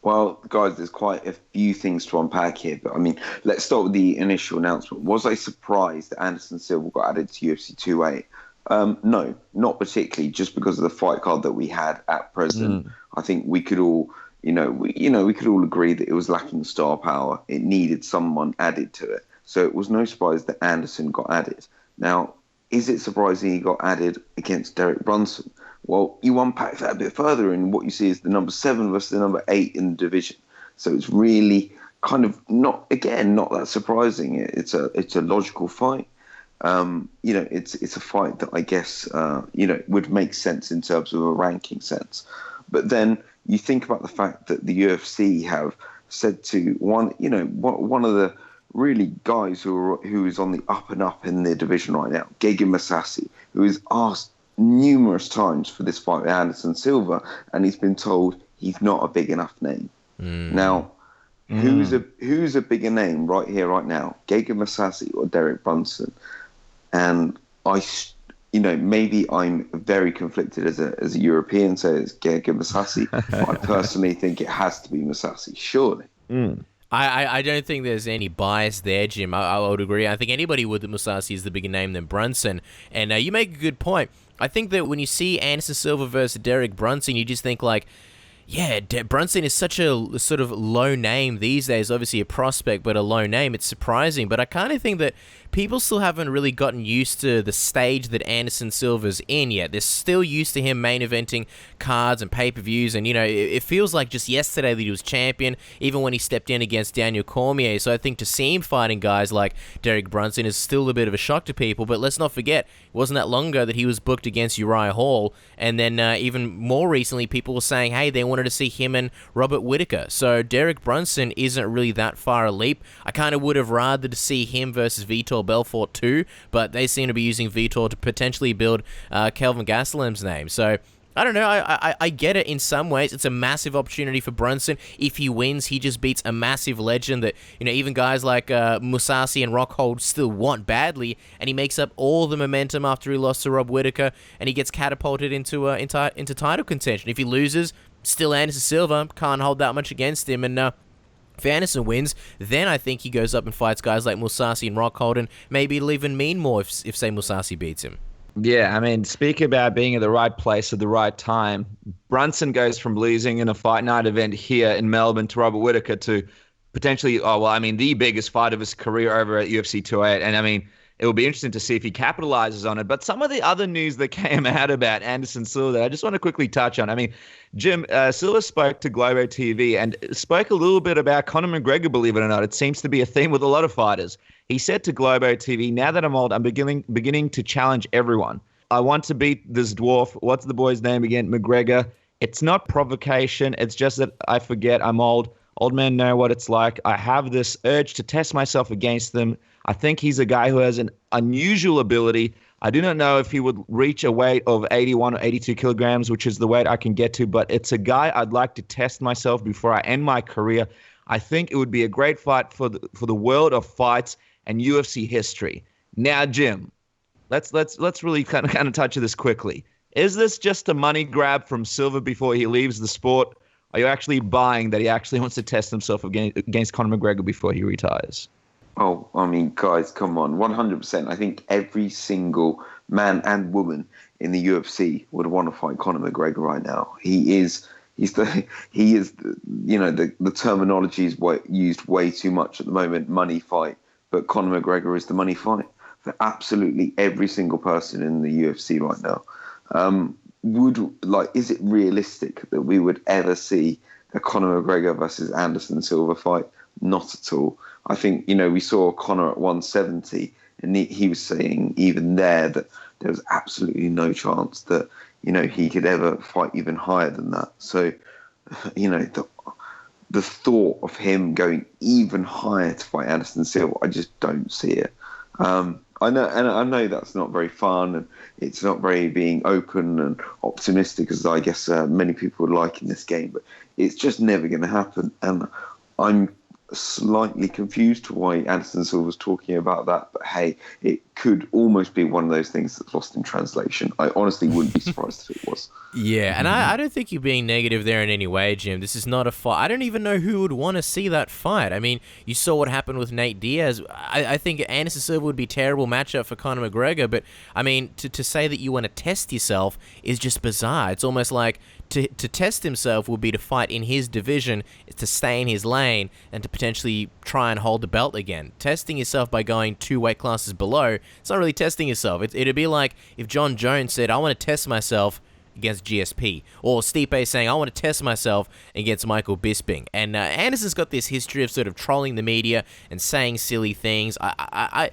Well, guys, there's quite a few things to unpack here. But, I mean, let's start with the initial announcement. Was I surprised that Anderson Silva got added to UFC 208? No, not particularly, just because of the fight card that we had at present. I think we could all, we could all agree that it was lacking star power. It needed someone added to it. So it was no surprise that Anderson got added. Now, is it surprising he got added against Derek Brunson? Well, you unpack that a bit further, and what you see is the number 7 versus the number 8 in the division. So it's really kind of not that surprising. It's a logical fight. It's a fight that I guess would make sense in terms of a ranking sense. But then you think about the fact that the UFC have said to one of the really guys who is on the up and up in the division right now, Gegard Mousasi, who is asked numerous times for this fight with Anderson Silva, and he's been told he's not a big enough name. Now, who's a bigger name right here, right now, Gegard Mousasi or Derek Brunson? And maybe I'm very conflicted as a European, so it's Gegard Mousasi. I personally think it has to be Mousasi, surely. I don't think there's any bias there, Jim. I would agree. I think anybody would that Mousasi is the bigger name than Brunson. And you make a good point. I think that when you see Anderson Silva versus Derek Brunson, you just think like, yeah, Brunson is such a sort of low name these days. Obviously a prospect, but a low name. It's surprising. But I kind of think that people still haven't really gotten used to the stage that Anderson Silva's in yet. They're still used to him main eventing cards and pay-per-views, and it feels like just yesterday that he was champion, even when he stepped in against Daniel Cormier. So I think to see him fighting guys like Derek Brunson is still a bit of a shock to people, but let's not forget, it wasn't that long ago that he was booked against Uriah Hall, and then even more recently, people were saying, hey, they wanted to see him and Robert Whittaker. So Derek Brunson isn't really that far a leap. I kind of would have rather to see him versus Vitor Belfort too, but they seem to be using Vitor to potentially build Kelvin Gastelum's name. So I don't know. I get it in some ways. It's a massive opportunity for Brunson. If he wins, he just beats a massive legend that even guys like Mousasi and Rockhold still want badly, and he makes up all the momentum after he lost to Rob Whittaker, and he gets catapulted into title contention. If he loses, still Anderson Silva, can't hold that much against him, and if Anderson wins, then I think he goes up and fights guys like Mousasi and Rockhold, and maybe it'll even mean more if say, Mousasi beats him. Yeah, I mean, speak about being at the right place at the right time. Brunson goes from losing in a fight night event here in Melbourne to Robert Whittaker to potentially, the biggest fight of his career over at UFC 208. And, I mean, it will be interesting to see if he capitalizes on it. But some of the other news that came out about Anderson Silva, I just want to quickly touch on. I mean, Jim, Silva spoke to Globo TV and spoke a little bit about Conor McGregor, believe it or not. It seems to be a theme with a lot of fighters. He said to Globo TV, now that I'm old, I'm beginning to challenge everyone. I want to beat this dwarf. What's the boy's name again? McGregor. It's not provocation. It's just that I forget I'm old. Old men know what it's like. I have this urge to test myself against them. I think he's a guy who has an unusual ability. I do not know if he would reach a weight of 81 or 82 kilograms, which is the weight I can get to, but it's a guy I'd like to test myself before I end my career. I think it would be a great fight for the world of fights and UFC history. Now, Jim, let's really kind of touch on this quickly. Is this just a money grab from Silva before he leaves the sport? Are you actually buying that he actually wants to test himself against Conor McGregor before he retires? Oh, I mean, guys, come on, 100%. I think every single man and woman in the UFC would want to fight Conor McGregor right now. The terminology is used way too much at the moment. Money fight, but Conor McGregor is the money fight for absolutely every single person in the UFC right now. Is it realistic that we would ever see a Conor McGregor versus Anderson Silva fight? Not at all. I think, we saw Conor at 170, and he was saying even there that there was absolutely no chance that, he could ever fight even higher than that. So, the thought of him going even higher to fight Anderson Silva, I just don't see it. I know that's not very fun, and it's not very being open and optimistic as I guess many people would like in this game, but it's just never going to happen. And I'm slightly confused to why Anderson Silva was talking about that, but hey, it could almost be one of those things that's lost in translation. I honestly wouldn't be surprised if it was. Yeah, and I don't think you're being negative there in any way, Jim. This is not a fight. I don't even know who would want to see that fight. I mean, you saw what happened with Nate Diaz. I think Anderson Silva would be a terrible matchup for Conor McGregor, but I mean, to say that you want to test yourself is just bizarre. It's almost like to test himself would be to fight in his division, to stay in his lane, and to potentially try and hold the belt again. Testing yourself by going 2 weight classes below, it's not really testing yourself. It'd be like if John Jones said, I want to test myself against GSP, or Stipe saying, I want to test myself against Michael Bisping. And Anderson's got this history of sort of trolling the media and saying silly things. I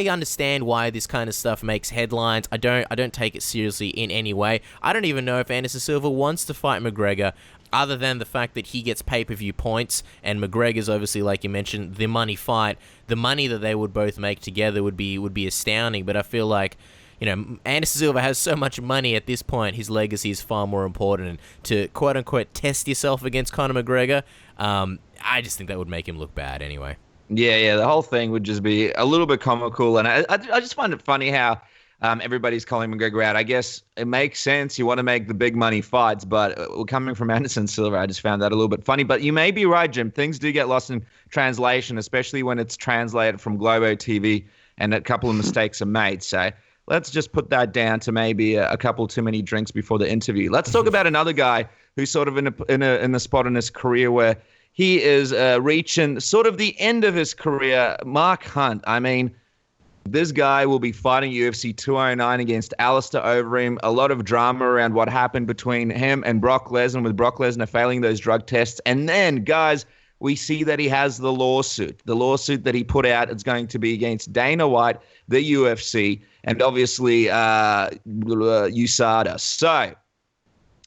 understand why this kind of stuff makes headlines. I don't take it seriously in any way. I don't even know if Anderson Silva wants to fight McGregor, other than the fact that he gets pay-per-view points, and McGregor's obviously, like you mentioned, the money fight. The money that they would both make together would be astounding, but I feel like, Anderson Silva has so much money at this point, his legacy is far more important. And to quote-unquote test yourself against Conor McGregor, I just think that would make him look bad anyway. Yeah, the whole thing would just be a little bit comical, and I just find it funny how everybody's calling McGregor out. I guess it makes sense. You want to make the big money fights, but coming from Anderson Silva, I just found that a little bit funny. But you may be right, Jim. Things do get lost in translation, especially when it's translated from Globo TV and a couple of mistakes are made. So let's just put that down to maybe a couple too many drinks before the interview. Let's talk about another guy who's sort of in a spot in his career where he is reaching sort of the end of his career. Mark Hunt. I mean, this guy will be fighting UFC 209 against Alistair Overeem. A lot of drama around what happened between him and Brock Lesnar, with Brock Lesnar failing those drug tests. And then, guys, we see that he has the lawsuit. The lawsuit that he put out is going to be against Dana White, the UFC, and obviously USADA. So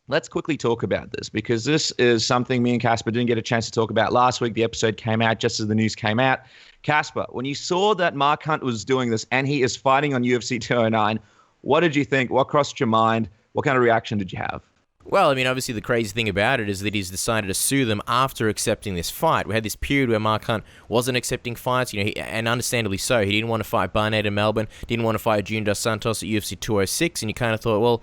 let's quickly talk about this, because this is something me and Casper didn't get a chance to talk about last week. The episode came out just as the news came out. Casper, when you saw that Mark Hunt was doing this and he is fighting on UFC 209, what did you think? What crossed your mind? What kind of reaction did you have? Well, I mean, obviously the crazy thing about it is that he's decided to sue them after accepting this fight. We had this period where Mark Hunt wasn't accepting fights, and understandably so. He didn't want to fight Barnett in Melbourne, didn't want to fight Junior Dos Santos at UFC 206, and you kind of thought, well,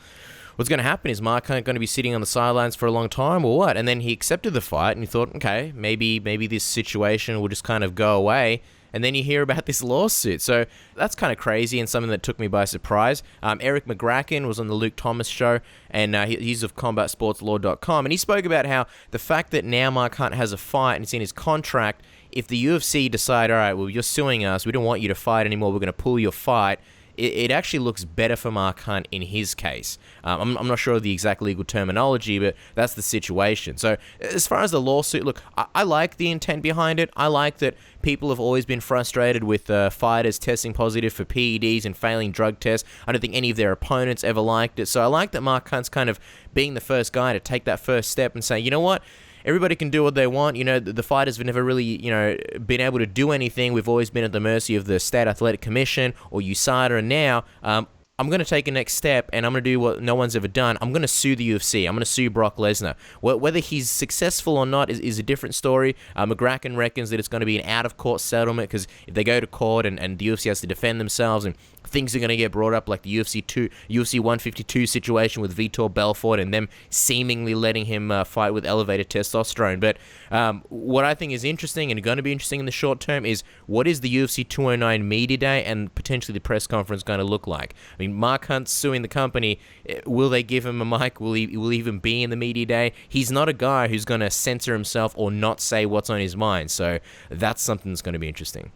what's going to happen? Is Mark Hunt going to be sitting on the sidelines for a long time or what? And then he accepted the fight, and you thought, okay, maybe this situation will just kind of go away. And then you hear about this lawsuit. So that's kind of crazy and something that took me by surprise. Eric McGracken was on the Luke Thomas show, and he's of CombatSportsLaw.com, and he spoke about how the fact that now Mark Hunt has a fight and it's in his contract, if the UFC decide, all right, well, you're suing us, we don't want you to fight anymore, we're going to pull your fight, it actually looks better for Mark Hunt in his case. I'm not sure of the exact legal terminology, but that's the situation. So as far as the lawsuit, look, I like the intent behind it. I like that people have always been frustrated with fighters testing positive for PEDs and failing drug tests. I don't think any of their opponents ever liked it. So I like that Mark Hunt's kind of being the first guy to take that first step and say, you know what? Everybody can do what they want. The fighters have never really, been able to do anything. We've always been at the mercy of the State Athletic Commission or USADA, and now I'm going to take a next step, and I'm going to do what no one's ever done. I'm going to sue the UFC. I'm going to sue Brock Lesnar. Whether he's successful or not is a different story. McGracken reckons that it's going to be an out-of-court settlement, because if they go to court and the UFC has to defend themselves, and things are going to get brought up like the UFC 152 situation with Vitor Belfort and them seemingly letting him fight with elevated testosterone. But what I think is interesting and going to be interesting in the short term is, what is the UFC 209 media day and potentially the press conference going to look like? I mean, Mark Hunt's suing the company. Will they give him a mic? Will he even be in the media day? He's not a guy who's going to censor himself or not say what's on his mind. So that's something that's going to be interesting.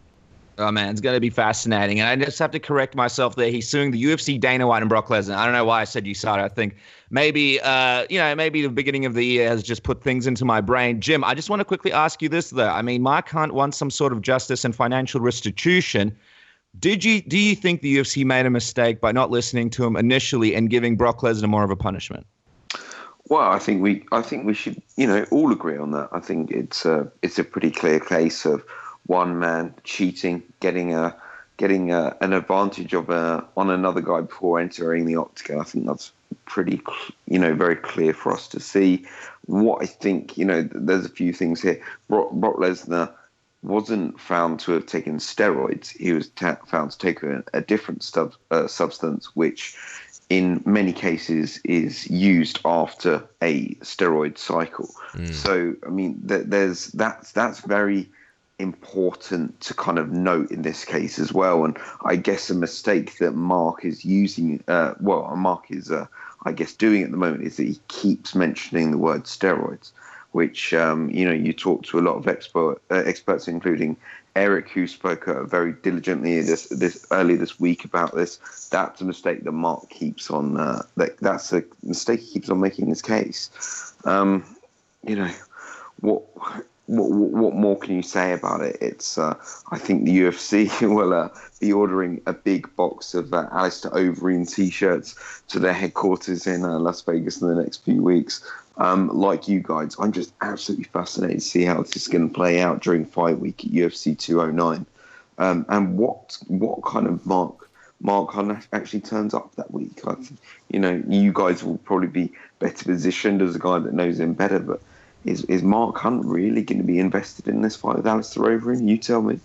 Oh, man, it's going to be fascinating. And I just have to correct myself there. He's suing the UFC, Dana White, and Brock Lesnar. I don't know why I said USADA. I think maybe, maybe the beginning of the year has just put things into my brain. Jim, I just want to quickly ask you this, though. I mean, Mark Hunt wants some sort of justice and financial restitution. Do you think the UFC made a mistake by not listening to him initially and giving Brock Lesnar more of a punishment? Well, I think we should, all agree on that. I think it's a pretty clear case of one man cheating, getting an advantage on another guy before entering the octagon. I think that's pretty, very clear for us to see. What I think, there's a few things here. Brock Lesnar wasn't found to have taken steroids. He was found to take a different substance, which in many cases is used after a steroid cycle. So, I mean, that's very important to kind of note in this case as well. And I guess a mistake that Mark is using, Mark is, I guess, doing at the moment is that he keeps mentioning the word steroids, which, you talk to a lot of experts, including Eric, who spoke very diligently this earlier this week about this. That's a mistake that Mark keeps on. That's a mistake he keeps on making his case. What more can you say about it? It's I think the UFC will be ordering a big box of Alistair Overeem t-shirts to their headquarters in Las Vegas in the next few weeks. Like you guys, I'm just absolutely fascinated to see how this is going to play out during fight week at UFC 209, and what kind of Mark Hunt actually turns up that week. You guys will probably be better positioned as a guy that knows him better, but is Mark Hunt really going to be invested in this fight with Alistair Overeem? You tell me.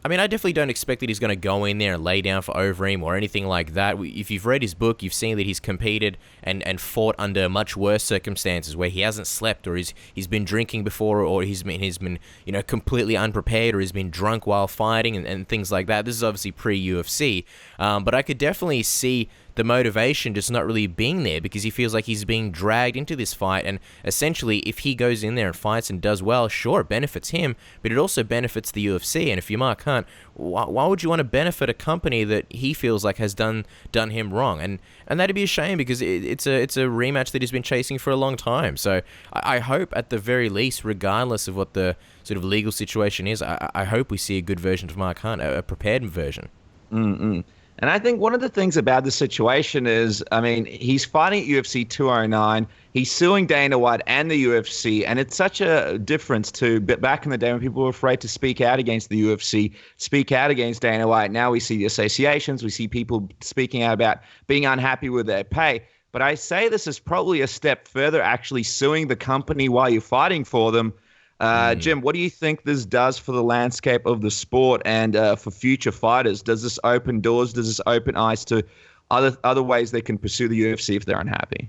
I mean, I definitely don't expect that he's going to go in there and lay down for Overeem or anything like that. If you've read his book, you've seen that he's competed and fought under much worse circumstances where he hasn't slept, or he's been drinking before, or he's been completely unprepared, or he's been drunk while fighting and things like that. This is obviously pre-UFC, but I could definitely see the motivation just not really being there because he feels like he's being dragged into this fight, and essentially if he goes in there and fights and does well, sure, it benefits him, but it also benefits the UFC. And if you're Mark Hunt, why would you want to benefit a company that he feels like has done him wrong? And that'd be a shame because it's a rematch that he's been chasing for a long time. So I hope at the very least, regardless of what the sort of legal situation is, I hope we see a good version of Mark Hunt, a prepared version. And I think one of the things about the situation is, I mean, he's fighting at UFC 209. He's suing Dana White and the UFC. And it's such a difference to back in the day when people were afraid to speak out against the UFC, speak out against Dana White. Now we see the associations. We see people speaking out about being unhappy with their pay. But I say this is probably a step further, actually suing the company while you're fighting for them. Jim, what do you think this does for the landscape of the sport and for future fighters? Does this open doors? Does this open eyes to other ways they can pursue the UFC if they're unhappy?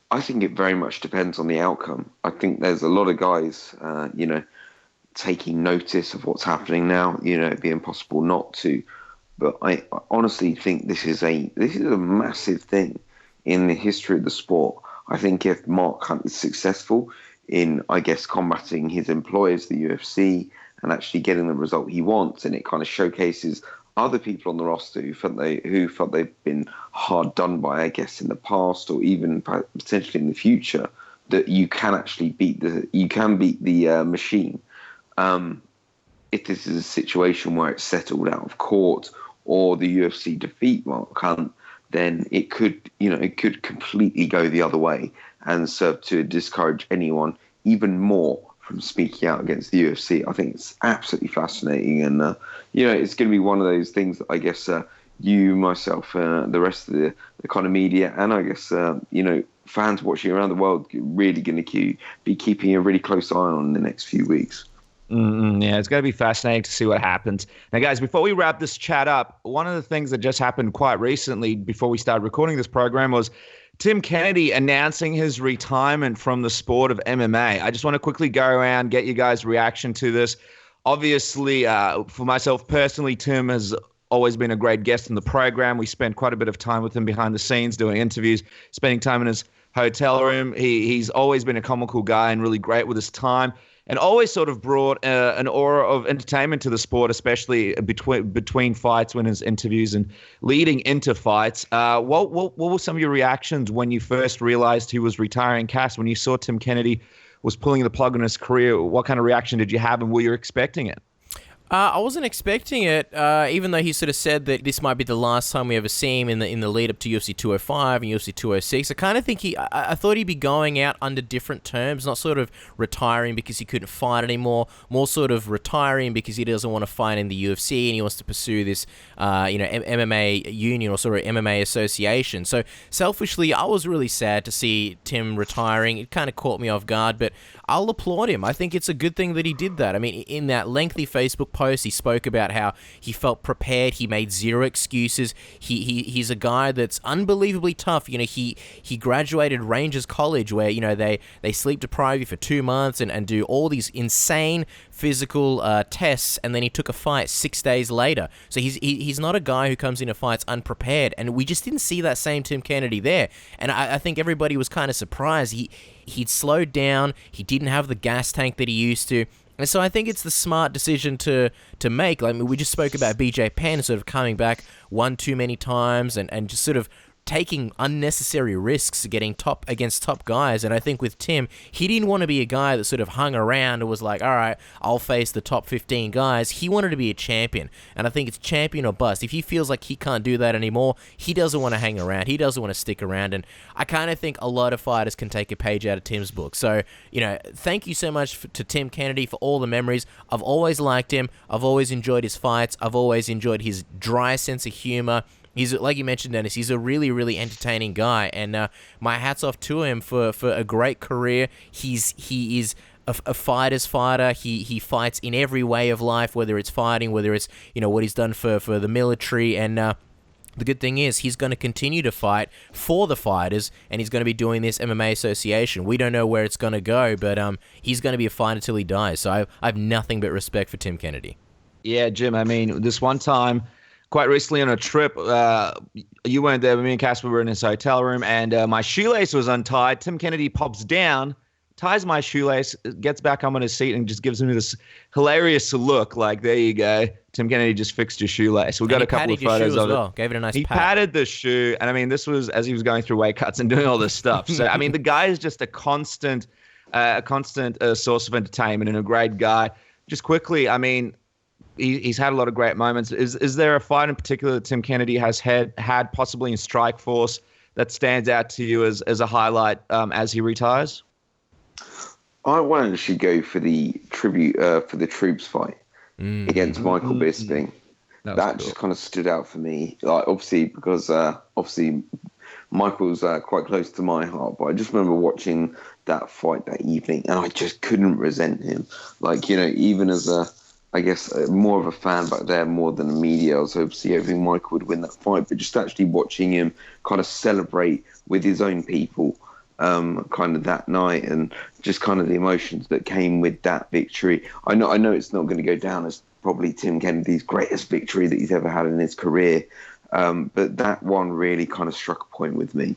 I think it very much depends on the outcome. I think there's a lot of guys, taking notice of what's happening now. It'd be impossible not to. But I honestly think this is a massive thing in the history of the sport. I think if Mark Hunt is successful in, I guess, combating his employers, the UFC, and actually getting the result he wants, and it kind of showcases other people on the roster who felt they've been hard done by, I guess, in the past or even potentially in the future, that you can actually beat the machine. If this is a situation where it's settled out of court or the UFC defeat Mark Hunt, then it could completely go the other way and serve to discourage anyone even more from speaking out against the UFC. I think it's absolutely fascinating, and it's going to be one of those things that I guess you, myself, the rest of the kind of media, and I guess fans watching around the world really going to be keeping a really close eye on in the next few weeks. Yeah, it's going to be fascinating to see what happens. Now, guys, before we wrap this chat up, one of the things that just happened quite recently before we started recording this program was Tim Kennedy announcing his retirement from the sport of MMA. I just want to quickly go around, get you guys' reaction to this. Obviously, for myself personally, Tim has always been a great guest in the program. We spent quite a bit of time with him behind the scenes doing interviews, spending time in his hotel room. He's always been a comical guy and really great with his time. and always sort of brought an aura of entertainment to the sport, especially between fights, when his interviews and leading into fights. What were some of your reactions when you first realized he was retiring? Cass, when you saw Tim Kennedy was pulling the plug on his career, what kind of reaction did you have, and were you expecting it? I wasn't expecting it, even though he sort of said that this might be the last time we ever see him in the lead up to UFC 205 and UFC 206. I kind of think I thought he'd be going out under different terms, not sort of retiring because he couldn't fight anymore, more sort of retiring because he doesn't want to fight in the UFC and he wants to pursue this, MMA union or sort of MMA association. So selfishly, I was really sad to see Tim retiring. It kind of caught me off guard, but I'll applaud him. I think it's a good thing that he did that. I mean, in that lengthy Facebook post, he spoke about how he felt prepared. He made zero excuses. He's a guy that's unbelievably tough. He graduated Rangers College where, they sleep deprive you for 2 months and do all these insane physical tests, and then he took a fight 6 days later. So he's not a guy who comes into fights unprepared, and we just didn't see that same Tim Kennedy there. And I think everybody was kind of surprised. He'd slowed down. He didn't have the gas tank that he used to. And so I think it's the smart decision to make. Like, we just spoke about BJ Penn sort of coming back one too many times and just sort of taking unnecessary risks getting against top guys. And I think with Tim, he didn't want to be a guy that sort of hung around and was like, all right, I'll face the top 15 guys. He wanted to be a champion. And I think it's champion or bust. If he feels like he can't do that anymore, he doesn't want to hang around. He doesn't want to stick around. And I kind of think a lot of fighters can take a page out of Tim's book. So, thank you so much to Tim Kennedy for all the memories. I've always liked him. I've always enjoyed his fights. I've always enjoyed his dry sense of humor. He's, like you mentioned, Dennis, he's a really, really entertaining guy, and my hat's off to him for a great career. He is a fighter's fighter. He fights in every way of life, whether it's fighting, whether it's what he's done for the military, and the good thing is he's going to continue to fight for the fighters, and he's going to be doing this MMA association. We don't know where it's going to go, but he's going to be a fighter till he dies. So I have nothing but respect for Tim Kennedy. Yeah, Jim, I mean, this one time, quite recently on a trip, you weren't there, but me and Casper were in his hotel room, and my shoelace was untied. Tim Kennedy pops down, ties my shoelace, gets back up on his seat, and just gives me this hilarious look, like, there you go, Tim Kennedy just fixed your shoelace. We got a couple of photos of it. Gave it a nice pat. He patted the shoe, and I mean, this was as he was going through weight cuts and doing all this stuff. So, I mean, the guy is just a constant source of entertainment and a great guy. Just quickly, I mean, he's had a lot of great moments. Is there a fight in particular that Tim Kennedy has had possibly in Strikeforce that stands out to you as a highlight as he retires? I wanted to go for the tribute for the Troops fight against Michael Bisping. That just kind of stood out for me. Like, obviously, because Michael's quite close to my heart, but I just remember watching that fight that evening, and I just couldn't resent him. Like, even as more of a fan back there more than the media, I was hoping Michael would win that fight, but just actually watching him kind of celebrate with his own people kind of that night, and just kind of the emotions that came with that victory. I know it's not going to go down as probably Tim Kennedy's greatest victory that he's ever had in his career, but that one really kind of struck a point with me.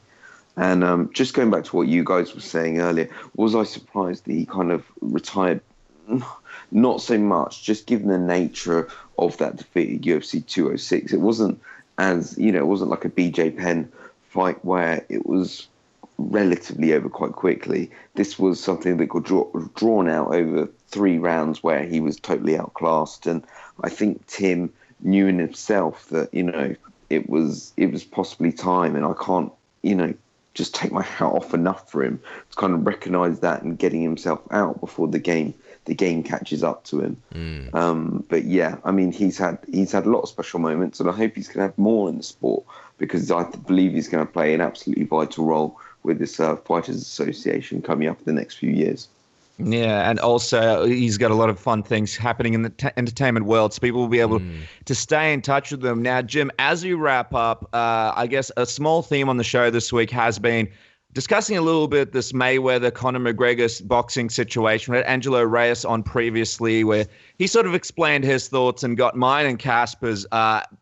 And just going back to what you guys were saying earlier, was I surprised that he kind of retired? Not so much, just given the nature of that defeat at UFC 206. It wasn't it wasn't like a BJ Penn fight where it was relatively over quite quickly. This was something that got drawn out over 3 rounds where he was totally outclassed. And I think Tim knew in himself that, it was possibly time, and I can't, just take my hat off enough for him to kind of recognise that and getting himself out before the game catches up to him. But yeah, I mean, he's had a lot of special moments, and I hope he's going to have more in the sport, because I believe he's going to play an absolutely vital role with this Fighters Association coming up in the next few years. Yeah, and also he's got a lot of fun things happening in the entertainment world, so people will be able to stay in touch with them. Now, Jim, as we wrap up, I guess a small theme on the show this week has been discussing a little bit this Mayweather-Conor McGregor boxing situation. We had Angelo Reyes on previously, where he sort of explained his thoughts and got mine and Casper's.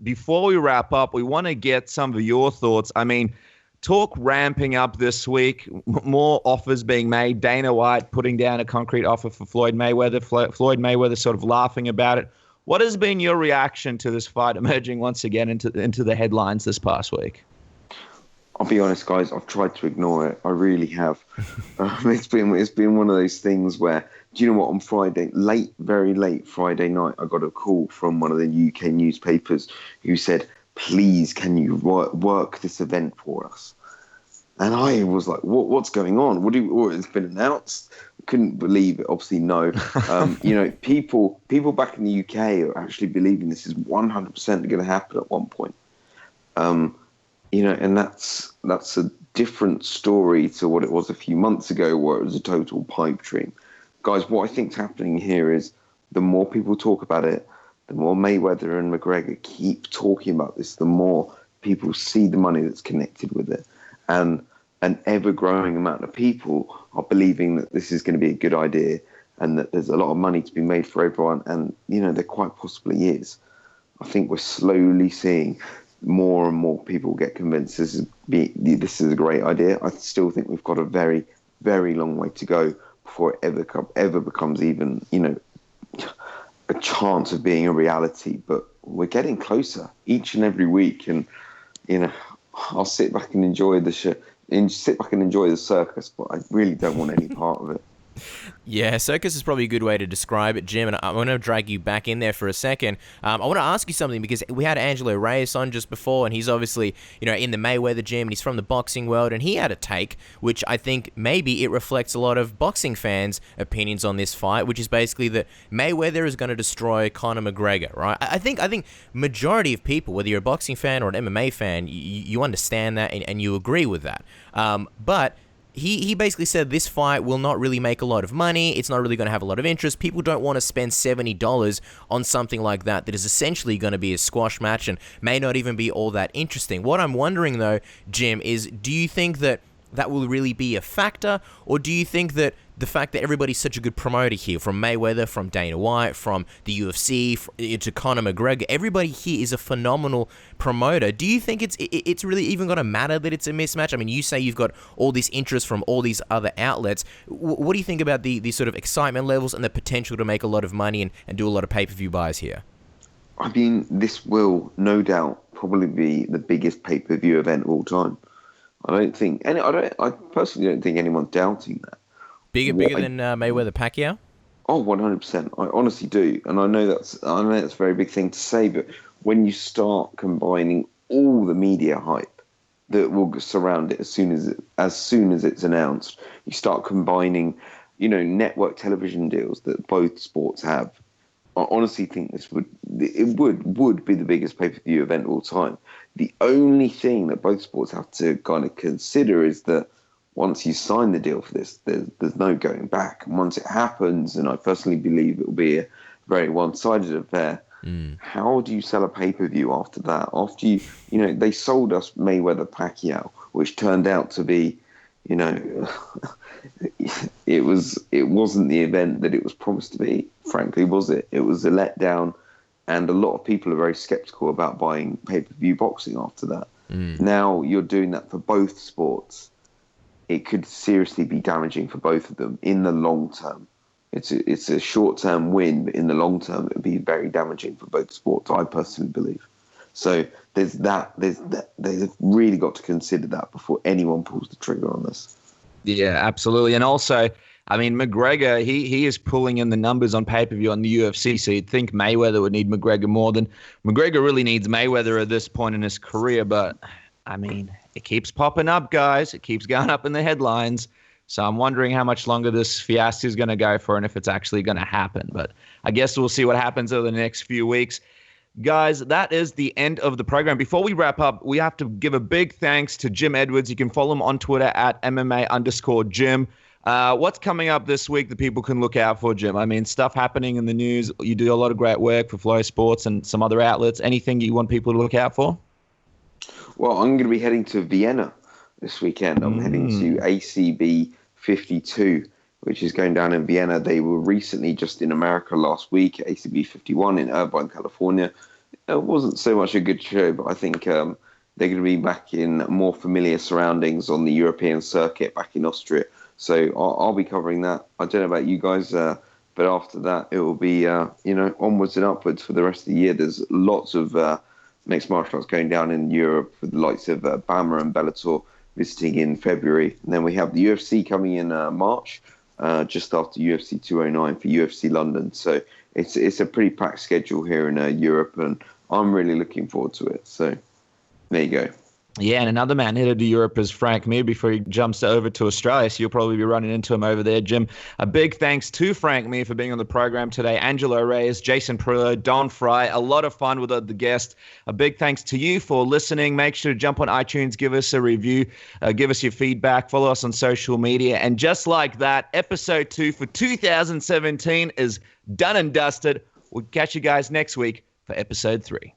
Before we wrap up, we want to get some of your thoughts. I mean, talk ramping up this week, more offers being made. Dana White putting down a concrete offer for Floyd Mayweather. Floyd Mayweather sort of laughing about it. What has been your reaction to this fight emerging once again into the headlines this past week? I'll be honest, guys. I've tried to ignore it. I really have. It's been one of those things where, do you know what? On Friday, very late Friday night, I got a call from one of the UK newspapers who said, "Please, can you work this event for us?" And I was like, "What's going on? It's been announced?" Couldn't believe it. Obviously, no. People back in the UK are actually believing this is 100% going to happen at one point. And that's a different story to what it was a few months ago, where it was a total pipe dream. Guys, what I think's happening here is the more people talk about it, the more Mayweather and McGregor keep talking about this, the more people see the money that's connected with it. And an ever-growing amount of people are believing that this is going to be a good idea and that there's a lot of money to be made for everyone. And, there quite possibly is. I think we're slowly seeing more and more people get convinced this is a great idea. I still think we've got a very, very long way to go before it ever becomes even, a chance of being a reality. But we're getting closer each and every week. And, I'll sit back and enjoy the show. Sit back and enjoy the circus, but I really don't want any part of it. Yeah, circus is probably a good way to describe it, Jim, and I want to drag you back in there for a second. I want to ask you something, because we had Angelo Reyes on just before, and he's obviously, in the Mayweather gym, and he's from the boxing world, and he had a take, which I think maybe it reflects a lot of boxing fans' opinions on this fight, which is basically that Mayweather is going to destroy Conor McGregor, right? I think majority of people, whether you're a boxing fan or an MMA fan, you understand that and you agree with that. But he basically said this fight will not really make a lot of money. It's not really going to have a lot of interest. People don't want to spend $70 on something like that is essentially going to be a squash match and may not even be all that interesting. What I'm wondering, though, Jim, is do you think that will really be a factor, or do you think that the fact that everybody's such a good promoter here, from Mayweather, from Dana White, from the UFC, to Conor McGregor, everybody here is a phenomenal promoter. Do you think it's really even going to matter that it's a mismatch? I mean, you say you've got all this interest from all these other outlets. What do you think about the sort of excitement levels and the potential to make a lot of money and do a lot of pay-per-view buys here? I mean, this will no doubt probably be the biggest pay-per-view event of all time. I personally don't think anyone's doubting that. Bigger than Mayweather Pacquiao? Oh, 100%. I honestly do, and I know that's a very big thing to say. But when you start combining all the media hype that will surround it as soon as it's announced, you start combining, network television deals that both sports have. I honestly think this would be the biggest pay-per-view event of all time. The only thing that both sports have to kind of consider is that once you sign the deal for this, there's no going back. And once it happens, and I personally believe it will be a very one-sided affair, how do you sell a pay-per-view after that? After they sold us Mayweather Pacquiao, which turned out to be, it wasn't the event that it was promised to be, frankly, was it? It was a letdown, and a lot of people are very skeptical about buying pay-per-view boxing after that. Now you're doing that for both sports. It could seriously be damaging for both of them in the long term. It's a short-term win, but in the long term, it would be very damaging for both sports, I personally believe. So there's really got to consider that before anyone pulls the trigger on this. Yeah, absolutely. And also, I mean, McGregor, he is pulling in the numbers on pay-per-view on the UFC, so you'd think Mayweather would need McGregor more than McGregor really needs Mayweather at this point in his career. But, I mean, it keeps popping up, guys. It keeps going up in the headlines. So I'm wondering how much longer this fiasco is going to go for and if it's actually going to happen. But I guess we'll see what happens over the next few weeks. Guys, that is the end of the program. Before we wrap up, we have to give a big thanks to Jim Edwards. You can follow him on Twitter at MMA_Jim. What's coming up this week that people can look out for, Jim? I mean, stuff happening in the news. You do a lot of great work for Flow Sports and some other outlets. Anything you want people to look out for? Well, I'm going to be heading to Vienna this weekend. I'm heading to ACB 52, which is going down in Vienna. They were recently just in America last week, ACB 51 in Irvine, California. It wasn't so much a good show, but I think they're going to be back in more familiar surroundings on the European circuit back in Austria. So I'll be covering that. I don't know about you guys, but after that, it will be, onwards and upwards for the rest of the year. There's lots of mixed martial arts going down in Europe with the likes of BAMMA and Bellator visiting in February. And then we have the UFC coming in March, just after UFC 209 for UFC London. So it's a pretty packed schedule here in Europe, and I'm really looking forward to it. So there you go. Yeah, and another man headed to Europe is Frank Mir before he jumps over to Australia, so you'll probably be running into him over there, Jim. A big thanks to Frank Mir for being on the program today. Angelo Reyes, Jason Parillo, Don Frye, a lot of fun with the guest. A big thanks to you for listening. Make sure to jump on iTunes, give us a review, give us your feedback, follow us on social media. And just like that, episode 2 for 2017 is done and dusted. We'll catch you guys next week for episode 3.